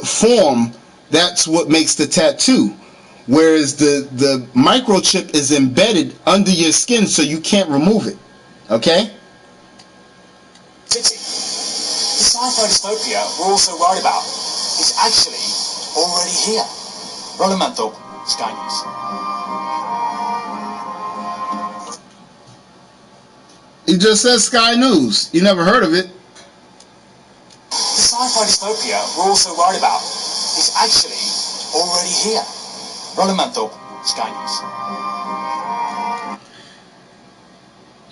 Speaker 1: form, that's what makes the tattoo. Whereas the microchip is embedded under your skin so you can't remove it. Okay?
Speaker 8: Titty, the sci-fi dystopia we're also worried about is actually already here. Rolamento, Sky News.
Speaker 1: He just says Sky News. You never heard of it.
Speaker 8: The sci-fi dystopia we're also worried about is actually already here. Rolamento, Sky News.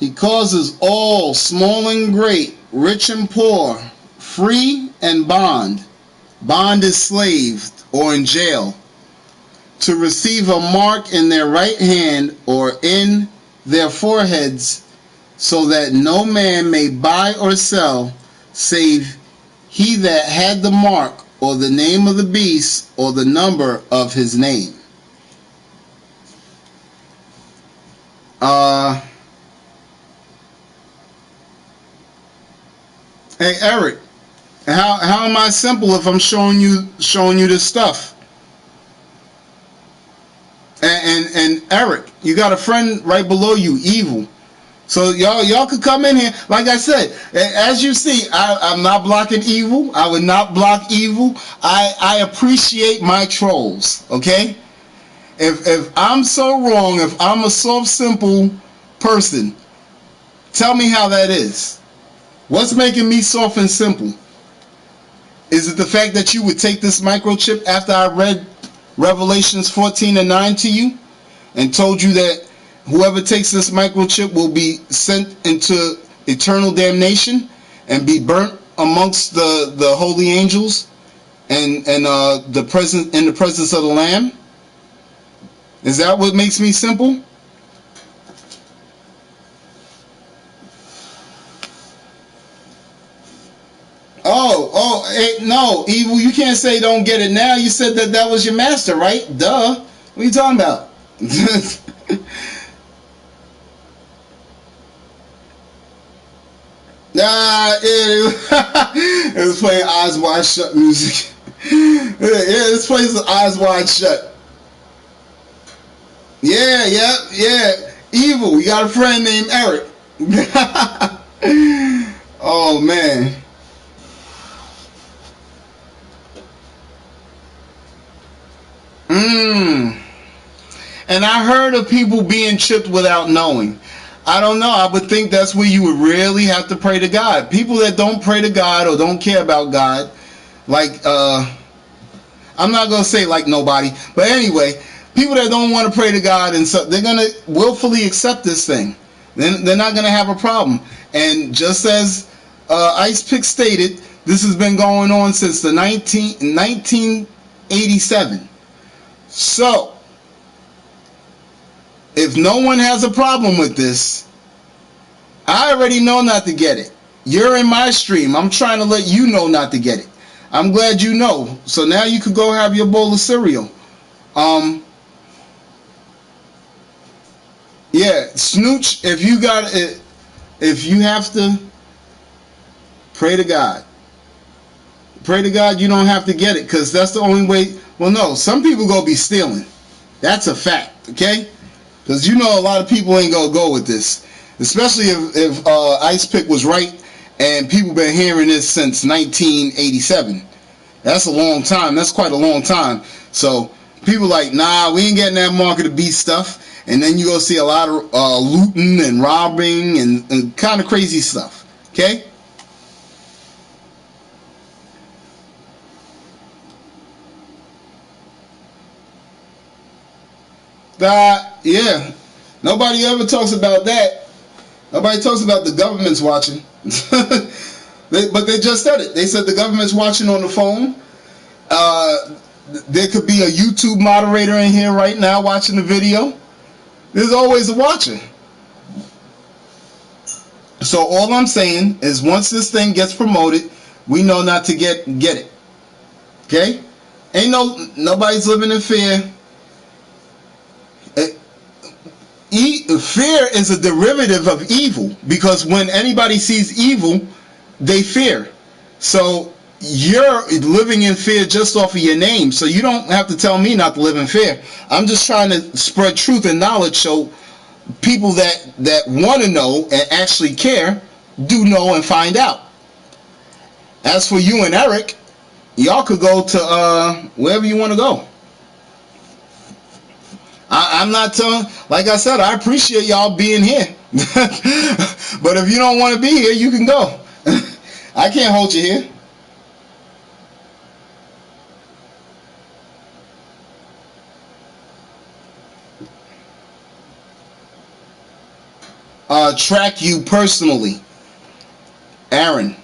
Speaker 1: He causes all, small and great, rich and poor, free and bond. Bond is slaved or in jail, to receive a mark in their right hand or in their foreheads, so that no man may buy or sell, save he that had the mark, or the name of the beast, or the number of his name. Hey Eric, how am I simple if I'm showing you this stuff? And Eric, you got a friend right below you, Evil. So y'all could come in here. Like I said, as you see, I'm not blocking Evil. I would not block Evil. I appreciate my trolls. Okay. If I'm so wrong, if I'm a soft, simple person, tell me how that is. What's making me soft and simple? Is it the fact that you would take this microchip after I read Revelations 14:9 to you and told you that whoever takes this microchip will be sent into eternal damnation and be burnt amongst the holy angels and in the presence of the Lamb? Is that what makes me simple? Hey, no, Evil, you can't say don't get it now. You said that was your master, right? Duh. What are you talking about? Nah, it was playing Eyes Wide Shut music. Yeah, this plays Eyes Wide Shut. Yeah. Evil, you got a friend named Eric. Oh, man. And I heard of people being chipped without knowing. I don't know. I would think that's where you would really have to pray to God. People that don't pray to God or don't care about God, like, I'm not going to say like nobody, but anyway, people that don't want to pray to God, and so they're going to willfully accept this thing. then they're not going to have a problem. And just as Ice Pick stated, this has been going on since the 1987. So, if no one has a problem with this, I already know not to get it. You're in my stream. I'm trying to let you know not to get it. I'm glad you know. So now you could go have your bowl of cereal. Yeah, Snooch, if you got it, if you have to, pray to God. Pray to God you don't have to get it, because that's the only way. Well, no, some people go be stealing. That's a fact, okay? Because you know a lot of people ain't gonna go with this, especially if Ice Pick was right and people been hearing this since 1987. That's a long time. That's quite a long time. So people like, nah, we ain't getting that Mark of the Beast stuff. And then you go see a lot of looting and robbing and kind of crazy stuff. Okay? Yeah. Nobody ever talks about that. Nobody talks about the government's watching. But they just said it. They said the government's watching on the phone. There could be a YouTube moderator in here right now watching the video. There's always a watcher. So all I'm saying is once this thing gets promoted, we know not to get it. Okay? Ain't nobody's living in fear. Fear is a derivative of evil, because when anybody sees evil, they fear. So you're living in fear just off of your name. So you don't have to tell me not to live in fear. I'm just trying to spread truth and knowledge so people that want to know and actually care do know and find out. As for you and Eric, y'all could go to wherever you want to go. I'm not telling, like I said, I appreciate y'all being here. But if you don't want to be here, you can go. I can't hold you here. Track you personally, Aaron.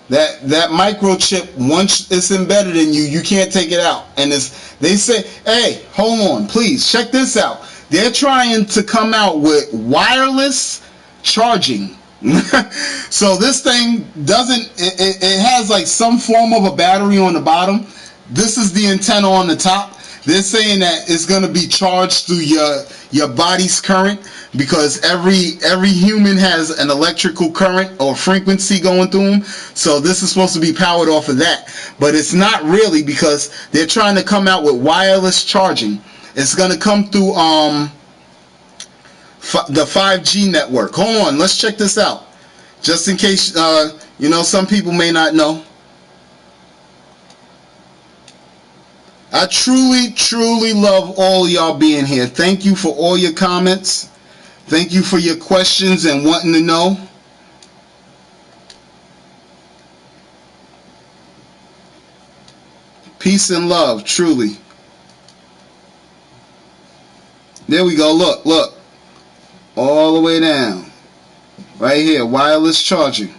Speaker 1: That microchip, once it's embedded in you, you can't take it out. And they say, hey, hold on, please check this out. They're trying to come out with wireless charging. So this thing doesn't, it has like some form of a battery on the bottom. This is the antenna on the top. They're saying that it's going to be charged through your body's current, because every human has an electrical current or frequency going through them. So this is supposed to be powered off of that, but it's not really, because they're trying to come out with wireless charging. It's going to come through the 5G network. Hold on, let's check this out, just in case some people may not know. I truly love all y'all being here. Thank you for all your comments. Thank you for your questions and wanting to know. Peace and love, truly. There we go. Look. All the way down. Right here, wireless charging.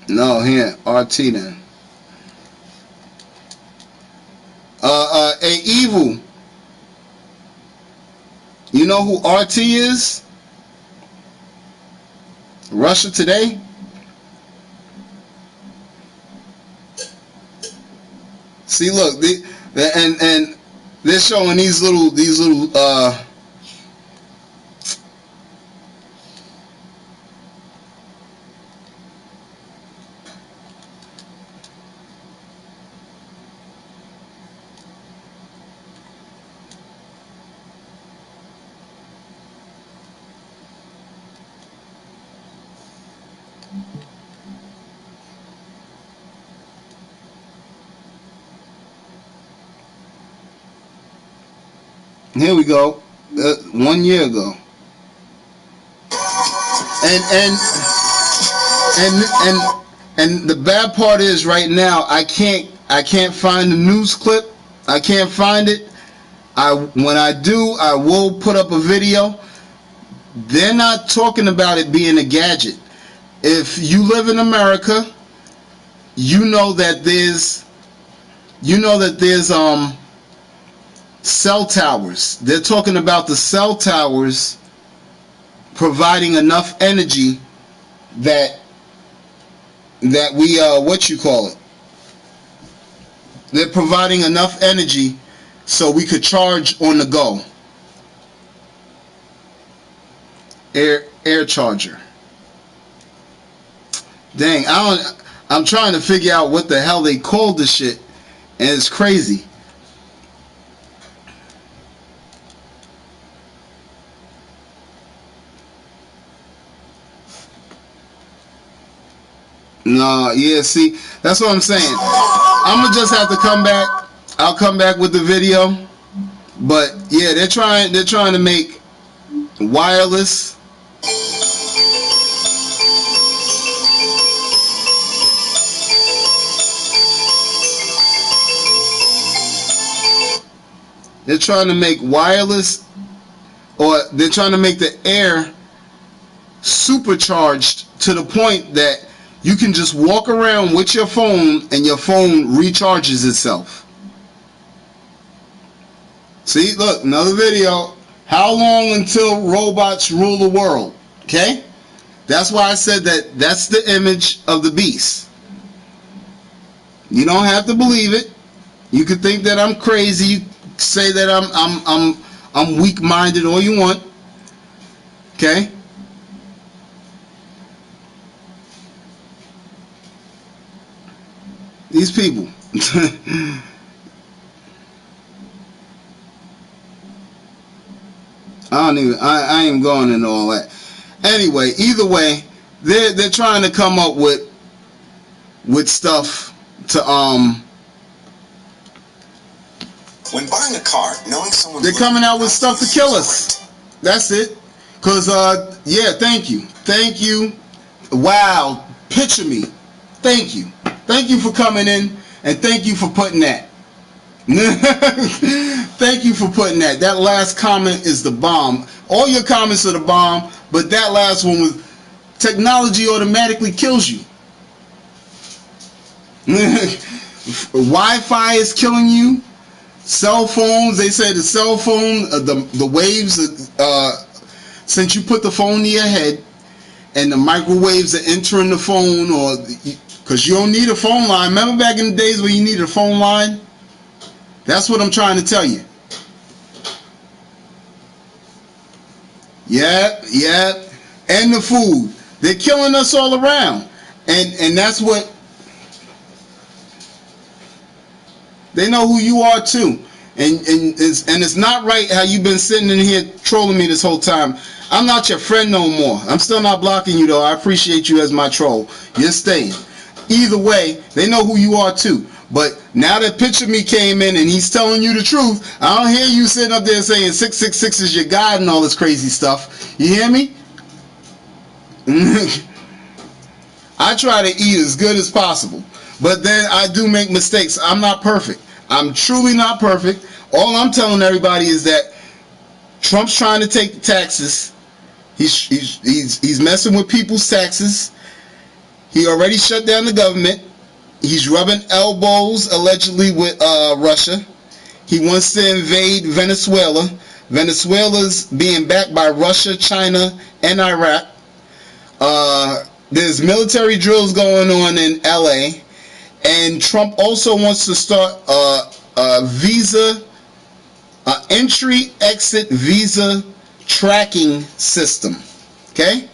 Speaker 1: No, here, RT then. Hey, Evil. You know who RT is? Russia Today? See, look, and they're showing these little here we go. 1 year ago. And the bad part is right now I can't find the news clip, I can't find it. When I do, I will put up a video. They're not talking about it being a gadget. If you live in America, you know that there's cell towers. They're talking about the cell towers providing enough energy that we they're providing enough energy so we could charge on the go. Air charger. Dang, I'm trying to figure out what the hell they called this shit, and it's crazy. No, yeah, see, that's what I'm saying. I'm gonna just have to come back. I'll come back with the video. But yeah, they're trying to make wireless. They're trying to make wireless, or they're trying to make the air supercharged to the point that you can just walk around with your phone and your phone recharges itself. See, look, another video. How long until robots rule the world? Okay? That's why I said that's the image of the beast. You don't have to believe it. You could think that I'm crazy. You say that I'm weak-minded all you want. Okay? These people. I ain't going into all that. Anyway, either way, they're trying to come up with stuff to
Speaker 3: When buying a car, knowing someone,
Speaker 1: they're coming out with stuff to kill us. That's it. Cause yeah, thank you. Wow, picture me. Thank you for coming in, and thank you for putting that. Thank you for putting that. That last comment is the bomb. All your comments are the bomb, but that last one was technology automatically kills you. Wi-Fi is killing you. Cell phones, they say the cell phone, the waves, since you put the phone to your head and the microwaves are entering the phone, or because you don't need a phone line. Remember back in the days when you needed a phone line? That's what I'm trying to tell you. Yeah. And the food. They're killing us all around. And that's what... They know who you are too. And it's not right how you've been sitting in here trolling me this whole time. I'm not your friend no more. I'm still not blocking you though. I appreciate you as my troll. You're staying. Either way, they know who you are too. But now that Picture Me came in and he's telling you the truth, I don't hear you sitting up there saying 666 is your God and all this crazy stuff. You hear me? I try to eat as good as possible. But then I do make mistakes. I'm not perfect. I'm truly not perfect. All I'm telling everybody is that Trump's trying to take the taxes. He's messing with people's taxes. He already shut down the government. He's rubbing elbows allegedly with Russia. He wants to invade Venezuela. Venezuela's being backed by Russia, China, and Iraq. There's military drills going on in LA. And Trump also wants to start a visa, entry-exit visa tracking system. Okay?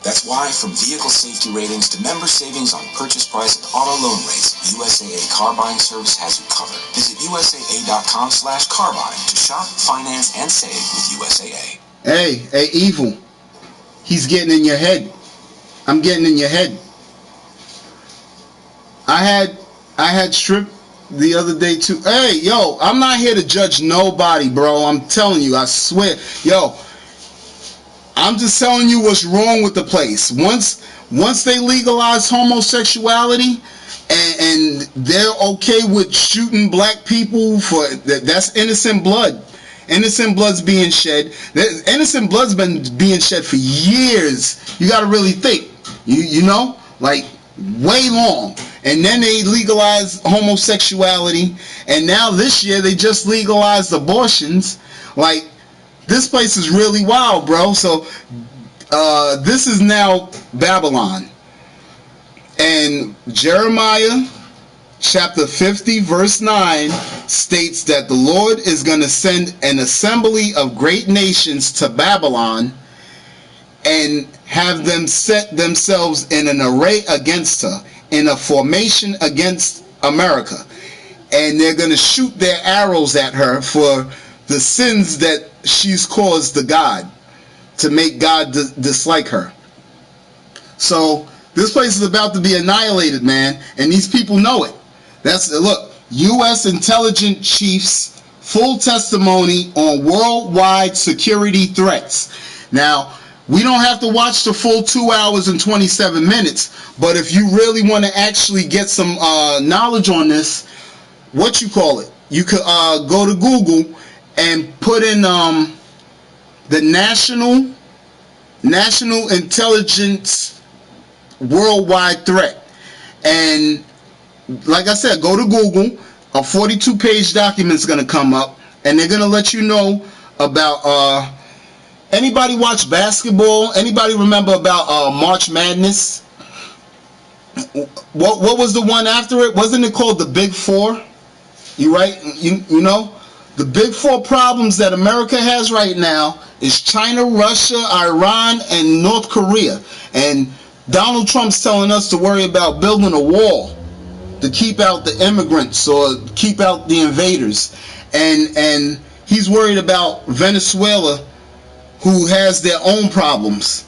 Speaker 3: That's why, from vehicle safety ratings to member savings on purchase price and auto loan rates, USAA Car Buying Service has you covered. Visit USAA.com/carbuying to shop, finance, and save with USAA.
Speaker 1: Hey, Evil. He's getting in your head. I'm getting in your head. I had strip the other day too. Hey, yo, I'm not here to judge nobody, bro. I'm telling you, I swear. Yo, I'm just telling you what's wrong with the place. Once they legalize homosexuality and they're okay with shooting black people for that's innocent blood. Innocent blood's being shed. Innocent blood's been being shed for years. You got to really think. You know, like way long. And then they legalized homosexuality, and now this year they just legalized abortions. Like, this place is really wild, bro. So this is now Babylon. And Jeremiah chapter 50 verse 9 states that the Lord is going to send an assembly of great nations to Babylon and have them set themselves in an array against her, in a formation against America. And they're going to shoot their arrows at her for the sins that she's caused to God, to make God dislike her. So this place is about to be annihilated, man, and these people know it. Look, U.S. intelligence chiefs full testimony on worldwide security threats. Now, we don't have to watch the full 2 hours and 27 minutes, but if you really want to actually get some knowledge on this, what you call it, you could go to Google and put in the National Intelligence Worldwide Threat. And like I said, go to Google. A 42-page document is going to come up, and they're going to let you know about anybody watch basketball? Anybody remember about March Madness? What was the one after it? Wasn't it called the Big Four? You right? You know, the Big Four problems that America has right now is China, Russia, Iran, and North Korea. And Donald Trump's telling us to worry about building a wall to keep out the immigrants or keep out the invaders. And he's worried about Venezuela, who has their own problems.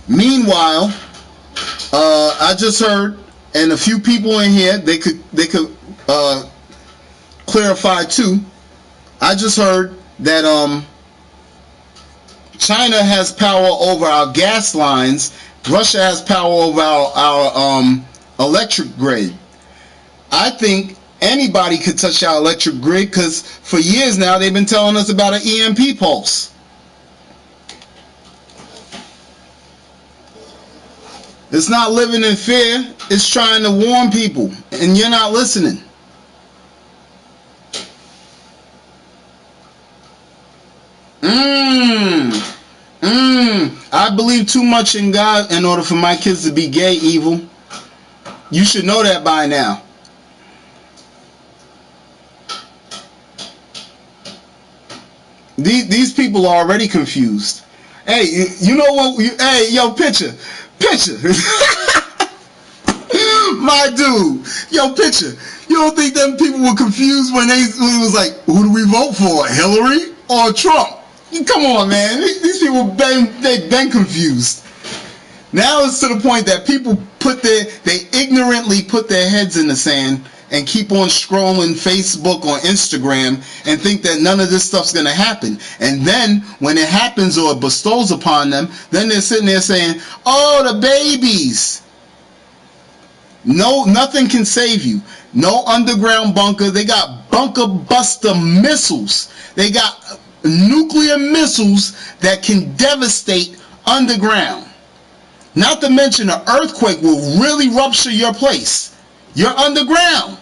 Speaker 1: Meanwhile, I just heard, and a few people in here, they could clarify too. I just heard that China has power over our gas lines. Russia has power over our electric grid. I think anybody could touch our electric grid, because for years now they've been telling us about an EMP pulse. It's not living in fear. It's trying to warn people, and you're not listening. I believe too much in God in order for my kids to be gay evil. You should know that by now. These people are already confused. Hey, you know what? Hey, yo, picture. My dude, yo, picture. You don't think them people were confused when it was like, who do we vote for, Hillary or Trump? Come on, man. These people they've been confused. Now it's to the point that people they ignorantly put their heads in the sand and keep on scrolling Facebook or Instagram and think that none of this stuff's going to happen. And then when it happens or it bestows upon them, then they're sitting there saying, oh, the babies. No, nothing can save you. No underground bunker. They got bunker buster missiles. They got nuclear missiles that can devastate underground. Not to mention an earthquake will really rupture your place. You're underground.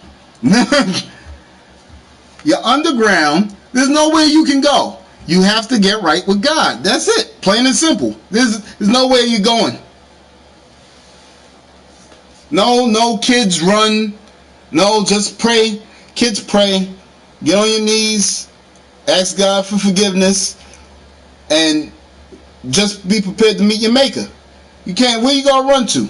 Speaker 1: You're underground. There's nowhere you can go. You have to get right with God. That's it. Plain and simple. There's nowhere you're going. No kids run. No, just pray. Kids pray. Get on your knees. Ask God for forgiveness. And just be prepared to meet your maker. You can't. Where you gonna run to?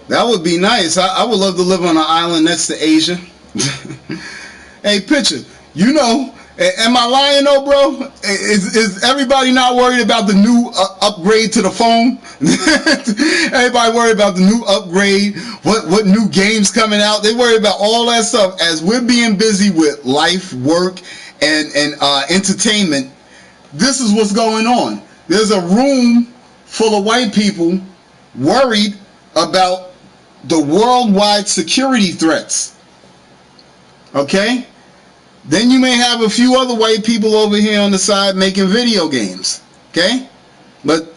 Speaker 1: That would be nice. I would love to live on an island next to Asia. Hey, Picture, you know, am I lying though, bro? Is everybody not worried about the new upgrade to the phone? Everybody worried about the new upgrade, what new games coming out. They worry about all that stuff as we're being busy with life, work, and entertainment. This is what's going on. There's a room full of white people worried about the worldwide security threats. Okay? Then you may have a few other white people over here on the side making video games. Okay? But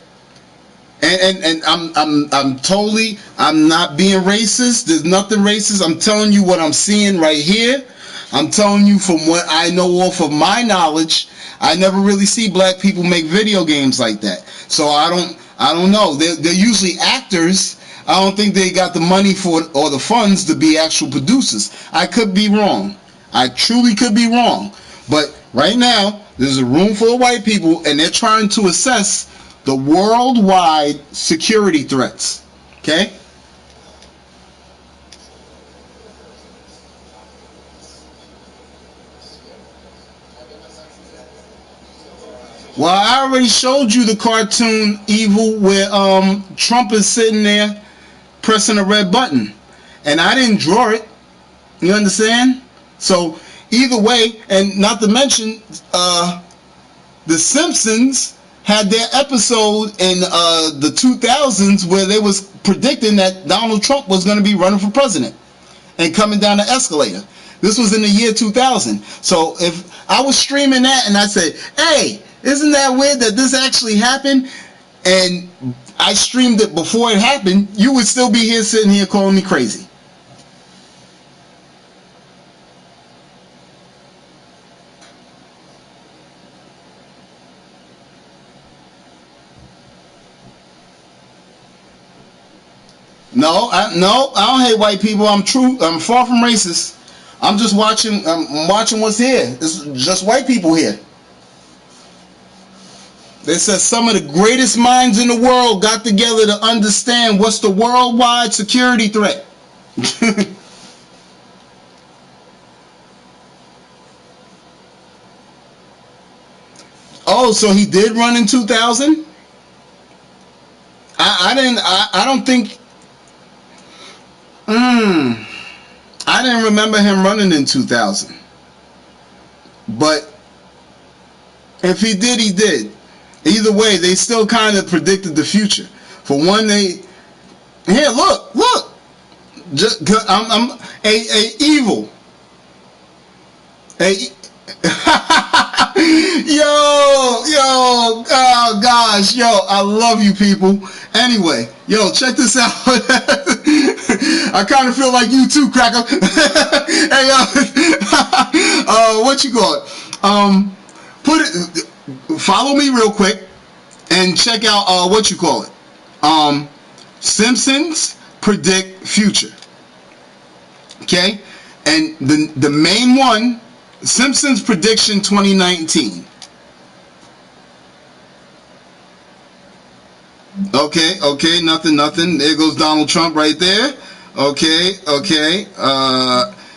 Speaker 1: and I'm not being racist. There's nothing racist. I'm telling you what I'm seeing right here. I'm telling you from what I know off of my knowledge. I never really see black people make video games like that. So I don't know. They're usually actors. I don't think they got the money for it or the funds to be actual producers. I could be wrong. I truly could be wrong. But right now, there's a room full of white people, and they're trying to assess the worldwide security threats. Okay? Well, I already showed you the cartoon Evil where Trump is sitting there pressing a red button. And I didn't draw it. You understand? So either way, and not to mention, The Simpsons had their episode in the 2000s where they was predicting that Donald Trump was going to be running for president and coming down the escalator. This was in the year 2000. So if I was streaming that and I said, hey, isn't that weird that this actually happened? And I streamed it before it happened, you would still be here sitting here calling me crazy. No, I don't hate white people. I'm far from racist. I'm just watching. I'm watching what's here. It's just white people here. They said some of the greatest minds in the world got together to understand what's the worldwide security threat. Oh, so he did run in 2000? I don't think. I didn't remember him running in 2000. But if he did, he did. Either way, they still kind of predicted the future. For one, here, look. I'm evil. Oh gosh, I love you people. Anyway, check this out. I kind of feel like you too, Cracker. Hey, what you call it? Follow me real quick and check out what you call it. Simpsons predict future. Okay, and the main one, Simpsons prediction 2019. Okay, nothing. There goes Donald Trump right there. Okay.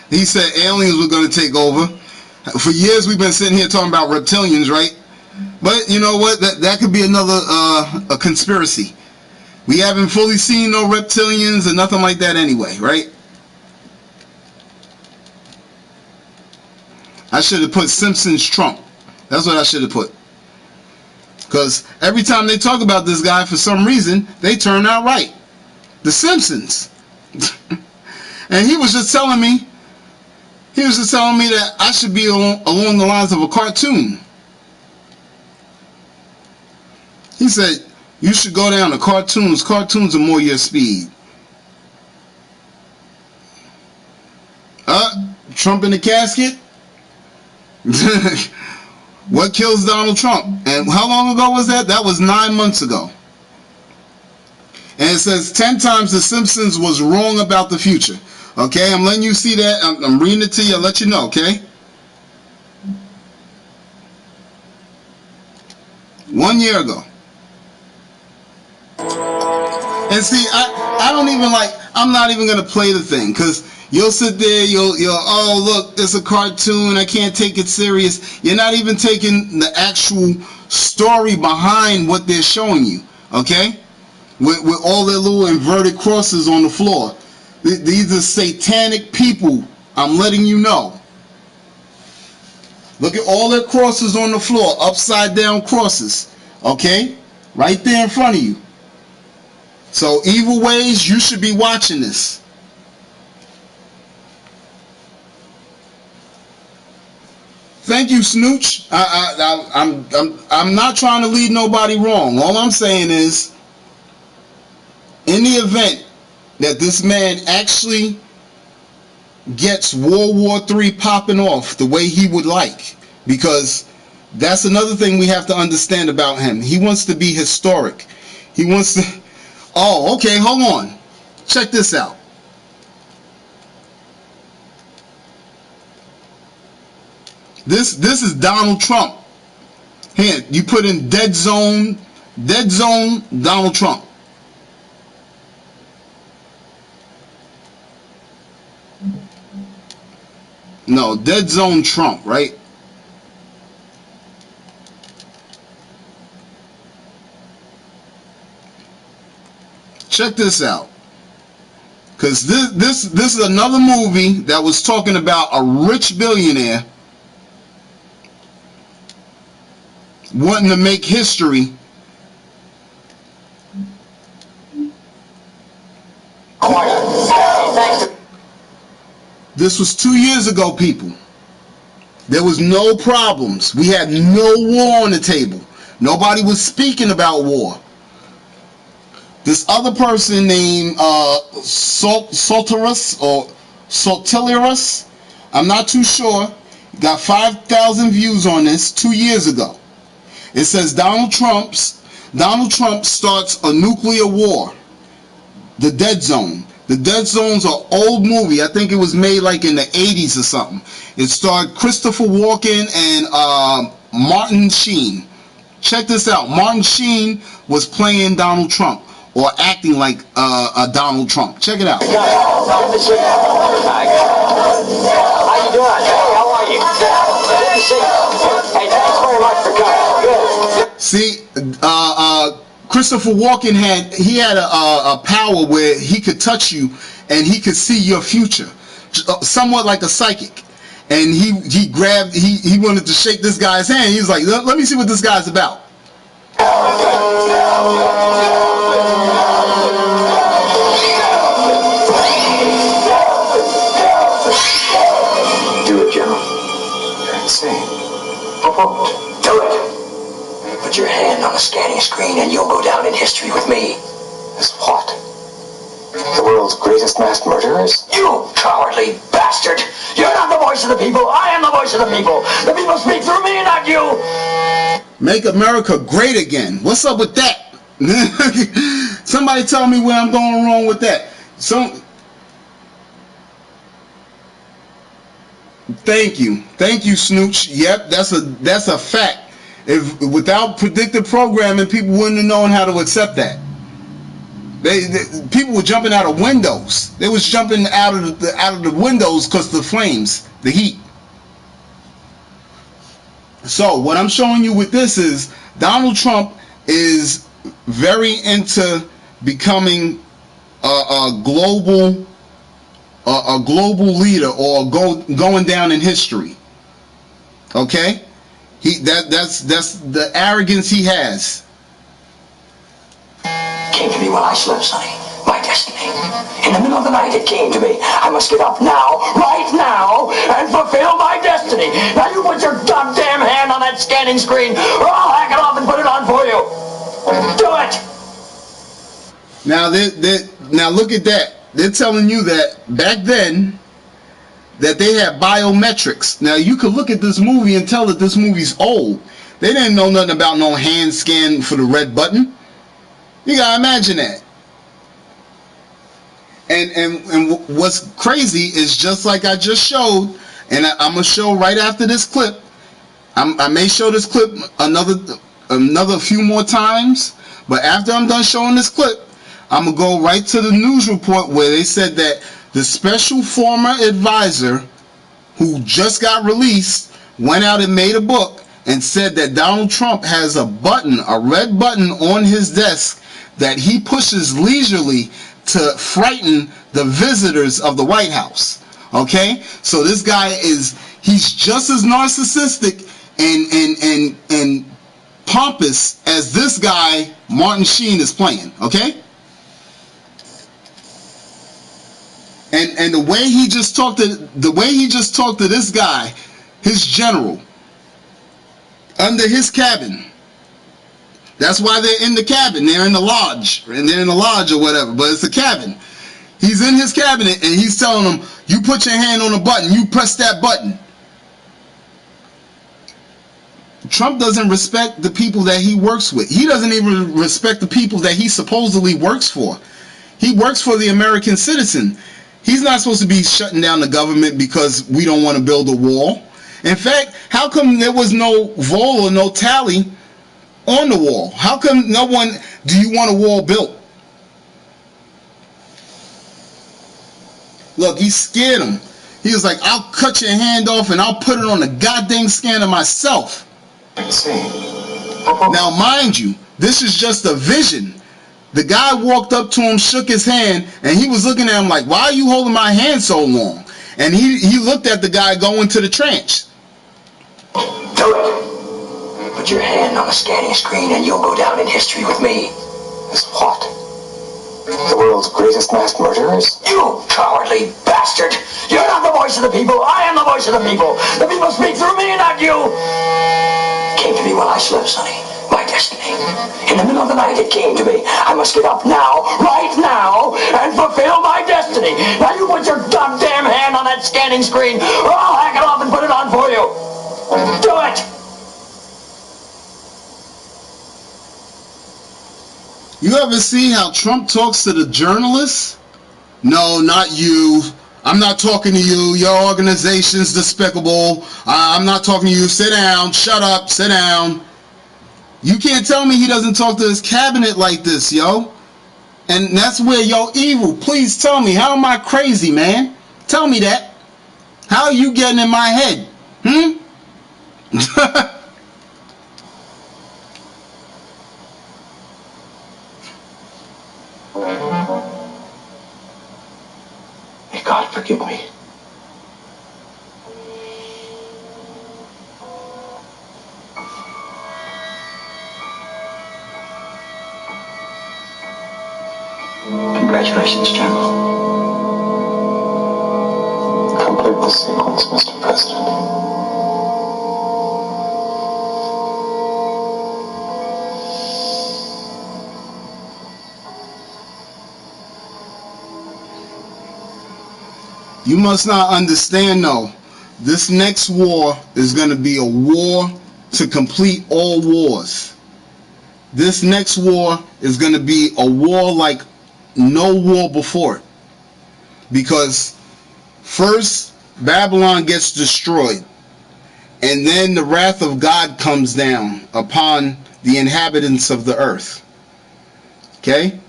Speaker 1: He said aliens were going to take over. For years we've been sitting here talking about reptilians, right? But you know what? That could be another a conspiracy. We haven't fully seen no reptilians or nothing like that anyway, right? I should have put Simpsons Trump. That's what I should have put. Because every time they talk about this guy, for some reason, they turn out right. The Simpsons. And he was just telling me that I should be along the lines of a cartoon. He said, you should go down to cartoons. Cartoons are more your speed. Trump in the casket? What kills Donald Trump? And how long ago was that? That was 9 months ago. And it says 10 times the Simpsons was wrong about the future. Okay, I'm letting you see that. I'm reading it to you. I'll let you know, okay? 1 year ago. And see, I don't even like, I'm not even gonna play the thing, because you'll sit there, you'll oh look, it's a cartoon, I can't take it serious. You're not even taking the actual story behind what they're showing you, okay? With all their little inverted crosses on the floor. These are satanic people, I'm letting you know. Look at all their crosses on the floor, upside down crosses, okay? Right there in front of you. So Evil Ways, you should be watching this. Thank you, Snooch. I'm not trying to lead nobody wrong. All I'm saying is, in the event that this man actually gets World War III popping off the way he would like, because that's another thing we have to understand about him. He wants to be historic. He wants to... Oh, okay, hold on. Check this out. This is Donald Trump. Here, you put in dead zone Donald Trump. No, dead zone Trump, right? Check this out. Because this is another movie that was talking about a rich billionaire wanting to make history. This was 2 years ago, people. There was no problems. We had no war on the table. Nobody was speaking about war. This other person named Sotiris or Sotiris, I'm not too sure, got 5,000 views on this 2 years ago. It says Donald Trump starts a nuclear war. The Dead Zone. The Dead Zone's an old movie. I think it was made like in the 80s or something. It starred Christopher Walken and Martin Sheen. Check this out. Martin Sheen was playing Donald Trump, or acting like a Donald Trump. Check it out.
Speaker 20: How you doing? Hey, how are you? Good to see you. Hey, thanks very much for coming. Good.
Speaker 1: See, Christopher Walken had a power where he could touch you and he could see your future, somewhat like a psychic. And he wanted to shake this guy's hand. He was like, let me see what this guy's about.
Speaker 20: Do it, General. You're insane. Do it. Put your hand on the scanning screen and you'll go down in history with me. As what? The world's greatest mass murderers? You cowardly bastard! You're not the voice of the people. I am the voice of the people. The people speak through me, not you.
Speaker 1: Make America great again. What's up with that? Somebody tell me where I'm going wrong with that. Thank you, Snooch. Yep, that's a fact. If without predictive programming, people wouldn't have known how to accept that. People were jumping out of windows. They was jumping out of the windows because of the flames, the heat. So what I'm showing you with this is Donald Trump is very into becoming a global leader, or going down in history. Okay, that's the arrogance he has.
Speaker 20: Came to me while I slept, Sonny. My destiny. In the middle of the night, it came to me. I must get up now, right now, and fulfill my destiny. Now you put your goddamn hand on that scanning screen, or I'll hack it off and put it on for you. Do it.
Speaker 1: Now look at that. They're telling you that back then that they had biometrics. Now you could look at this movie and tell that this movie's old. They didn't know nothing about no hand scan for the red button. You gotta imagine that. And what's crazy is, just like I just showed, and I'm gonna show right after this clip. I may show this clip another few more times, but after I'm done showing this clip, I'm going to go right to the news report where they said that the special former advisor who just got released went out and made a book and said that Donald Trump has a button, a red button on his desk that he pushes leisurely to frighten the visitors of the White House. Okay? So this guy he's just as narcissistic and pompous as this guy Martin Sheen is playing. Okay? And the way he just talked to this guy, his general, under his cabin. That's why they're in the cabin. They're in the lodge, and they're in the lodge or whatever. But it's a cabin. He's in his cabinet, and he's telling them, "You put your hand on the button. You press that button." Trump doesn't respect the people that he works with. He doesn't even respect the people that he supposedly works for. He works for the American citizen. He's not supposed to be shutting down the government because we don't want to build a wall. In fact, how come there was no vote or no tally on the wall? How come no one, do you want a wall built? Look, he scared him. He was like, "I'll cut your hand off and I'll put it on the goddamn scanner myself." Now, mind you, this is just a vision. The guy walked up to him, shook his hand, and he was looking at him like, "Why are you holding my hand so long?" And he looked at the guy going to the trench.
Speaker 20: Do it. Put your hand on a scanning screen and you'll go down in history with me.
Speaker 18: As what? The world's greatest mass murderers?
Speaker 20: You cowardly bastard! You're not the voice of the people. I am the voice of the people. The people speak through me, not you. It came to me while I slept, Sonny. My destiny. In the middle of the night, it came to me. I must get up now, right now, and fulfill my destiny. Now you put your goddamn hand on that scanning screen, or I'll hack it off and put it on for you. Do it!
Speaker 1: You ever see how Trump talks to the journalists? "No, not you. I'm not talking to you. Your organization's despicable. I'm not talking to you. Sit down. Shut up. Sit down." You can't tell me he doesn't talk to his cabinet like this, yo. And that's where you're evil. Please tell me. How am I crazy, man? Tell me that. How are you getting in my head?
Speaker 20: May God forgive me. Congratulations, General.
Speaker 18: Complete the sequence, Mr. President.
Speaker 1: You must not understand, though. This next war is going to be a war to complete all wars. This next war is going to be a war like no war before it. Because first, Babylon gets destroyed. And then the wrath of God comes down upon the inhabitants of the earth. Okay?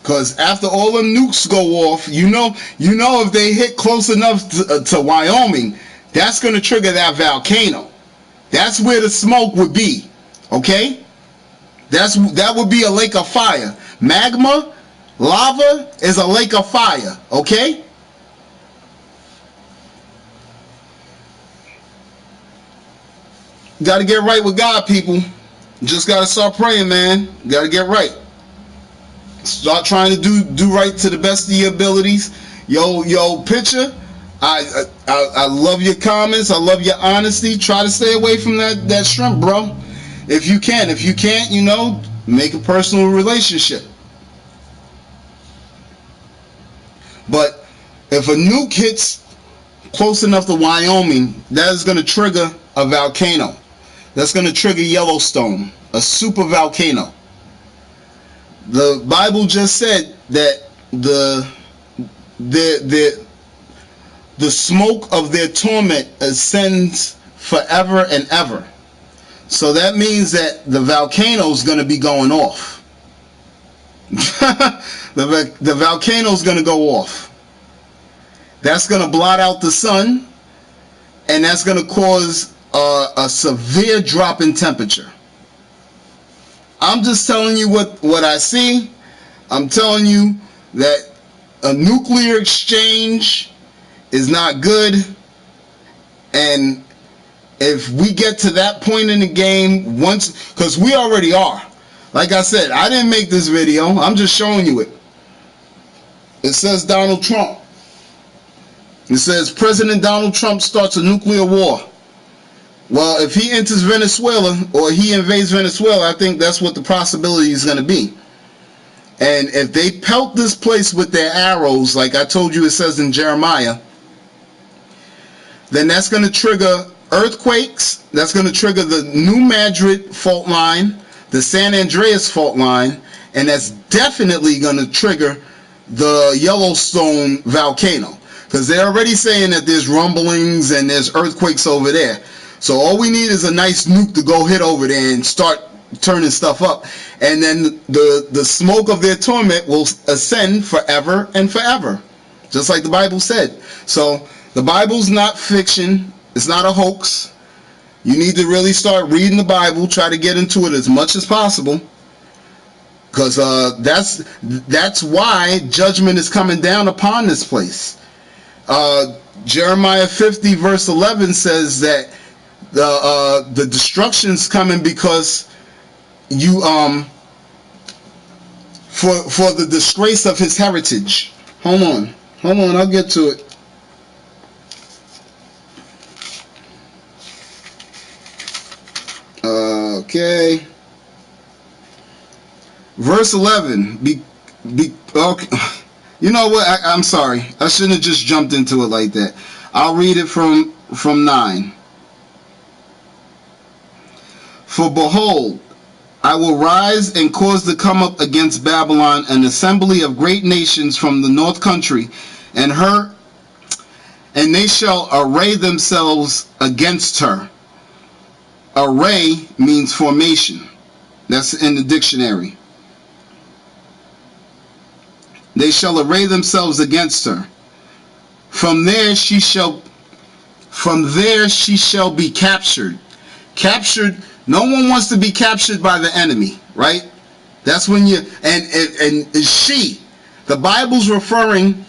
Speaker 1: Because after all the nukes go off, you know if they hit close enough to Wyoming, that's going to trigger that volcano. That's where the smoke would be. Okay? That would be a lake of fire. Magma, lava is a lake of fire. Okay? Got to get right with God, people. Just got to start praying, man. Got to get right. Start trying to do right to the best of your abilities. Yo, Pitcher, I love your comments. I love your honesty. Try to stay away from that shrimp, bro. If you can. If you can't, make a personal relationship. But if a nuke hits close enough to Wyoming, that is going to trigger a volcano. That's going to trigger Yellowstone, a super volcano. The Bible just said that the smoke of their torment ascends forever and ever. So that means that the volcano is going to be going off. the volcano's going to go off. That's going to blot out the sun, and that's going to cause a severe drop in temperature. I'm just telling you what I see. I'm telling you that a nuclear exchange is not good, and if we get to that point in the game, once, because we already are. Like I said, I didn't make this video. I'm just showing you it. It says Donald Trump. It says President Donald Trump starts a nuclear war. Well, if he enters Venezuela or he invades Venezuela, I think that's what the possibility is going to be. And if they pelt this place with their arrows, like I told you it says in Jeremiah, then that's going to trigger earthquakes. That's going to trigger the New Madrid fault line, the San Andreas fault line, and that's definitely going to trigger the Yellowstone volcano, because they're already saying that there's rumblings and there's earthquakes over there. So all we need is a nice nuke to go hit over there and start turning stuff up, and then the smoke of their torment will ascend forever and forever, just like the Bible said. So the Bible's not fiction. It's not a hoax. You need to really start reading the Bible, try to get into it as much as possible, because that's why judgment is coming down upon this place. Jeremiah 50 verse 11 says that the destruction's coming because you for the disgrace of his heritage. Hold on, I'll get to it. Okay, verse 11. Okay. You know what? I'm sorry. I shouldn't have just jumped into it like that. I'll read it from 9. For behold, I will rise and cause to come up against Babylon an assembly of great nations from the north country, and they shall array themselves against her. Array means formation. That's in the dictionary. They shall array themselves against her. From there she shall be captured. Captured. No one wants to be captured by the enemy, right? That's when you and she. The Bible's referring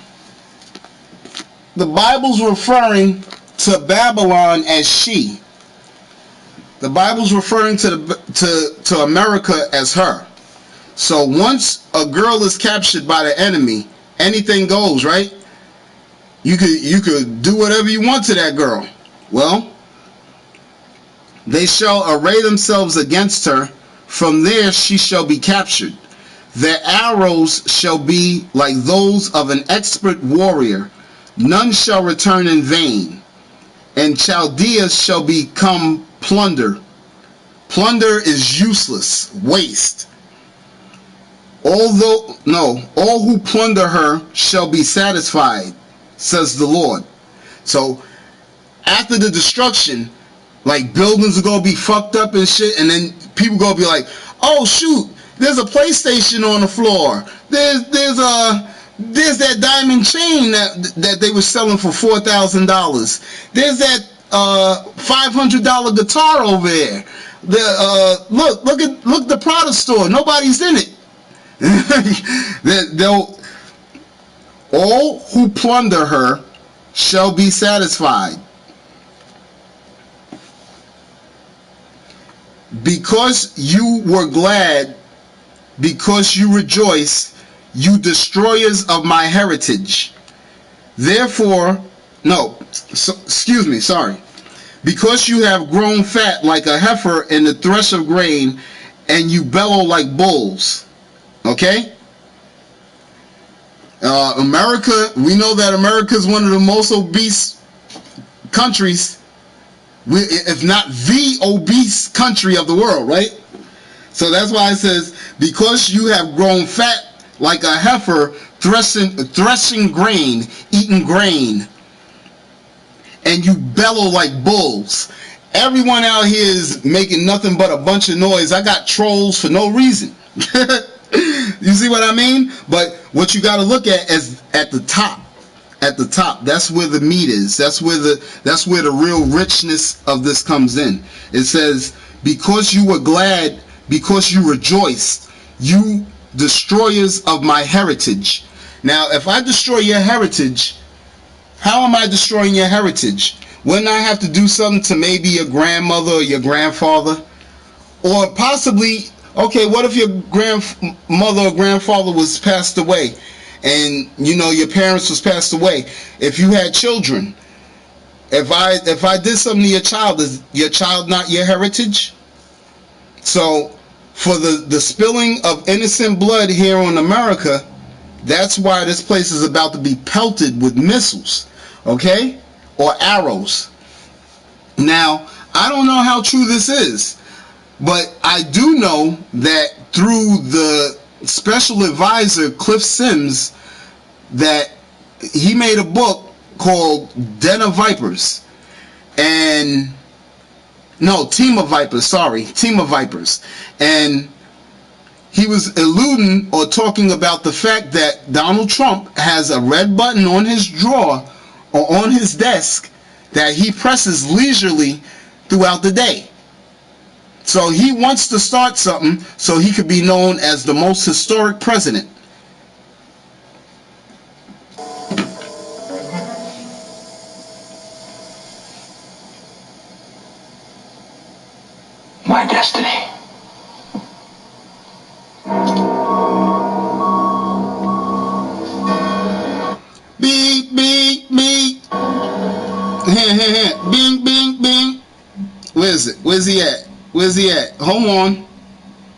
Speaker 1: to Babylon as she. The Bible's referring to America as her. So once a girl is captured by the enemy, anything goes, right? You could do whatever you want to that girl. Well, they shall array themselves against her. From there she shall be captured. Their arrows shall be like those of an expert warrior. None shall return in vain. And Chaldea shall become plunder. Plunder is useless, waste. All who plunder her shall be satisfied, says the Lord. So after the destruction, like buildings are gonna be fucked up and shit, and then people gonna be like, oh shoot, there's a PlayStation on the floor. There's that diamond chain that they were selling for $4,000. There's that $500 guitar over there. Look the Prada store. Nobody's in it. All who plunder her shall be satisfied. Because you were glad, because you rejoice, you destroyers of my heritage. Therefore, because you have grown fat like a heifer in the thresh of grain, and you bellow like bulls. Okay? America, we know that America is one of the most obese countries, if not the obese country of the world, right? So that's why it says, because you have grown fat like a heifer threshing grain, eating grain, and you bellow like bulls. Everyone out here is making nothing but a bunch of noise. I got trolls for no reason. You see what I mean? But what you got to look at is at the top. At the top, that's where the meat is. That's where the real richness of this comes in. It says, because you were glad, because you rejoiced, you destroyers of my heritage. Now, if I destroy your heritage, how am I destroying your heritage? Wouldn't I have to do something to maybe your grandmother or your grandfather? Or possibly, okay, what if your grandmother or grandfather was passed away? And you know your parents was passed away. If you had children, if I did something to your child, is your child not your heritage? So for the spilling of innocent blood here on America, that's why this place is about to be pelted with missiles, okay, or arrows. Now, I don't know how true this is, but I do know that through the special advisor Cliff Sims, that he made a book called Den of Vipers, and no, Team of Vipers, sorry, Team of Vipers, and he was alluding or talking about the fact that Donald Trump has a red button on his drawer or on his desk that he presses leisurely throughout the day. So he wants to start something so he could be known as the most historic president.
Speaker 20: My destiny.
Speaker 1: Beep, beep, beep. Bing, bing, bing. Where is it? Where's he at? Where's he at? Hold on.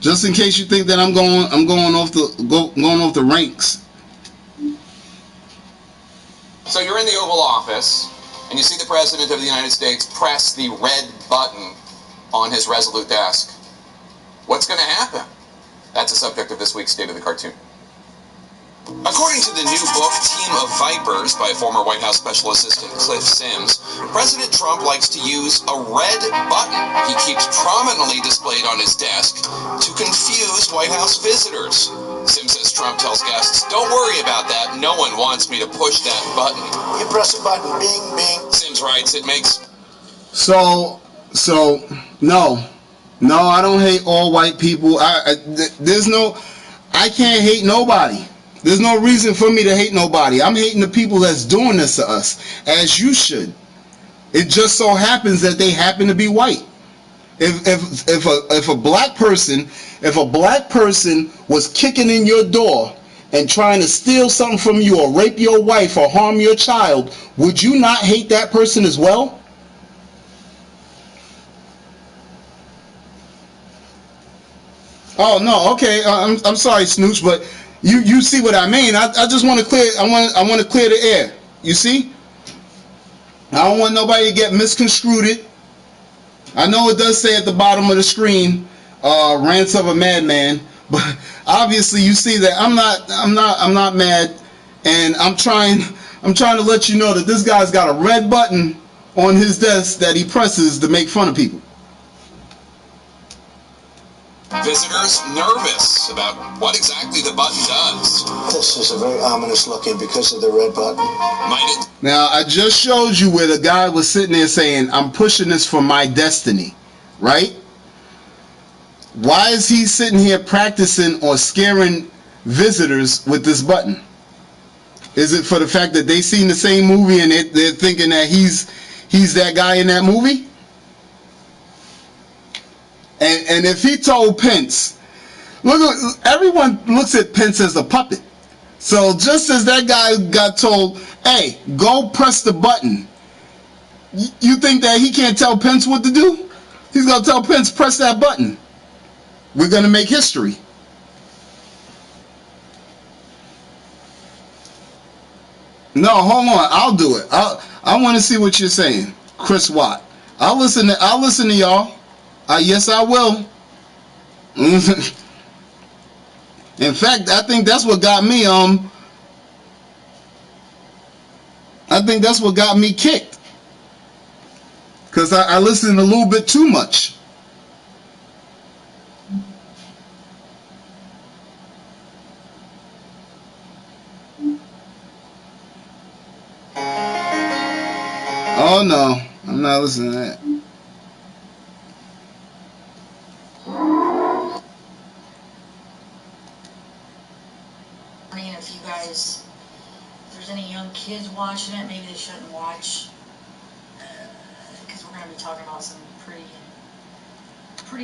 Speaker 1: Just in case you think that I'm going off the ranks.
Speaker 11: So you're in the Oval Office, and you see the President of the United States press the red button on his Resolute desk. What's going to happen? That's the subject of this week's State of the Cartoon. According to the new book, Team of Vipers, by former White House Special Assistant Cliff Sims, President Trump likes to use a red button he keeps prominently displayed on his desk to confuse White House visitors. Sims says Trump tells guests, "Don't worry about that. No one wants me to push that button."
Speaker 5: You press a button, bing, bing.
Speaker 11: Sims writes, it makes...
Speaker 1: So no, I don't hate all white people. I can't hate nobody. There's no reason for me to hate nobody. I'm hating the people that's doing this to us, as you should. It just so happens that they happen to be white. If a black person was kicking in your door and trying to steal something from you or rape your wife or harm your child, would you not hate that person as well? Oh no, okay. I'm sorry, Snooch, but you see what I mean. I just want to clear. I want to clear the air. You see? I don't want nobody to get misconstrued. I know it does say at the bottom of the screen, "Rants of a Madman," but obviously you see that I'm not mad, and I'm trying to let you know that this guy's got a red button on his desk that he presses to make fun of people.
Speaker 11: Visitors nervous about what exactly the button does.
Speaker 5: This is a very ominous looking because of the red button.
Speaker 1: Now, I just showed you where the guy was sitting there saying, "I'm pushing this for my destiny," right? Why is he sitting here practicing or scaring visitors with this button? Is it for the fact that they seen the same movie and they're thinking that he's that guy in that movie? And if he told Pence, everyone looks at Pence as a puppet. So just as that guy got told, "Hey, go press the button," you think that he can't tell Pence what to do? He's going to tell Pence, "Press that button." We're going to make history. No, hold on. I'll do it. I want to see what you're saying, Chris Watt. I'll listen to y'all. Yes, I will. In fact, I think that's what got me. I think that's what got me kicked, because I listened a little bit too much. no. I'm not listening to that.
Speaker 21: I mean, if you guys, if there's any young kids watching it, maybe they shouldn't watch, because we're going to be talking about some pretty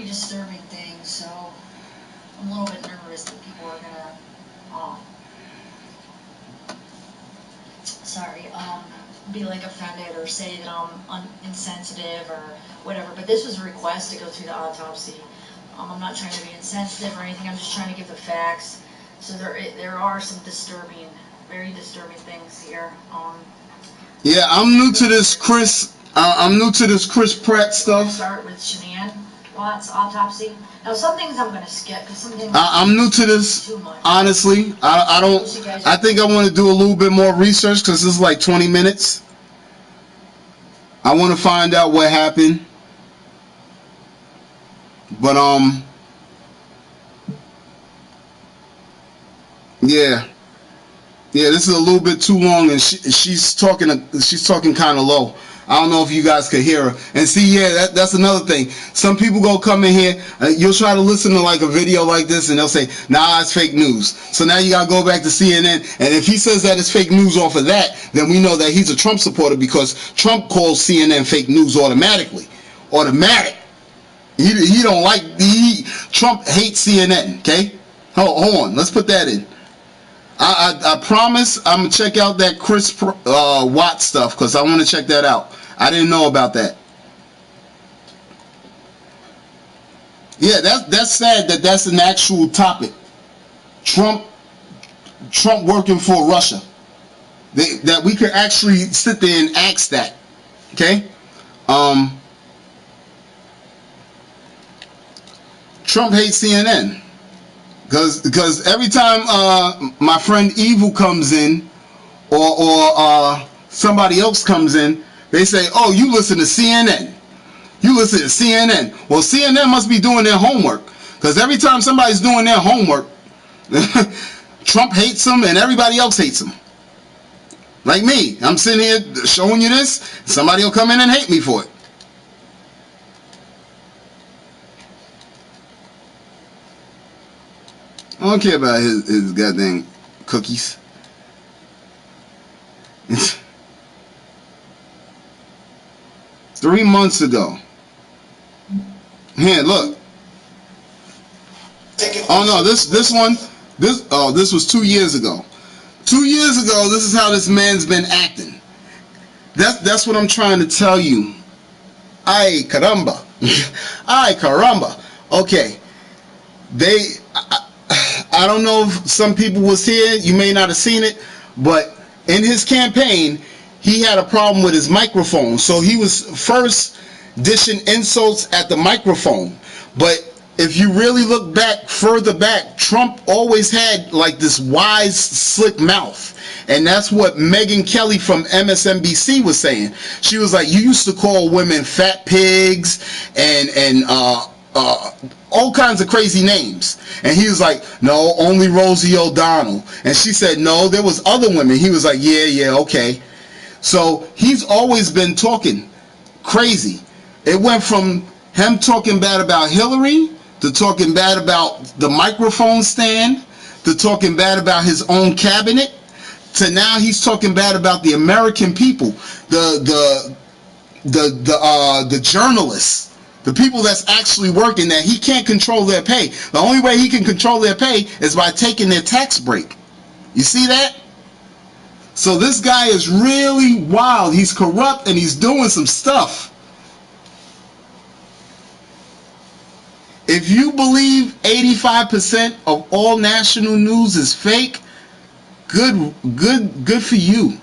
Speaker 21: disturbing things, so I'm a little bit nervous that people are going to, be like offended or say that I'm insensitive or whatever, but this was a request to go through the autopsy. I'm not trying to be insensitive or anything, I'm just trying to give the facts. So there are some disturbing, very disturbing things here.
Speaker 1: Yeah, I'm new to this Chris Pratt stuff.
Speaker 21: Start with Shanann Watts autopsy. Now some things I'm going to skip because some things
Speaker 1: I'm new to this. Honestly, I think I want to do a little bit more research because this is like 20 minutes. I want to find out what happened. But yeah, this is a little bit too long, and she's talking kind of low. I don't know if you guys could hear her. And see, yeah, that's another thing. Some people go come in here, you'll try to listen to like a video like this, and they'll say, nah, it's fake news. So now you gotta go back to CNN, and if he says that it's fake news off of that, then we know that he's a Trump supporter because Trump calls CNN fake news automatically. Automatic. He don't like, Trump hates CNN, okay? Hold on, let's put that in. I promise I'm going to check out that Chris Watt stuff because I want to check that out. I didn't know about that. Yeah, that's sad that that's an actual topic. Trump working for Russia. That we could actually sit there and ask that. Okay? Trump hates CNN. Because every time my friend Evil comes in or somebody else comes in, they say, oh, you listen to CNN. You listen to CNN. Well, CNN must be doing their homework. Because every time somebody's doing their homework, Trump hates them and everybody else hates them. Like me. I'm sitting here showing you this. Somebody will come in and hate me for it. I don't care about his goddamn cookies. 3 months ago. Here, look. Oh no, this was 2 years ago. 2 years ago, this is how this man's been acting. That's what I'm trying to tell you. Ay caramba. Ay caramba. Okay. I don't know if some people was here, you may not have seen it, but in his campaign, he had a problem with his microphone. So he was first dishing insults at the microphone. But if you really look back, further back, Trump always had like this wise, slick mouth. And that's what Megyn Kelly from MSNBC was saying. She was like, you used to call women fat pigs and all kinds of crazy names. And he was like, no, only Rosie O'Donnell. And she said, no, there was other women. He was like, yeah, okay. So he's always been talking crazy. It went from him talking bad about Hillary to talking bad about the microphone stand to talking bad about his own cabinet to now he's talking bad about the American people, the journalists. The people that's actually working, that he can't control their pay. The only way he can control their pay is by taking their tax break. You see that? So this guy is really wild. He's corrupt and he's doing some stuff. If you believe 85% of all national news is fake, good for you.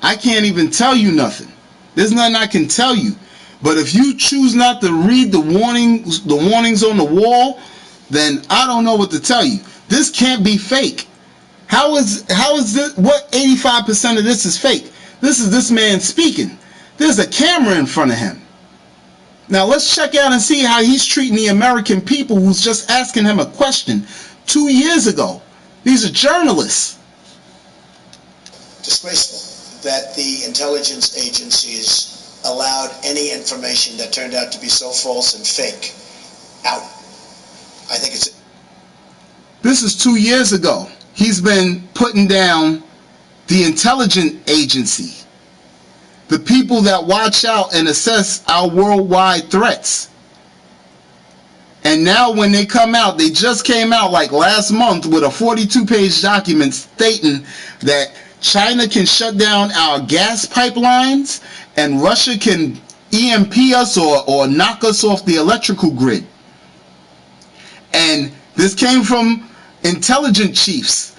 Speaker 1: I can't even tell you nothing. There's nothing I can tell you. But if you choose not to read the warnings on the wall, then I don't know what to tell you. This can't be fake. How is this? What 85% of this is fake? This is this man speaking. There's a camera in front of him. Now let's check out and see how he's treating the American people who's just asking him a question 2 years ago. These are journalists.
Speaker 22: Disgraceful that the intelligence agencies
Speaker 2: allowed any information that turned out to be so false and fake out. I think it's...
Speaker 1: This is 2 years ago. He's been putting down the intelligence agency, the people that watch out and assess our worldwide threats. And now when they come out, they just came out like last month with a 42-page document stating that China can shut down our gas pipelines and Russia can EMP us or knock us off the electrical grid. And this came from intelligence chiefs.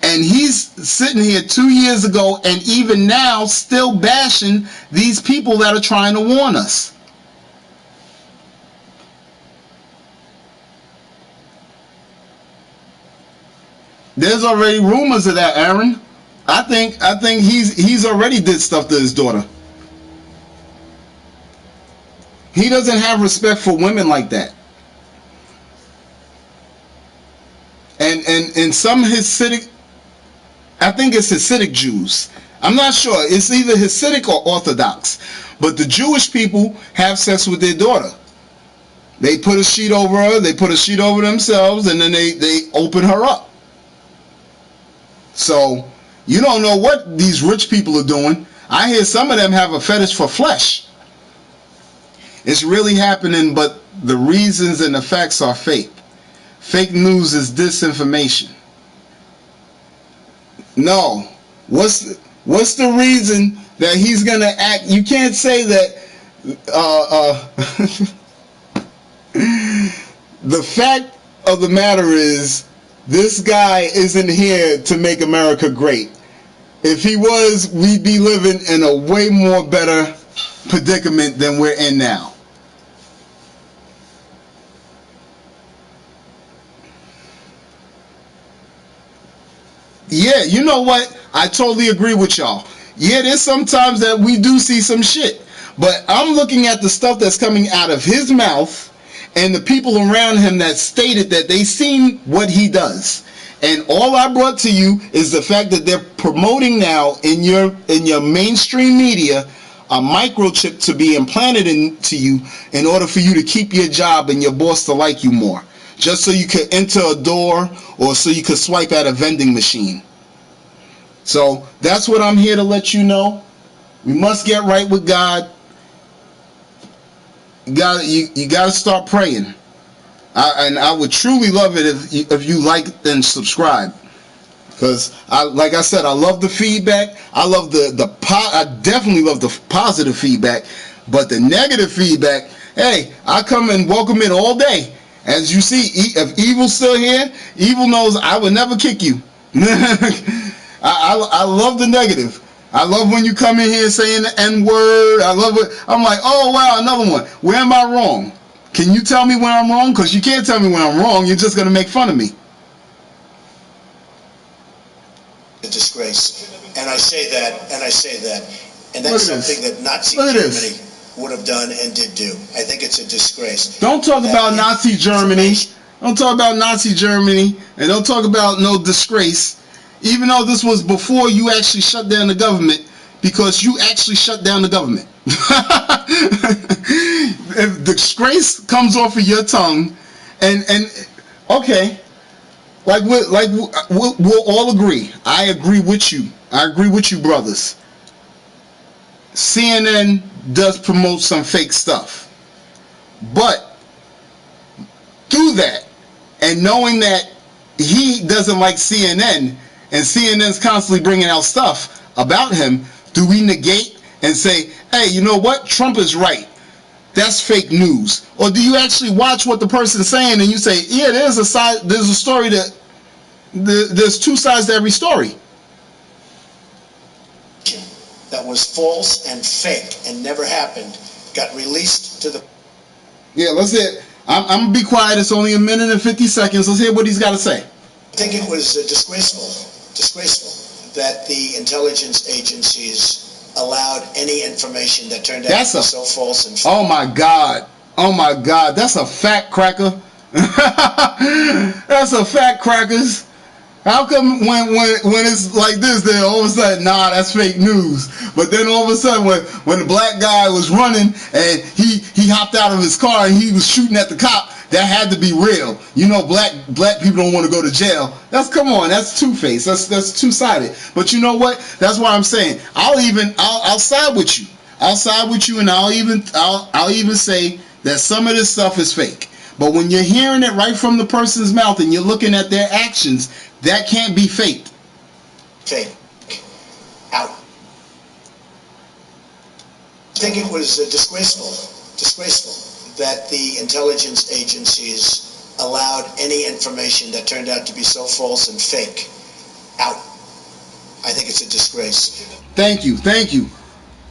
Speaker 1: And he's sitting here 2 years ago and even now still bashing these people that are trying to warn us. There's already rumors of that, Aaron. I think he's already did stuff to his daughter. He doesn't have respect for women like that. And some Hasidic, I think it's Hasidic Jews. I'm not sure. It's either Hasidic or Orthodox. But the Jewish people have sex with their daughter. They put a sheet over her, they put a sheet over themselves, and then they open her up. So, you don't know what these rich people are doing. I hear some of them have a fetish for flesh. It's really happening, but the reasons and the facts are fake. Fake news is disinformation. No. What's the reason that he's going to act? You can't say that the fact of the matter is this guy isn't here to make America great. If he was, we'd be living in a way more better predicament than we're in now. Yeah, you know what? I totally agree with y'all. Yeah, there's sometimes that we do see some shit. But I'm looking at the stuff that's coming out of his mouth and the people around him that stated that they seen what he does. And all I brought to you is the fact that they're promoting now in your mainstream media a microchip to be implanted into you in order for you to keep your job and your boss to like you more. Just so you could enter a door or so you could swipe at a vending machine. So that's what I'm here to let you know. We must get right with God. You gotta start praying. And I would truly love it if you liked and subscribe, because like I said, I love the feedback. I love I definitely love the positive feedback, but the negative feedback, hey, I come and welcome it all day. As you see, if Evil's still here, Evil knows I would never kick you. I love the negative. I love when you come in here saying the N-word. I love it. I'm like, oh wow, another one. Where am I wrong? Can you tell me where I'm wrong? Because you can't tell me where I'm wrong. You're just going to make fun of me.
Speaker 2: A disgrace. And I say that, and that's something that Nazi Germany would have done and did do. I think it's a disgrace.
Speaker 1: Don't talk about Nazi Germany. Don't talk about Nazi Germany. And don't talk about no disgrace. Even though this was before you actually shut down the government, because you actually shut down the government. If disgrace comes off of your tongue, and okay, we'll all agree. I agree with you. I agree with you, brothers. CNN does promote some fake stuff, but through that, and knowing that he doesn't like CNN, and CNN's constantly bringing out stuff about him, do we negate and say, hey, you know what? Trump is right. That's fake news. Or do you actually watch what the person's saying and you say, yeah, there's a story that there's two sides to every story.
Speaker 2: That was false and fake and never happened, got released to the...
Speaker 1: Yeah, let's hear it. I'm going to be quiet. It's only 1 minute and 50 seconds. Let's hear what he's got to say.
Speaker 2: I think it was disgraceful that the intelligence agencies allowed any information that turned out to be so false and fake.
Speaker 1: Oh my God. Oh my God. That's a fact cracker. That's a fact crackers. How come when it's like this, then all of a sudden, nah, that's fake news. But then all of a sudden, when the black guy was running and he hopped out of his car and he was shooting at the cop, that had to be real. You know, black people don't want to go to jail. That's two-faced. That's two-sided. But you know what? That's why I'm saying I'll side with you. I'll side with you, and I'll even say that some of this stuff is fake. But when you're hearing it right from the person's mouth and you're looking at their actions, that can't be faked.
Speaker 2: Fake. Out. I think it was disgraceful that the intelligence agencies allowed any information that turned out to be so false and fake out. I think it's a disgrace.
Speaker 1: Thank you.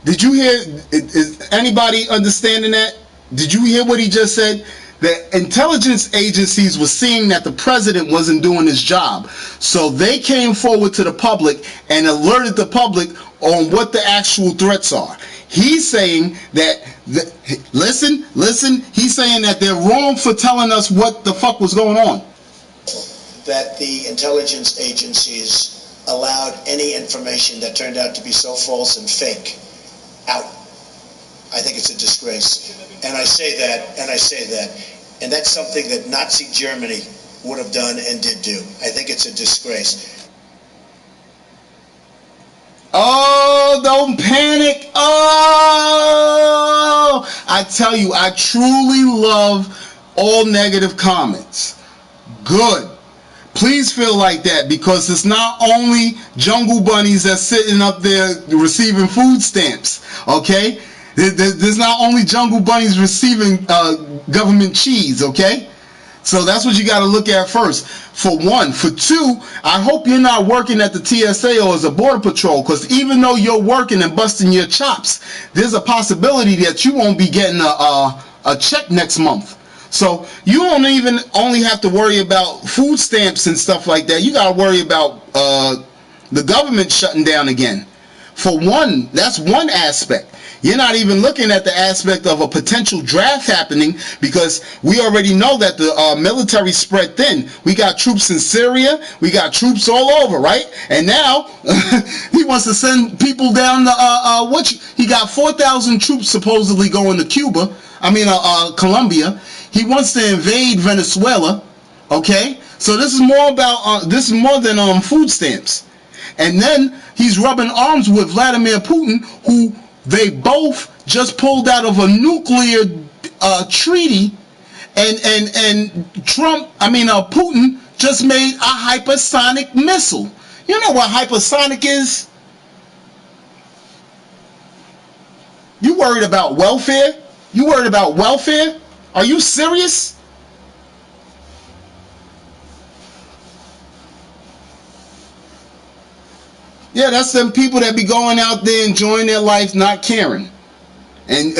Speaker 1: Did you hear, is anybody understanding that? Did you hear what he just said? The intelligence agencies were seeing that the president wasn't doing his job. So they came forward to the public and alerted the public on what the actual threats are. He's saying that, listen, he's saying that they're wrong for telling us what the fuck was going on.
Speaker 2: That the intelligence agencies allowed any information that turned out to be so false and fake out. I think it's a disgrace. And I say that, and that's something that Nazi Germany would have done and did do. I think it's a disgrace.
Speaker 1: Oh, don't panic. Oh, I tell you, I truly love all negative comments. Good. Please feel like that, because it's not only jungle bunnies that's sitting up there receiving food stamps, okay? There's not only jungle bunnies receiving government cheese, okay? So that's what you got to look at first, for one. For two, I hope you're not working at the TSA or as a border patrol, because even though you're working and busting your chops, there's a possibility that you won't be getting a check next month. So you don't even only have to worry about food stamps and stuff like that. You got to worry about the government shutting down again. For one, that's one aspect. You're not even looking at the aspect of a potential draft happening, because we already know that the military spread thin. We got troops in Syria. We got troops all over, right? And now he wants to send people down to he got 4,000 troops supposedly going to Cuba. Colombia. He wants to invade Venezuela. Okay, so this is more about this is more than food stamps. And then he's rubbing arms with Vladimir Putin, who they both just pulled out of a nuclear treaty, and Putin just made a hypersonic missile. You know what hypersonic is? You worried about welfare? You worried about welfare? Are you serious? Yeah, that's them people that be going out there enjoying their life, not caring. And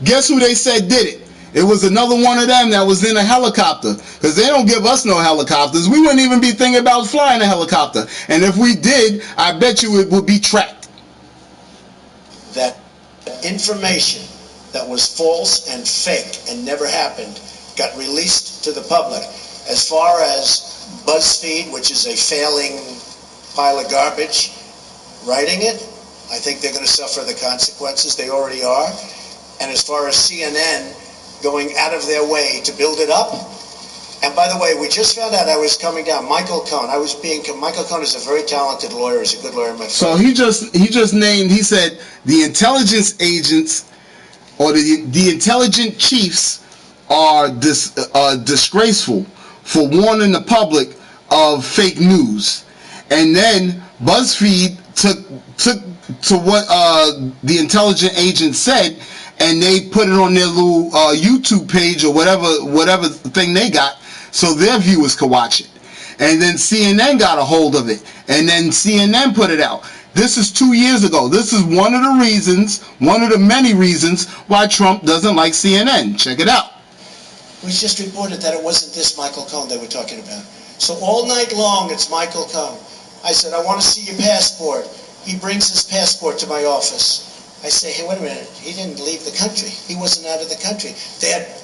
Speaker 1: guess who they said did it? It was another one of them that was in a helicopter, because they don't give us no helicopters. We wouldn't even be thinking about flying a helicopter. And if we did, I bet you it would be tracked.
Speaker 2: That information that was false and fake and never happened got released to the public. As far as BuzzFeed, which is a failing pile of garbage, writing it, I think they're going to suffer the consequences. They already are. And as far as CNN going out of their way to build it up, and by the way, we just found out I was coming down. Michael Cohen. Michael Cohen is a very talented lawyer. He's a good lawyer, my friend.
Speaker 1: So he just named. He said the intelligence agents or the intelligent chiefs are disgraceful for warning the public of fake news. And then BuzzFeed took to what the intelligent agent said, and they put it on their little YouTube page or whatever thing they got, so their viewers could watch it. And then CNN got a hold of it, and then CNN put it out. This is 2 years ago. This is one of the reasons, one of the many reasons why Trump doesn't like CNN. Check it out.
Speaker 2: We just reported that it wasn't this Michael Cohen they were talking about. So all night long, it's Michael Cohen. I said, I want to see your passport. He brings his passport to my office. I say, hey, wait a minute. He didn't leave the country. He wasn't out of the country.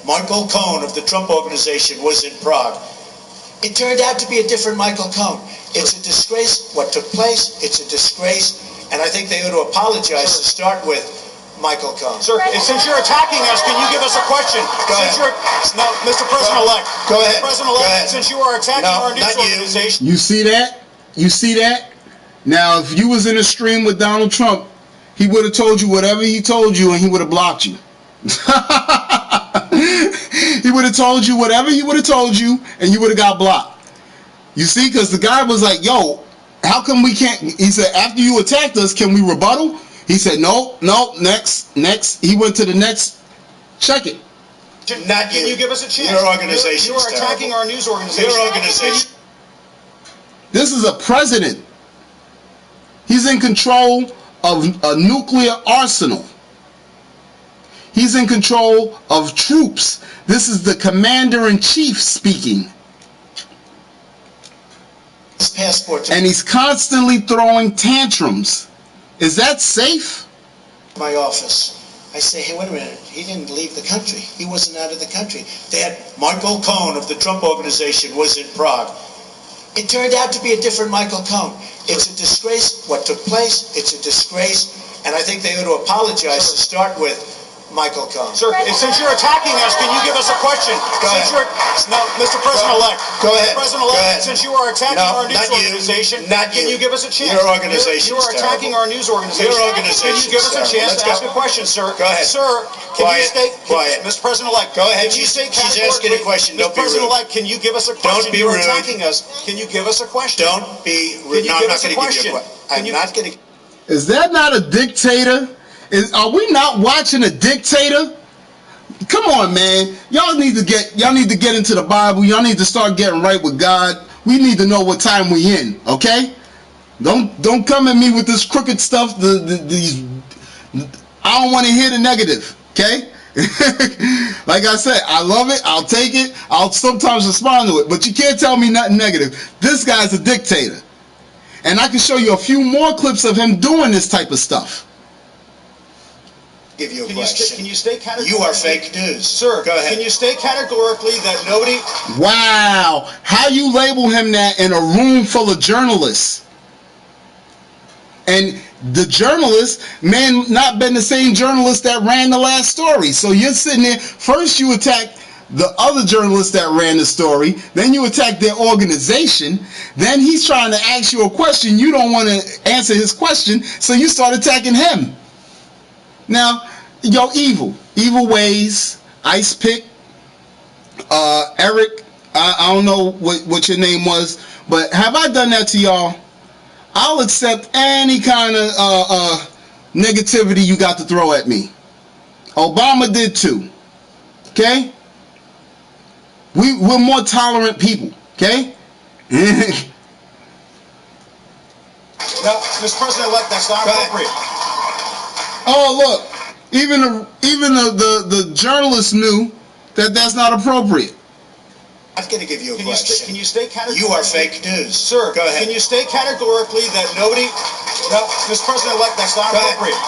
Speaker 2: Michael Cohen of the Trump Organization was in Prague. It turned out to be a different Michael Cohen. It's a disgrace what took place. It's a disgrace, and I think they ought to apologize to start with Michael Cohen.
Speaker 8: Sir, since you're attacking us, can you give us a question?
Speaker 2: Go ahead.
Speaker 8: No, Mr. President-elect.
Speaker 2: Go ahead.
Speaker 8: Mr. President-elect,
Speaker 2: Go ahead.
Speaker 8: since you are attacking our news organization.
Speaker 1: You see that? You see that? Now, if you was in a stream with Donald Trump, he would have told you whatever he told you, and he would have blocked you. He would have told you whatever he would have told you, and you would have got blocked. You see, because the guy was like, yo, how come we can't? He said, after you attacked us, can we rebuttal? He said, no, next. He went to the next. Check it.
Speaker 2: Not you.
Speaker 8: Can you give us a chance?
Speaker 2: Your organization.
Speaker 8: You are attacking our news organization.
Speaker 2: Your organization.
Speaker 1: This is a president. He's in control of a nuclear arsenal. He's in control of troops. This is the commander-in-chief speaking.
Speaker 2: Passport.
Speaker 1: And he's constantly throwing tantrums. Is that safe?
Speaker 2: My office. I say, hey, wait a minute. He didn't leave the country. He wasn't out of the country. They had Michael Cohen of the Trump Organization was in Prague. It turned out to be a different Michael Cohen. It's a disgrace what took place. It's a disgrace, and I think they ought to apologize to start with Michael Cohen.
Speaker 8: Sir, since you're attacking us, can you give us a question?
Speaker 2: Go ahead.
Speaker 8: No, Mr. President-elect.
Speaker 2: Go ahead.
Speaker 8: Mr. President-elect, since you are attacking our news organization, can you give us a chance?
Speaker 2: Your organization.
Speaker 8: You are attacking our news organization.
Speaker 2: Your organization.
Speaker 8: Can you give us a chance to ask a question, sir?
Speaker 2: Go ahead.
Speaker 8: Sir, can you state?
Speaker 2: Quiet.
Speaker 8: Mr. President-elect,
Speaker 2: go ahead.
Speaker 8: She's
Speaker 2: asking a question. Don't be rude.
Speaker 8: Mr. President-elect, can you give us a question?
Speaker 2: Don't be rude.
Speaker 8: You're attacking us. Can you give us a question?
Speaker 2: Don't be rude. No, I'm not going to give you a question. I'm not going to.
Speaker 1: Is that not a dictator? Are we not watching a dictator? Come on, man. Y'all need to get into the Bible. Y'all need to start getting right with God. We need to know what time we in, okay? Don't come at me with this crooked stuff. These I don't want to hear the negative, okay? Like I said, I love it. I'll take it. I'll sometimes respond to it, but you can't tell me nothing negative. This guy's a dictator. And I can show you a few more clips of him doing this type of stuff.
Speaker 2: Give you a question.
Speaker 8: Can you state categorically?
Speaker 2: You are fake news.
Speaker 8: Sir, go ahead. Can you state categorically that nobody...
Speaker 1: Wow. How you label him that in a room full of journalists? And the journalist may not been the same journalist that ran the last story. So you're sitting there, first you attack the other journalist that ran the story, then you attack their organization, then he's trying to ask you a question, you don't want to answer his question, so you start attacking him. Now, yo, evil ways, Ice Pick, Eric, I don't know what your name was, but have I done that to y'all? I'll accept any kind of negativity you got to throw at me. Obama did too. Okay? We're more tolerant people. Okay?
Speaker 8: No, Mr. President-elect, that's not appropriate.
Speaker 1: Oh, look. Even the journalists knew that that's not appropriate.
Speaker 2: I'm going to give you a question.
Speaker 8: Can you state categorically?
Speaker 2: You are fake news.
Speaker 8: Sir,
Speaker 2: go ahead.
Speaker 8: Can you state categorically that nobody... No, Mr. President-elect, that's not appropriate.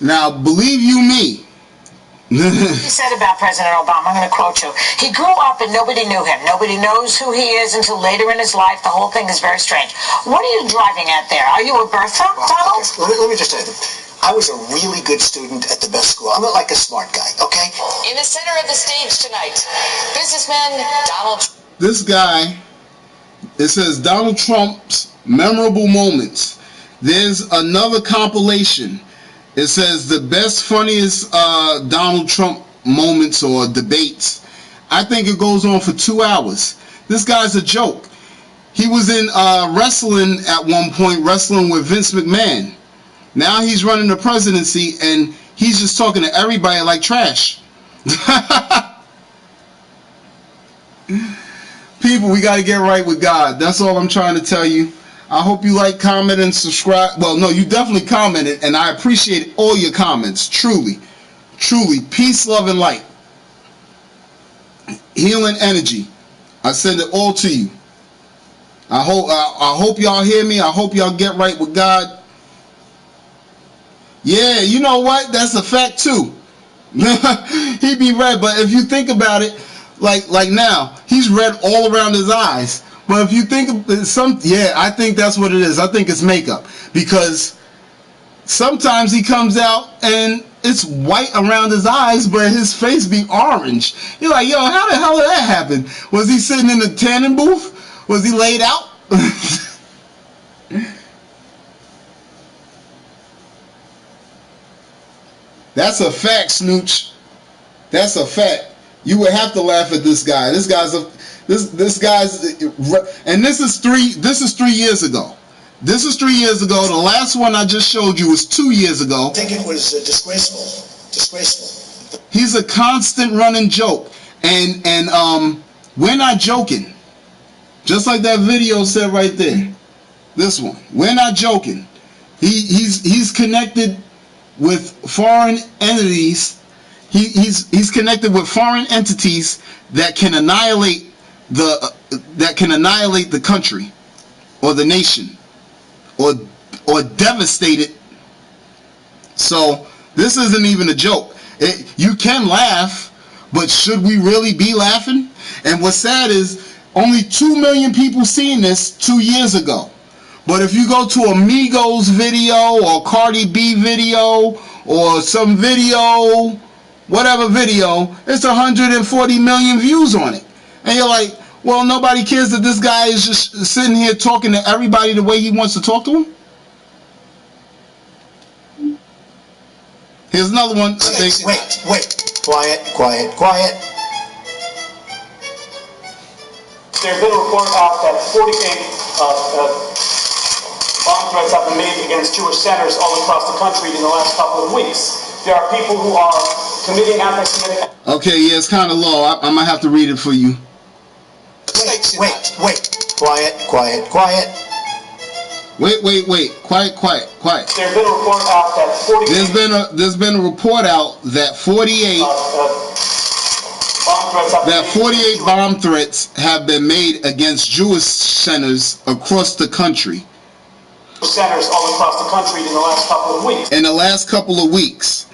Speaker 1: Now, believe you me.
Speaker 6: He said about President Obama, I'm going to quote you, he grew up and nobody knew him. Nobody knows who he is until later in his life. The whole thing is very strange. What are you driving at there? Are you a Bertha, Donald?
Speaker 2: Okay. Let me just say this. I was a really good student at the best school. I'm not like a smart guy, okay?
Speaker 22: In the center of the stage tonight, businessman Donald Trump.
Speaker 1: This guy, it says Donald Trump's memorable moments. There's another compilation. It says the best, funniest Donald Trump moments or debates. I think it goes on for 2 hours. This guy's a joke. He was in wrestling at one point, wrestling with Vince McMahon. Now he's running the presidency and he's just talking to everybody like trash. People, we got to get right with God. That's all I'm trying to tell you. I hope you like, comment, and subscribe. Well, no, you definitely commented, and I appreciate all your comments. Truly. Truly. Peace, love, and light. Healing energy. I send it all to you. I hope y'all hear me. I hope y'all get right with God. Yeah, you know what? That's a fact, too. He be right, but if you think about it, like now he's red all around his eyes. But if you think of I think that's what it is. I think it's makeup, because sometimes he comes out and it's white around his eyes, but his face be orange. You're like, yo, how the hell did that happen? Was he sitting in the tanning booth? Was he laid out? That's a fact, Snooch. That's a fact. You would have to laugh at this guy. This guy's and this is 3 years ago. This is 3 years ago. The last one I just showed you was 2 years ago.
Speaker 2: I think it was disgraceful. Disgraceful.
Speaker 1: He's a constant running joke. And we're not joking. Just like that video said right there. This one. We're not joking. He's connected with foreign entities. He's connected with foreign entities that can annihilate the country or the nation, or devastate it. So this isn't even a joke. You can laugh, but should we really be laughing? And what's sad is only 2 million people seen this 2 years ago. But if you go to a Migos video or Cardi B video or some video, whatever video, it's 140 million views on it. And you're like, well, nobody cares that this guy is just sitting here talking to everybody the way he wants to talk to them? Here's another one. I think.
Speaker 2: Wait. Quiet.
Speaker 7: There's been a report out that 48 bomb threats have been made against Jewish centers all across the country in the last couple of weeks. There are people who are committing anti-Semitic...
Speaker 1: Okay, yeah, it's kind of low. I'm going to have to read it for you.
Speaker 2: Wait. Quiet.
Speaker 1: Wait. Quiet.
Speaker 7: There's been a report out that 48...
Speaker 1: There's been a report out that 48 bomb threats have been made against Jewish centers across the country.
Speaker 7: Centers all across the country in the last couple of weeks.
Speaker 1: In the last couple of weeks,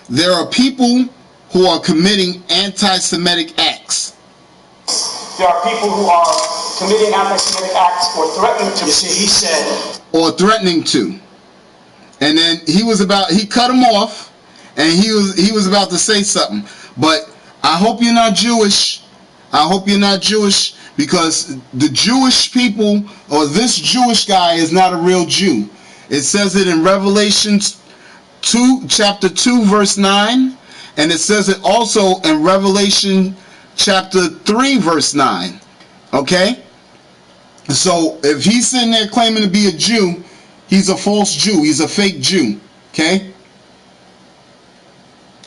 Speaker 1: there are people who are committing anti-Semitic acts.
Speaker 7: There are people who are committing anti-Semitic acts or threatening to.
Speaker 2: You see, he said.
Speaker 1: Or threatening to. And then he cut him off, and he was about to say something. But I hope you're not Jewish. I hope you're not Jewish, because the Jewish people, or this Jewish guy, is not a real Jew. It says it in Revelation 2, chapter 2, verse 9, and it says it also in Revelation chapter 3, verse 9. Okay? So if he's sitting there claiming to be a Jew, he's a false Jew. He's a fake Jew. Okay?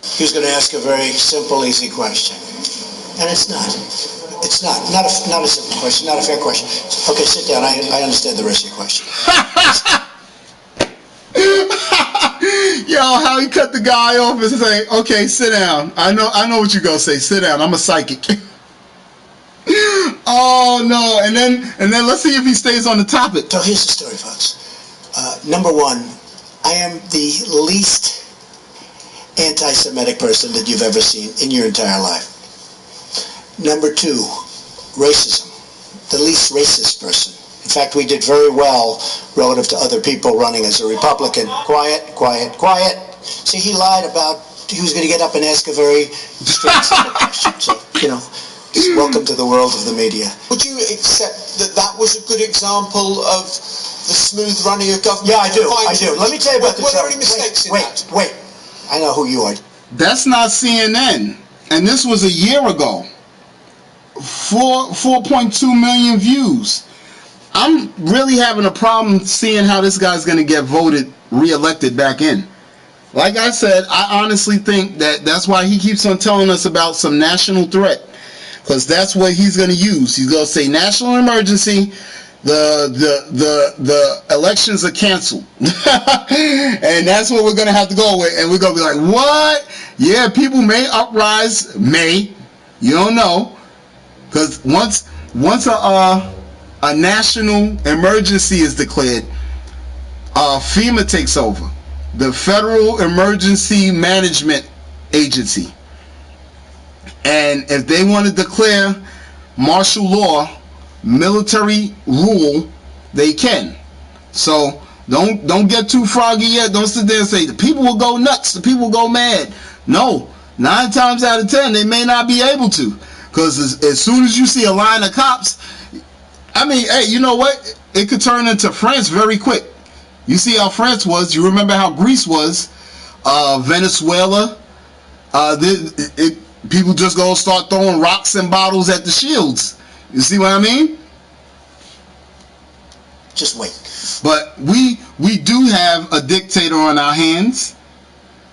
Speaker 2: He was going to ask a very simple, easy question. And it's not. It's not a simple question, not a fair question. Okay, sit down. I understand the rest of your question.
Speaker 1: Yo, how he cut the guy off and say, okay, sit down. I know what you're going to say. Sit down. I'm a psychic. Oh, no. And then let's see if he stays on the topic.
Speaker 2: So here's the story, folks. Number one, I am the least anti-Semitic person that you've ever seen in your entire life. Number two, racism. The least racist person. In fact, we did very well relative to other people running as a Republican. Quiet. See, he lied about he was going to get up and ask a very straight question. So, just welcome to the world of the media.
Speaker 5: Would you accept that was a good example of the smooth running of government?
Speaker 2: Yeah, I do. Let me tell you about the
Speaker 5: Were there any mistakes in that?
Speaker 2: Wait. I know who you are.
Speaker 1: That's not CNN. And this was a year ago. 4.2 million views. I'm really having a problem seeing how this guy's going to get re-elected back in. Like I said, I honestly think that's why he keeps on telling us about some national threat, because that's what he's going to use. He's going to say national emergency. The elections are canceled. And that's what we're going to have to go with. And we're going to be like, what? Yeah, people may uprise. You don't know. Because once a national emergency is declared, FEMA takes over, the Federal Emergency Management Agency. And if they want to declare martial law, military rule, they can. So don't get too froggy yet. Don't sit there and say the people will go nuts, the people will go mad. No, 9 times out of 10 they may not be able to, because as soon as you see a line of cops, I mean, hey, you know what? It could turn into France very quick. You see how France was. You remember how Greece was, Venezuela. People just go start throwing rocks and bottles at the shields. You see what I mean?
Speaker 2: Just wait.
Speaker 1: But we do have a dictator on our hands.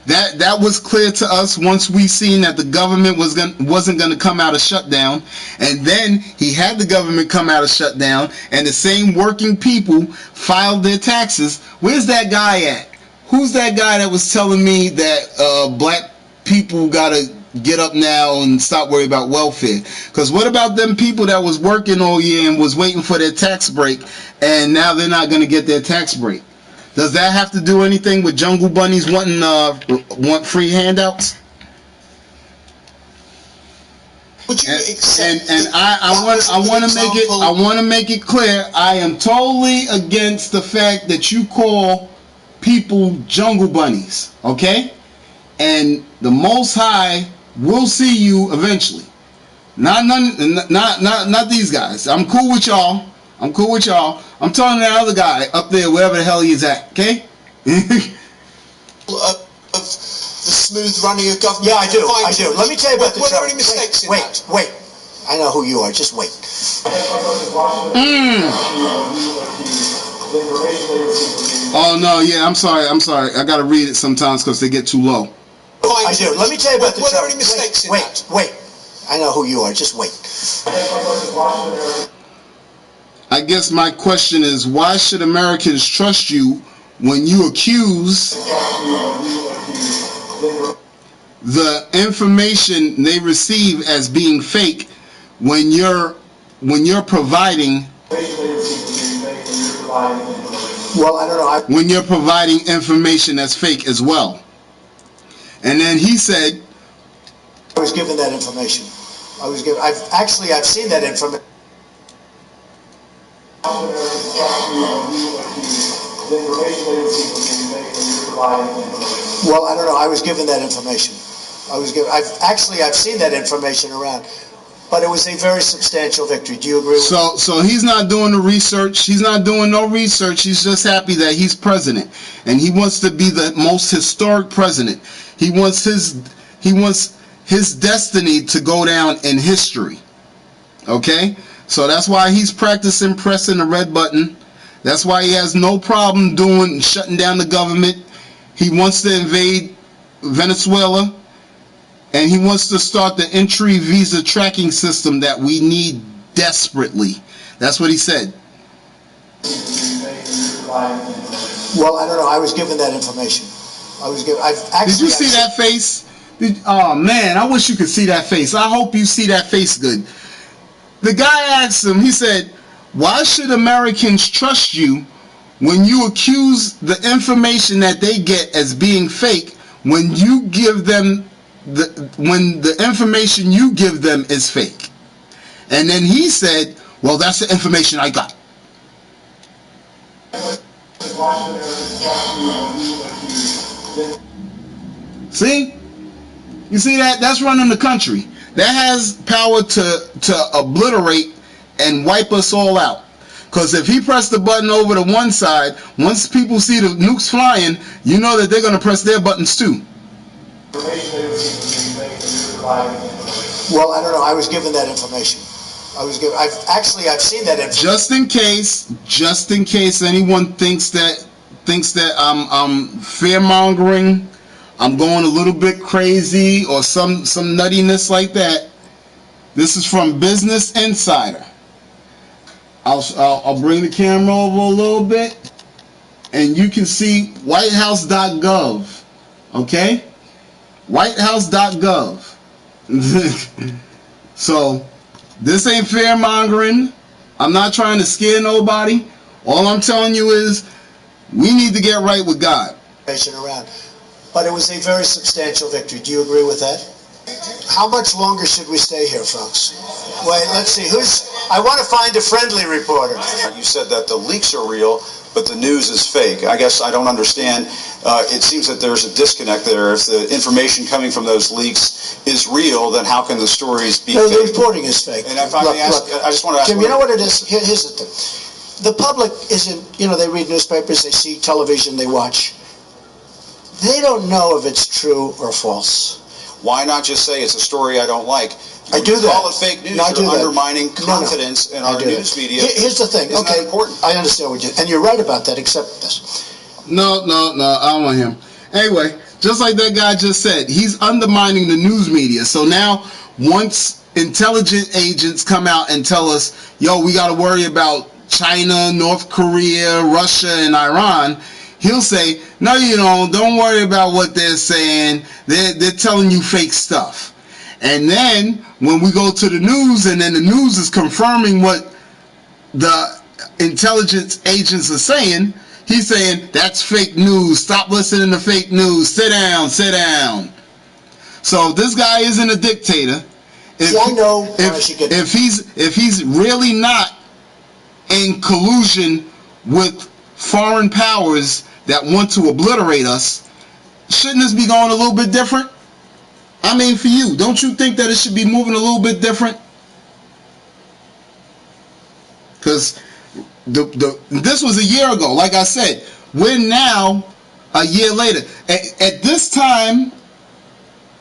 Speaker 1: That was clear to us once we seen that the government wasn't going to come out of shutdown, and then he had the government come out of shutdown, and the same working people filed their taxes. Where's that guy at? Who's that guy that was telling me that black people gotta get up now and stop worrying about welfare? Because what about them people that was working all year and was waiting for their tax break, and now they're not going to get their tax break? Does that have to do anything with jungle bunnies want free handouts? And I want to make it clear, I am totally against the fact that you call people jungle bunnies, okay? And the Most High will see you eventually. Not these guys. I'm cool with y'all. I'm cool with y'all. I'm telling that other guy up there, wherever the hell he is at, okay?
Speaker 2: Of the smooth running of government. Yeah, I do. Let me tell you about the. Were there any mistakes in that? Wait. I know who you are. Just wait.
Speaker 1: Oh no, yeah. I'm sorry. I gotta read it sometimes because they get too low.
Speaker 2: I do. Let me tell you about the. Were there any mistakes in that? Wait. I know who you are. Just wait.
Speaker 1: I guess my question is, why should Americans trust you when you accuse the information they receive as being fake when you're providing when you're providing information that's fake as well? And then he said,
Speaker 2: I was given that information. I've seen that information. Well, I don't know. I was given that information. I've seen that information around, but it was a very substantial victory. Do you agree with
Speaker 1: that? So he's not doing the research. He's not doing no research. He's just happy that he's president, and he wants to be the most historic president. He wants his destiny to go down in history. Okay? So that's why he's practicing pressing the red button. That's why he has no problem shutting down the government. He wants to invade Venezuela, and he wants to start the entry visa tracking system that we need desperately. That's what he said.
Speaker 2: Well, I don't know. I was given that information.
Speaker 1: Did you see that face? Oh man, I wish you could see that face. I hope you see that face good. The guy asked him, he said, why should Americans trust you when you accuse the information that they get as being fake when you give them when the information you give them is fake? And then he said, well, that's the information I got. See? You see that? That's running the country. That has power to obliterate and wipe us all out. Because if he pressed the button over to one side, once people see the nukes flying, you know that they're going to press their buttons too.
Speaker 2: Well, I don't know. I was given that information. I've seen that information.
Speaker 1: Just in case anyone thinks that I'm fear-mongering, I'm going a little bit crazy or some nuttiness like that. This is from Business Insider. I'll bring the camera over a little bit, and you can see whitehouse.gov. Okay? whitehouse.gov. So this ain't fear-mongering. I'm not trying to scare nobody. All I'm telling you is we need to get right with God.
Speaker 2: Around. But it was a very substantial victory. Do you agree with that? How much longer should we stay here, folks? Wait, let's see. I want to find a friendly reporter.
Speaker 8: You said that the leaks are real, but the news is fake. I guess I don't understand. It seems that there's a disconnect there. If the information coming from those leaks is real, then how can the stories be fake?
Speaker 2: The reporting is fake.
Speaker 8: And if I may ask, I just want to ask...
Speaker 2: Jim, you know what it is? Here's the thing. The public isn't, they read newspapers, they see television, they watch. They don't know if it's true or false.
Speaker 8: Why not just say it's a story I don't like?
Speaker 2: I do that.
Speaker 8: Call it fake news. You're undermining confidence in our news media.
Speaker 2: Here's the thing.
Speaker 8: Isn't that important?
Speaker 2: I understand what you... And you're right about that, except this.
Speaker 1: No, I don't want him. Anyway, just like that guy just said, he's undermining the news media. So now, once intelligence agents come out and tell us, yo, we got to worry about China, North Korea, Russia, and Iran, he'll say, no, you don't worry about what they're saying. They're telling you fake stuff. And then when we go to the news and then the news is confirming what the intelligence agents are saying, he's saying, that's fake news. Stop listening to fake news. Sit down, sit down. So this guy isn't a dictator. If he's really not in collusion with foreign powers that want to obliterate us, shouldn't this be going a little bit different? I mean, for you, don't you think that it should be moving a little bit different? Because this was a year ago. Like I said, we're now a year later. At this time,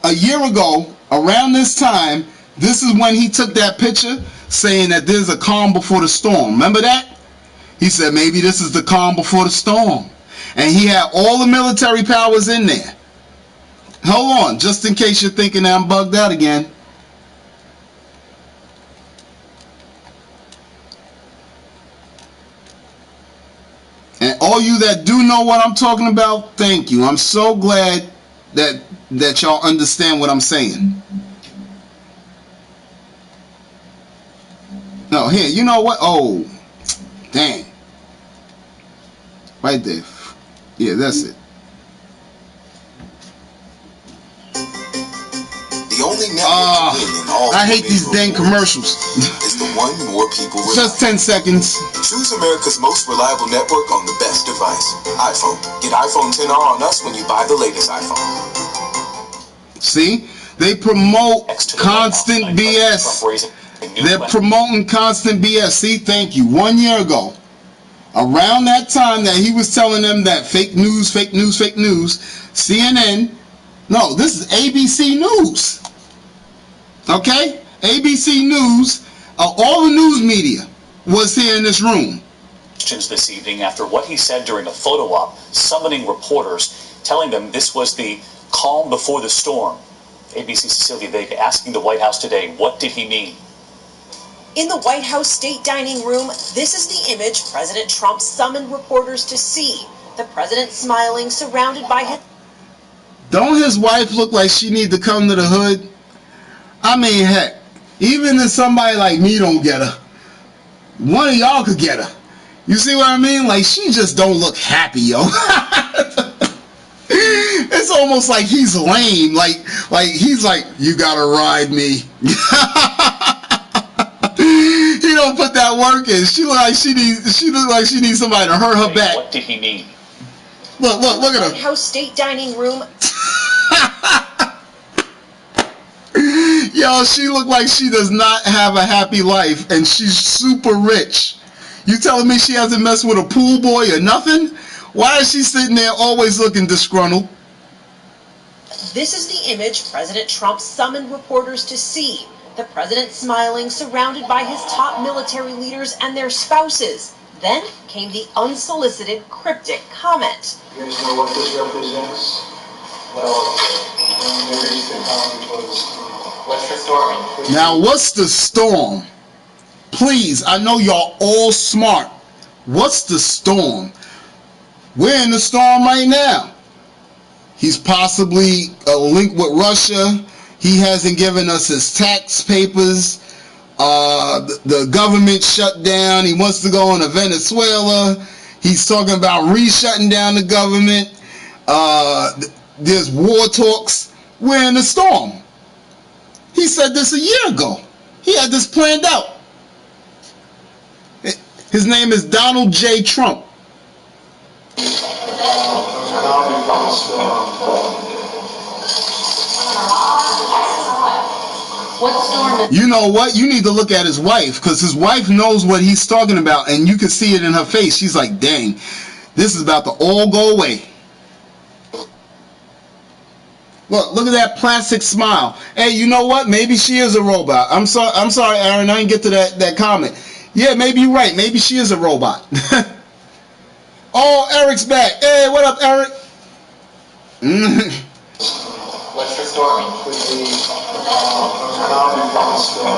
Speaker 1: a year ago, around this time, this is when he took that picture saying that there's a calm before the storm. Remember that? He said maybe this is the calm before the storm. And he had all the military powers in there. Hold on, just in case you're thinking that I'm bugged out again. And all you that do know what I'm talking about, thank you. I'm so glad that y'all understand what I'm saying. No, here, you know what? Oh, dang. Right there. Yeah, that's it.
Speaker 3: The only network to win in all
Speaker 1: I hate these dang commercials.
Speaker 3: is the one more people rely.
Speaker 1: Just 10 seconds.
Speaker 3: Choose America's most reliable network on the best device. iPhone. Get iPhone XR on us when you buy the latest iPhone.
Speaker 1: See? They promote constant BS. They're promoting constant BS. See, thank you. 1 year ago, around that time that he was telling them that fake news, CNN, no, this is ABC News. Okay? ABC News, all the news media was here in this room.
Speaker 9: This evening after what he said during a photo op, summoning reporters, telling them this was the calm before the storm. ABC's Cecilia Vega asking the White House today, what did he mean?
Speaker 10: In the White House state dining room, this is the image President Trump summoned reporters to see. The president smiling, surrounded by his...
Speaker 1: Don't his wife look like she need to come to the hood? I mean, heck, even if somebody like me don't get her, one of y'all could get her. You see what I mean? Like, she just don't look happy, yo. It's almost like he's lame. Like he's like, you gotta ride me. He don't put that work in. She look like she needs somebody to hurt her back.
Speaker 9: What did he mean?
Speaker 1: Look at her.
Speaker 10: White House state dining room.
Speaker 1: Yo, she look like she does not have a happy life, and she's super rich. You telling me she hasn't messed with a pool boy or nothing? Why is she sitting there always looking disgruntled?
Speaker 10: This is the image President Trump summoned reporters to see. The president smiling, surrounded by his top military leaders and their spouses. Then came the unsolicited, cryptic comment.
Speaker 23: You guys know what this represents? Well, the recent comment was what's the storm?
Speaker 1: Now, what's the storm? Please, I know y'all all smart. What's the storm? We're in the storm right now. He's possibly linked with Russia. He hasn't given us his tax papers. The government shut down. He wants to go into Venezuela. He's talking about re-shutting down the government. There's war talks. We're in the storm. He said this a year ago. He had this planned out. His name is Donald J. Trump. You know what? You need to look at his wife, because his wife knows what he's talking about, and you can see it in her face. She's like, dang, this is about to all go away. Look at that plastic smile. Hey, you know what? Maybe she is a robot. I'm sorry, Aaron. I didn't get to that comment. Yeah, maybe you're right. Maybe she is a robot. Oh, Eric's back. Hey, what up, Eric?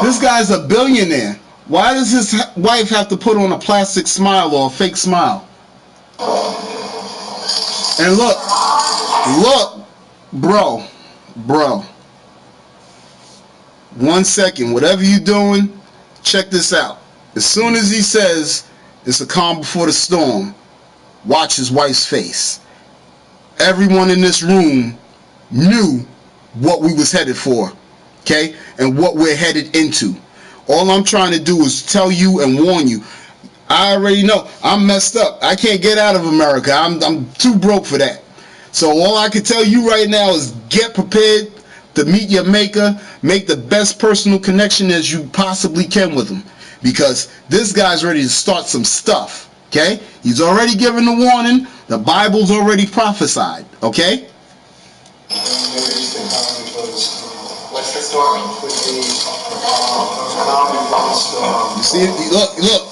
Speaker 1: This guy's a billionaire. Why does his wife have to put on a plastic smile or a fake smile? And look, bro. 1 second, whatever you're doing, check this out. As soon as he says it's a calm before the storm, watch his wife's face. Everyone in this room knew what we was headed for, okay, and what we're headed into. All I'm trying to do is tell you and warn you. I already know I'm messed up. I can't get out of America. I'm too broke for that. So all I can tell you right now is get prepared to meet your maker. Make the best personal connection as you possibly can with him, because this guy's ready to start some stuff. Okay, he's already given the warning. The Bible's already prophesied. Okay. You see, look.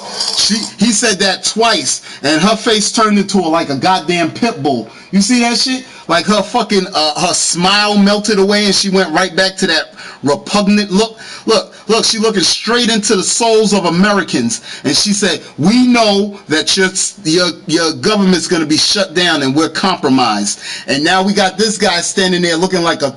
Speaker 1: He said that twice, and her face turned into like a goddamn pit bull. You see that shit? Like her fucking her smile melted away, and she went right back to that repugnant look. Look, she looking straight into the souls of Americans, and she said, "We know that your government's gonna be shut down, and we're compromised." And now we got this guy standing there looking like a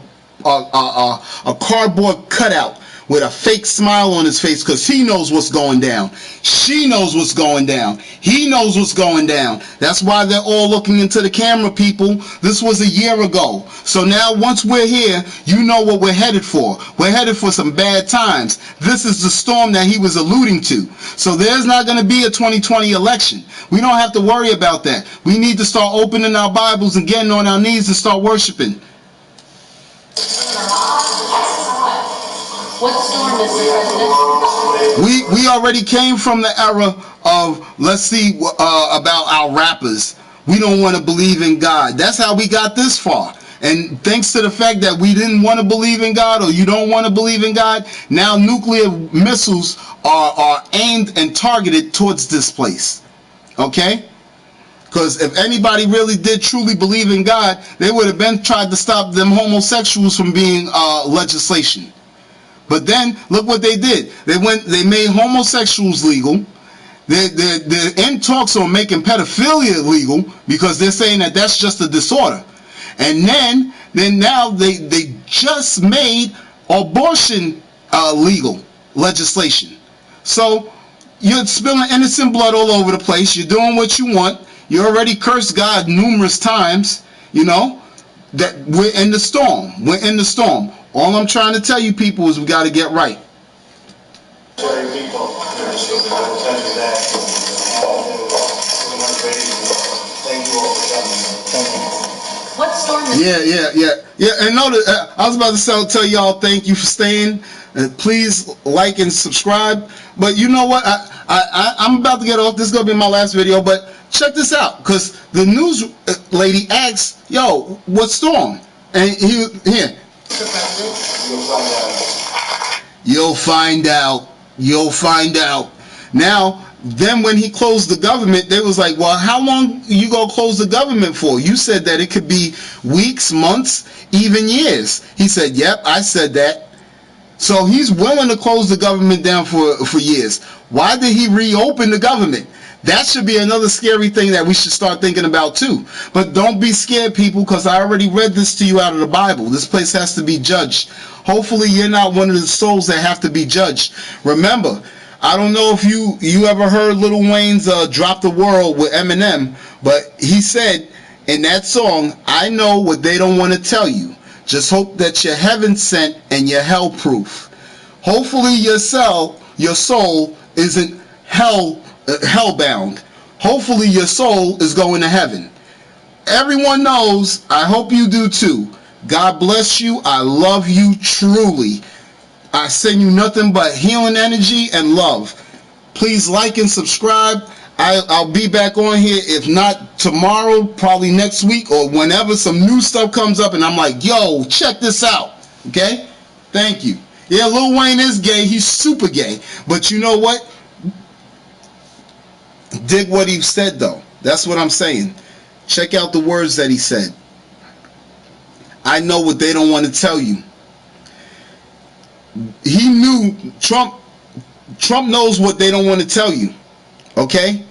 Speaker 1: cardboard cutout with a fake smile on his face, because he knows what's going down. She knows what's going down. He knows what's going down. That's why they're all looking into the camera, people. This was a year ago. So now once we're here, you know what we're headed for. We're headed for some bad times. This is the storm that he was alluding to. So there's not going to be a 2020 election. We don't have to worry about that. We need to start opening our Bibles and getting on our knees and start worshiping.
Speaker 23: What storm is the president?
Speaker 1: We already came from the era of, let's see, about our rappers. We don't want to believe in God. That's how we got this far. And thanks to the fact that we didn't want to believe in God, or you don't want to believe in God, now nuclear missiles are aimed and targeted towards this place. Okay? Because if anybody really did truly believe in God, they would have been tried to stop them homosexuals from being legislation. But then look what they did. They made homosexuals legal. They're in talks on making pedophilia legal, because they're saying that that's just a disorder. And then now they just made abortion legal legislation. So you're spilling innocent blood all over the place. You're doing what you want. You already cursed God numerous times. You know that we're in the storm. We're in the storm. All I'm trying to tell you people is we got to get right.
Speaker 23: What storm is
Speaker 1: Yeah. And notice, I was about to tell y'all thank you for staying. Please like and subscribe. But you know what? I'm about to get off. This is going to be my last video. But check this out. Because the news lady asked, yo, what storm? And here. You'll find out. Now, then when he closed the government, they was like, well, how long you gonna close the government for? You said that it could be weeks, months, even years. He said, yep, I said that. So he's willing to close the government down for years. Why did he reopen the government? That should be another scary thing that we should start thinking about too. But don't be scared, people, because I already read this to you out of the Bible. This place has to be judged. Hopefully you're not one of the souls that have to be judged. Remember, I don't know if you ever heard Lil Wayne's Drop the World with Eminem, but he said in that song, I know what they don't want to tell you. Just hope that you're heaven sent and you're hell proof. Hopefully your soul isn't hellbound. Hopefully your soul is going to heaven. Everyone knows. I hope you do too. God bless you. I love you truly. I send you nothing but healing energy and love. Please like and subscribe. I'll be back on here, if not tomorrow, probably next week, or whenever some new stuff comes up and I'm like, yo, check this out. Okay? Thank you. Yeah, Lil Wayne is gay. He's super gay. But you know what? Dig what he said, though. That's what I'm saying. Check out the words that he said. I know what they don't want to tell you. He knew, Trump knows what they don't want to tell you. Okay?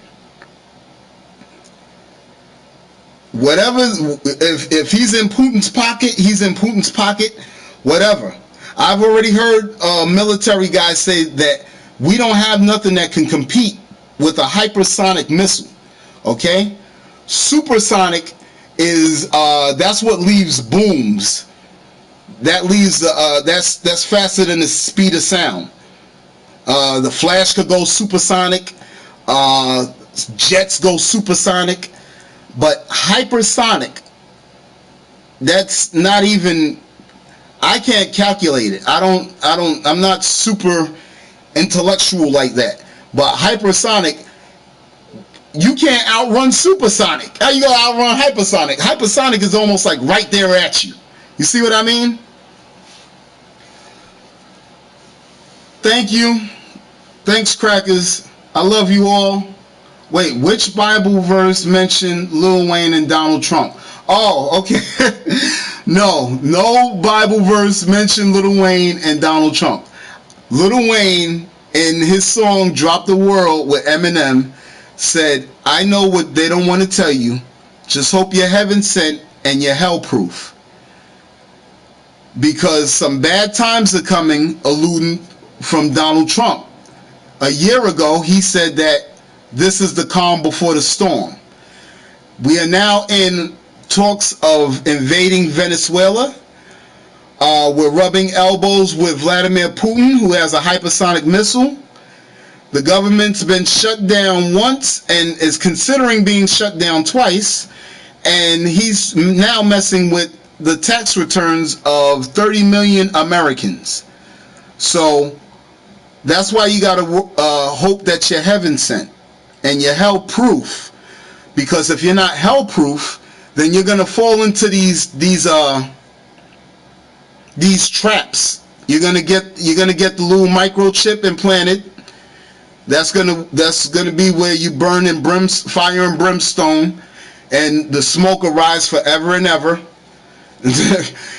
Speaker 1: Whatever, if he's in Putin's pocket, he's in Putin's pocket. Whatever. I've already heard military guys say that we don't have nothing that can compete with a hypersonic missile. Okay? Supersonic is that's what leaves booms. That leaves that's faster than the speed of sound. The Flash could go supersonic. Jets go supersonic. But hypersonic, that's not even, I can't calculate it. I'm not super intellectual like that. But hypersonic, you can't outrun supersonic. How you gonna outrun hypersonic? Hypersonic is almost like right there at you. You see what I mean? Thank you. Thanks, crackers. I love you all. Wait, which Bible verse mentioned Lil Wayne and Donald Trump? Oh, okay. No Bible verse mentioned Lil Wayne and Donald Trump. Lil Wayne, in his song Drop the World with Eminem, said, I know what they don't want to tell you. Just hope you're heaven sent and you're hell proof. Because some bad times are coming, alluding from Donald Trump. A year ago, he said that this is the calm before the storm. We are now in talks of invading Venezuela. We're rubbing elbows with Vladimir Putin, who has a hypersonic missile. The government's been shut down once and is considering being shut down twice. And he's now messing with the tax returns of 30 million Americans. So that's why you got to hope that you're heaven sent and you're hell proof, because if you're not hell proof, then you're gonna fall into these traps. You're gonna get the little microchip implanted. That's gonna be where you burn in fire and brimstone, and the smoke will rise forever and ever.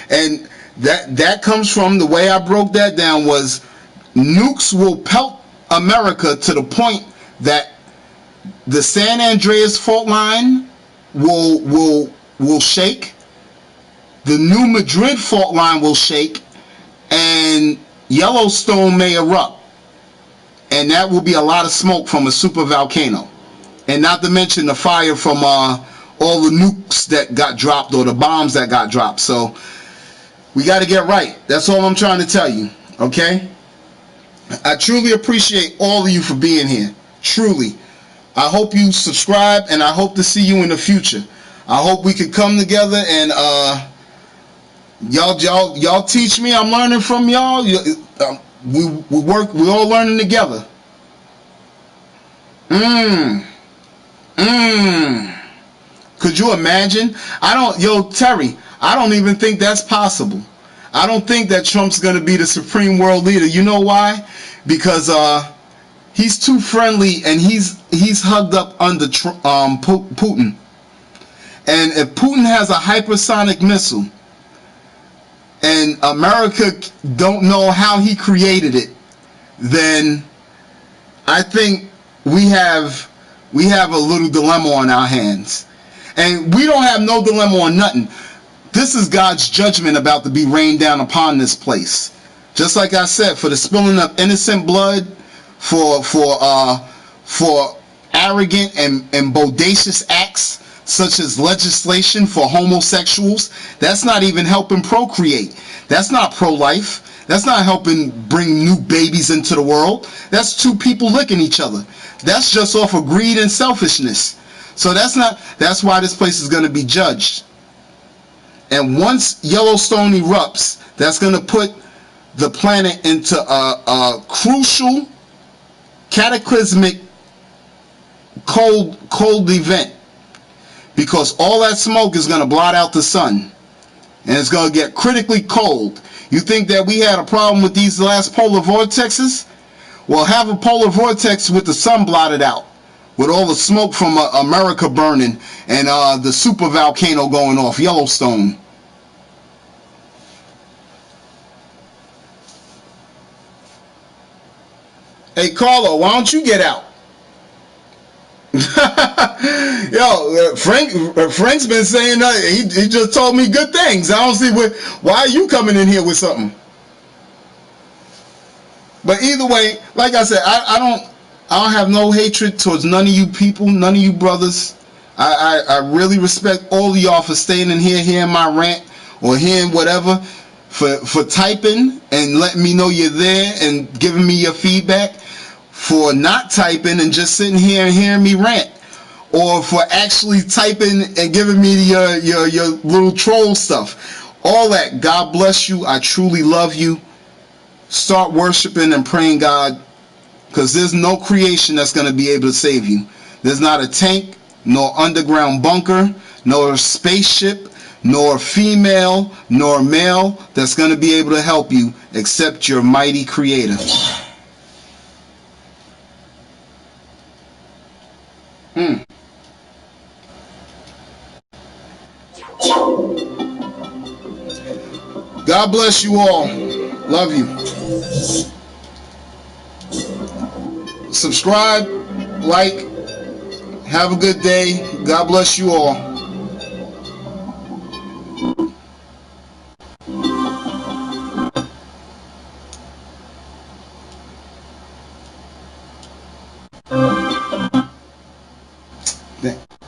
Speaker 1: And that comes from, the way I broke that down was, nukes will pelt America to the point that the San Andreas fault line will shake, the New Madrid fault line will shake, and Yellowstone may erupt, and that will be a lot of smoke from a super volcano, and not to mention the fire from all the nukes that got dropped, or the bombs that got dropped. So we got to get right. That's all I'm trying to tell you. Okay? I truly appreciate all of you for being here. Truly. I hope you subscribe, and I hope to see you in the future. I hope we could come together and y'all teach me. I'm learning from y'all. We're all learning together. Could you imagine? Terry, I don't even think that's possible. I don't think that Trump's going to be the supreme world leader. You know why? Because he's too friendly, and he's hugged up under Putin. And if Putin has a hypersonic missile, and America don't know how he created it, then I think we have a little dilemma on our hands. And we don't have no dilemma on nothing. This is God's judgment about to be rained down upon this place. Just like I said, for the spilling of innocent blood, for arrogant and bodacious acts, such as legislation for homosexuals. That's not even helping procreate. That's not pro-life. That's not helping bring new babies into the world. That's two people licking each other. That's just off of greed and selfishness. So that's why this place is going to be judged. And once Yellowstone erupts, that's going to put the planet into a crucial, cataclysmic cold event, because all that smoke is going to blot out the sun, and it's going to get critically cold. You think that we had a problem with these last polar vortexes? Well, have a polar vortex with the sun blotted out, with all the smoke from America burning and the super volcano going off, Yellowstone. Hey, Carlo, why don't you get out? Yo, Frank's been saying he just told me good things. I don't see why are you coming in here with something? But either way, like I said, I don't have no hatred towards none of you people, none of you brothers. I really respect all of y'all for staying in here, hearing my rant or hearing whatever, for typing and letting me know you're there and giving me your feedback, for not typing and just sitting here and hearing me rant, or for actually typing and giving me your little troll stuff. All that. God bless you. I truly love you. Start worshiping and praying God, because there's no creation that's going to be able to save you. There's not a tank, nor underground bunker, nor spaceship, nor female, nor male that's going to be able to help you except your mighty Creator. God bless you all. Love you. Subscribe, like, have a good day. God bless you all. Thanks.